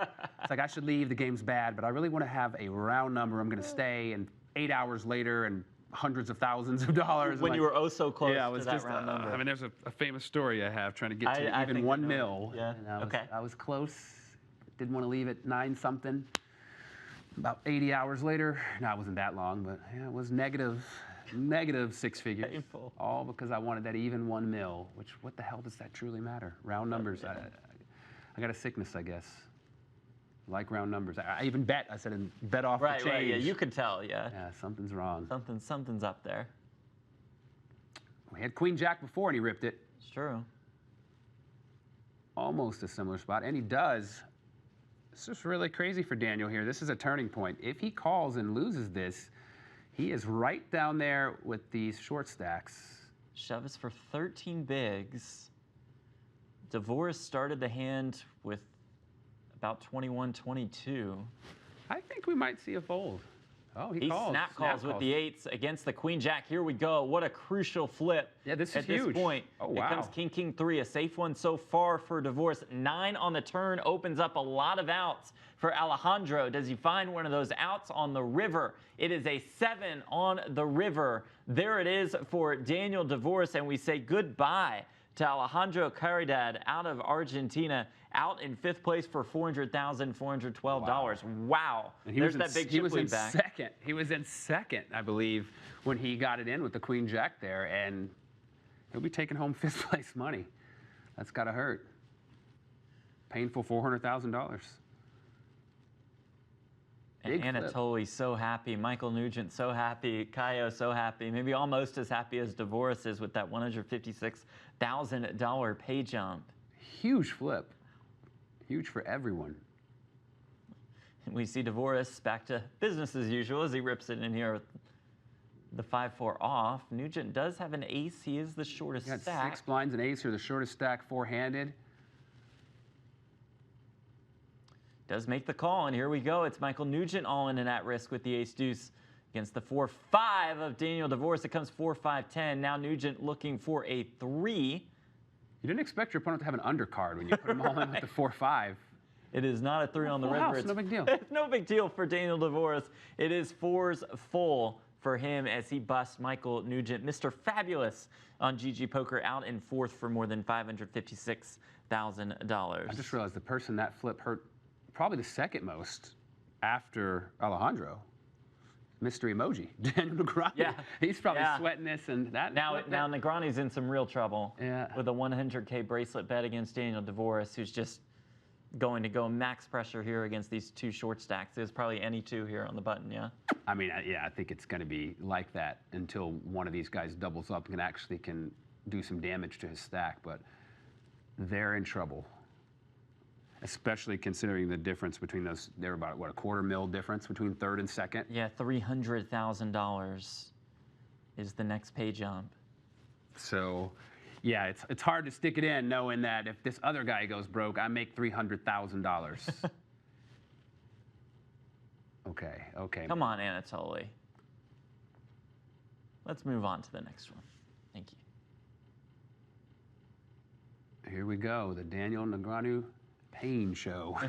It's like I should leave, the game's bad, but I really want to have a round number. I'm going to stay, and 8 hours later and hundreds of thousands of dollars. When you were oh so close to that round number. I mean, there's a famous story I have trying to get to even 1 mil. Yeah, And I was close. Didn't want to leave at 9 something. About 80 hours later, no, it wasn't that long, but yeah, it was negative 6 figures. Painful. All because I wanted that even 1 mil, which, what the hell does that truly matter? Round numbers, I got a sickness, I guess. I like round numbers. I even bet, I said, and bet off the change. Right, yeah, you could tell, yeah. Yeah, something's wrong. Something's up there. We had Queen Jack before and he ripped it. It's true. Almost a similar spot, and he does. This is really crazy for Daniel here. This is a turning point. If he calls and loses this, he is right down there with these short stacks. Shove is for 13 bigs. DeVoris started the hand with about 21, 22. I think we might see a fold. Oh, he calls. Snap calls with the 8s against the Queen Jack. Here we go. What a crucial flip. Yeah, this is at huge. This point. Oh, wow. It comes King, King, 3, a safe one so far for DeVoris. 9 on the turn opens up a lot of outs for Alejandro. Does he find one of those outs on the river? It is a 7 on the river. There it is for Daniel DeVoris, and we say goodbye to Alejandro Caridad out of Argentina, out in 5th place for $400,412. Wow. And There's that big chip lead back. Second. He was in second, I believe, when he got it in with the Queen Jack there, and he'll be taking home 5th place money. That's got to hurt. Painful $400,000. And Anatoly so happy, Michael Nugent so happy, Caio so happy, maybe almost as happy as DeVoris is with that $156,000 pay jump. Huge flip. Huge for everyone. And we see DeVoris back to business as usual as he rips it in here with the 5-4 off. Nugent does have an ace. He is the shortest got stack. 6 blinds and ace here, the shortest stack, four-handed. Does make the call, and here we go. It's Michael Nugent all in and at risk with the ace-deuce against the 4-5 of Daniel DeVoris. It comes 4-5-10. Now Nugent looking for a 3. You didn't expect your opponent to have an undercard when you put him all in with the 4-5. It is not a 3 on the river. House, no big deal. It's no big deal for Daniel DeVoris. It is 4s full for him as he busts Michael Nugent, Mr. Fabulous on GG Poker, out in 4th for more than $556,000. I just realized the person that flip hurt probably the second most after Alejandro. Mystery emoji, Daniel Negrani. Yeah. He's probably sweating this and that. Now Negrani's in some real trouble with a 100K bracelet bet against Daniel DeVoris, who's just going to go max pressure here against these 2 short stacks. There's probably any 2 here on the button, yeah? I mean, yeah, I think it's going to be like that until one of these guys doubles up and actually can do some damage to his stack, but they're in trouble. Especially considering the difference between those, they're about, what, a $250,000 difference between 3rd and 2nd? Yeah, $300,000 is the next pay jump. So, yeah, it's hard to stick it in knowing that if this other guy goes broke, I make $300,000. Okay. Come on, Anatoly. Let's move on to the next one. Thank you. Here we go, the Daniel Negreanu pain show.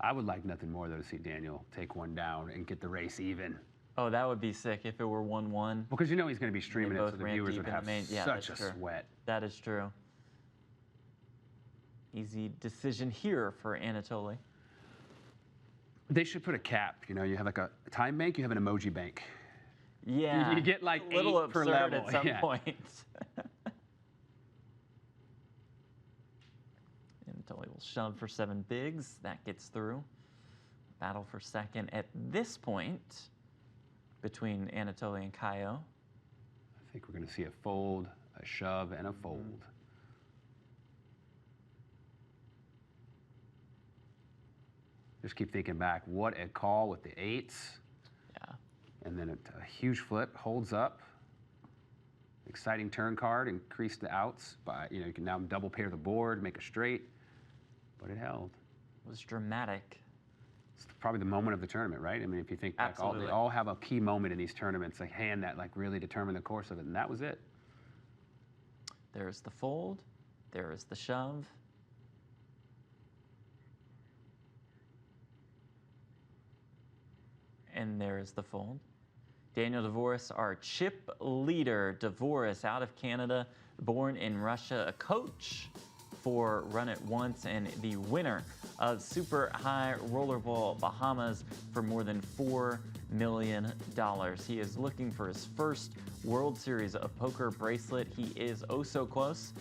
I would like nothing more, though, to see Daniel take one down and get the race even. Oh, that would be sick if it were 1-1. Because you know he's going to be streaming it, so the viewers would have yeah, such a sweat. That is true. Easy decision here for Anatoly. They should put a cap. You know, you have like a time bank, you have an emoji bank. Yeah. You get like a little 8 per absurd level at some point. Anatoly will shove for 7 bigs. That gets through. Battle for second at this point between Anatoly and Caio. I think we're going to see a fold, a shove, and a fold. Just keep thinking back. What a call with the 8s. Yeah. And then a huge flip, holds up. Exciting turn card, increase the outs by, you can now double pair the board, make a straight, but it held. It was dramatic. It's probably the moment of the tournament, right? I mean, if you think back, they all have a key moment in these tournaments, a hand that really determined the course of it, and that was it. There's the fold. There is the shove. And there's the fold. Daniel Dvoris, our chip leader. Dvoris out of Canada, born in Russia, a coach for Run It Once, and the winner of Super High Rollerball Bahamas for more than $4 million. He is looking for his first World Series of Poker bracelet. He is oh so close.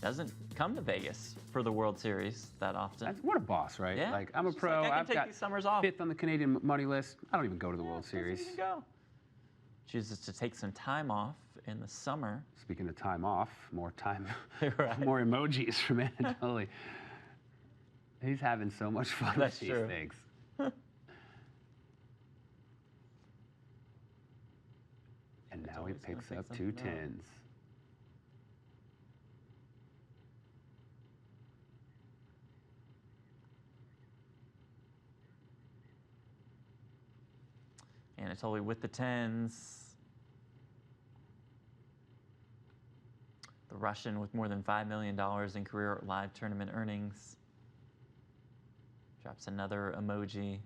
Doesn't come to Vegas for the World Series that often. What a boss, right? Yeah. Like, I'm a pro. Like, I I've can take got these summers off. 5th on the Canadian money list. I don't even go to the World Series. Doesn't even go. Chooses to take some time off in the summer. Speaking of time off, more time, Right. more emojis from Anatoly. He's having so much fun That's with true. these things. And now he picks up 2 10s. Anatoly with the 10s. The Russian with more than $5 million in career live tournament earnings. Drops another emoji.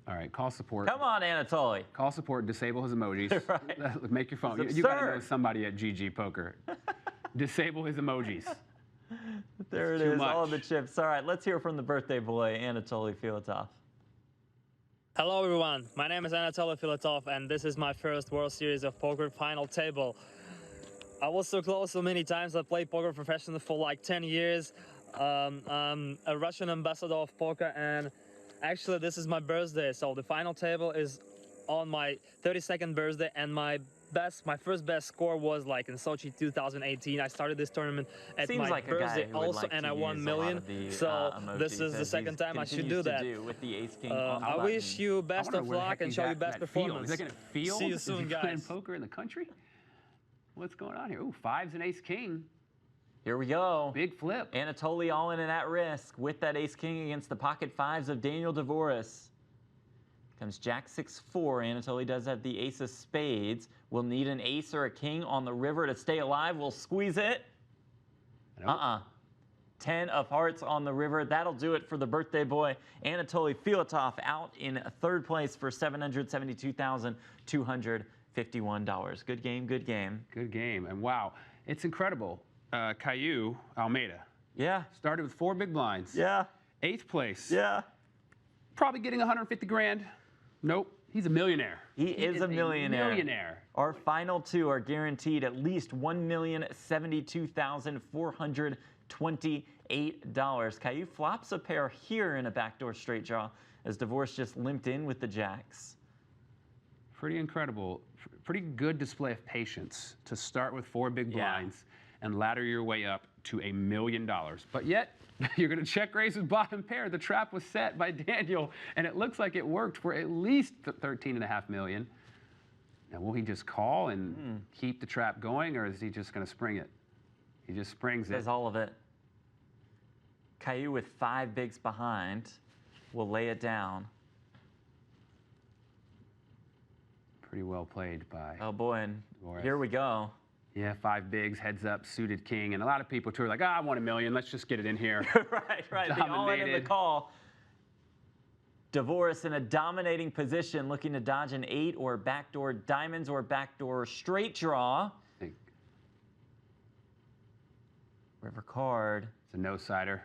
All right, call support. Come on, Anatoly. Call support, disable his emojis. Right. Make your phone. It's You gotta know absurd. somebody at GG Poker. Disable his emojis. There It's it too is, all of much. the chips. All right, let's hear from the birthday boy, Anatoly Filatov. Hello everyone, my name is Anatoly Filatov and this is my first World Series of Poker final table. I was so close so many times. I played poker professionally for like 10 years. I'm a Russian ambassador of poker, and actually this is my birthday, so the final table is on my 32nd birthday, and my first best score was like in Sochi 2018. I started this tournament at Seems my like a guy birthday who would also, like and to I won use a lot million. of the, So this emojis is the as second he's time I should continues do to that. do with the ace king on the I button. wish you best I wonder of where the luck heck and he's show at you in best that field. performance. Is that gonna field? See you Is soon, he playing guys. poker in the country? What's going on here? Ooh, 5s and ace king. Here we go. Big flip. Anatoly all in and at risk with that ace king against the pocket 5s of Daniel Dvoris. Comes Jack 6-4. Anatoly does have the ace of spades. Will need an ace or a king on the river to stay alive. We'll squeeze it. Nope. 10 of hearts on the river. That'll do it for the birthday boy. Anatoly Filatov out in 3rd place for $772,251. Good game, good game. Good game. And wow, it's incredible. Caillou Almeida Yeah, started with 4 big blinds. yeah, 8th place. yeah. Probably getting 150 grand. Nope. He's a millionaire. He is a millionaire. Millionaire. Our final 2 are guaranteed at least $1,072,428. Caillou flops a pair here in a backdoor straight draw as Dvoris just limped in with the jacks. Pretty incredible. Pretty good display of patience to start with 4 big blinds and ladder your way up to $1 million. But yet, you're going to check raise with bottom pair. The trap was set by Daniel, and it looks like it worked for at least $13.5 million. Now, will he just call and keep the trap going, or is he just going to spring it? He just springs it. Does all of it. Caillou with 5 bigs behind will lay it down. Pretty well played by Oh boy, and Dvoris. here we go. Yeah, 5 bigs, heads up, suited king. And a lot of people too are like, I want $1 million. Let's just get it in here. right. The all in the Dominated. call. Dvoris in a dominating position, looking to dodge an 8 or backdoor diamonds or backdoor straight draw. River card. It's a no-sider.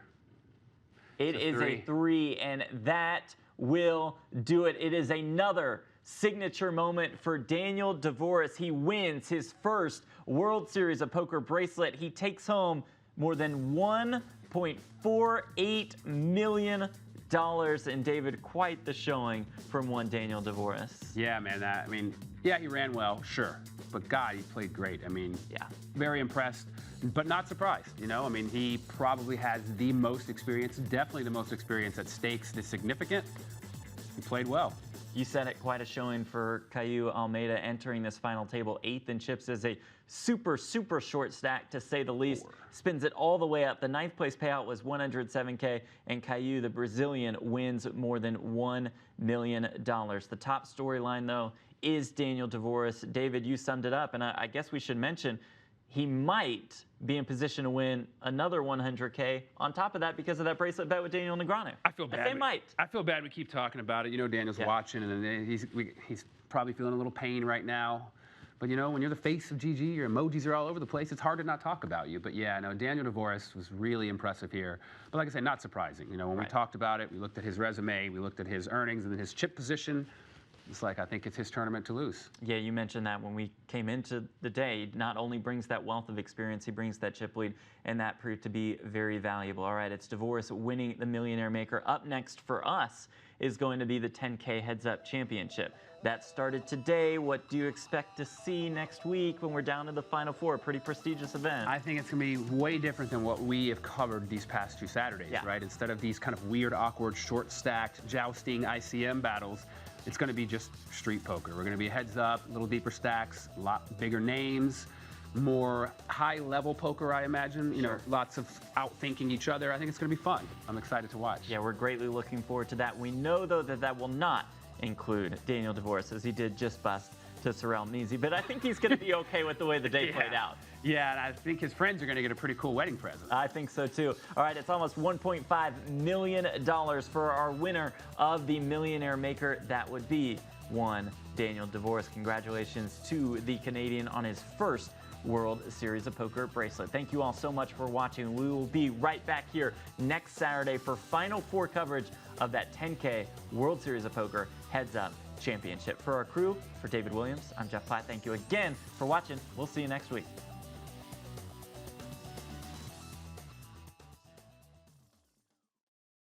It It's a is 3. a 3, and that will do it. It is another signature moment for Daniel Dvoris. He wins his first World Series of Poker bracelet. He takes home more than $1.48 million. And David, quite the showing from one Daniel Dvoris. Yeah, man. Yeah, he ran well, sure. But God, he played great. Yeah. Very impressed, but not surprised. He probably has the most experience, definitely the most experience at stakes this significant. He played well. You said it, quite a showing for Caio Almeida entering this final table. 8th in chips is a super, super short stack, to say the least. Spins it all the way up. The 9th place payout was $107K, and Caio, the Brazilian, wins more than $1 million. The top storyline, though, is Daniel Dvoris. David, you summed it up, and I guess we should mention he might be in position to win another 100K on top of that because of that bracelet bet with Daniel Negreanu. I feel bad. They might. I feel bad we keep talking about it. Daniel's watching, and he's probably feeling a little pain right now. But, when you're the face of GG, your emojis are all over the place. It's hard to not talk about you. But, yeah, no, Daniel Dvoris was really impressive here. But, like I said, not surprising. When we talked about it, we looked at his resume, we looked at his earnings, and then his chip position. It's like, I think it's his tournament to lose. Yeah, you mentioned that when we came into the day. He not only brings that wealth of experience, he brings that chip lead, and that proved to be very valuable. All right, it's Dvoris winning the Millionaire Maker. Up next for us is going to be the 10K Heads Up Championship. That started today. What do you expect to see next week when we're down to the Final Four? A pretty prestigious event. I think it's going to be way different than what we have covered these past 2 Saturdays, right? Instead of these kind of weird, awkward, short-stacked, jousting ICM battles, it's going to be just street poker. We're going to be heads up, a little deeper stacks, a lot bigger names, more high-level poker, I imagine. Lots of out-thinking each other. I think it's going to be fun. I'm excited to watch. Yeah, we're greatly looking forward to that. We know, though, that will not include Daniel Dvoris, as he did just bust to Sorel Nizi. But I think he's going to be okay with the way the day played out. Yeah, and I think his friends are going to get a pretty cool wedding present. I think so, too. All right, it's almost $1.5 million for our winner of the Millionaire Maker. That would be one Daniel Dvoris. Congratulations to the Canadian on his first World Series of Poker bracelet. Thank you all so much for watching. We will be right back here next Saturday for Final Four coverage of that 10K World Series of Poker Heads Up Championship. For our crew, for David Williams, I'm Jeff Platt. Thank you again for watching. We'll see you next week.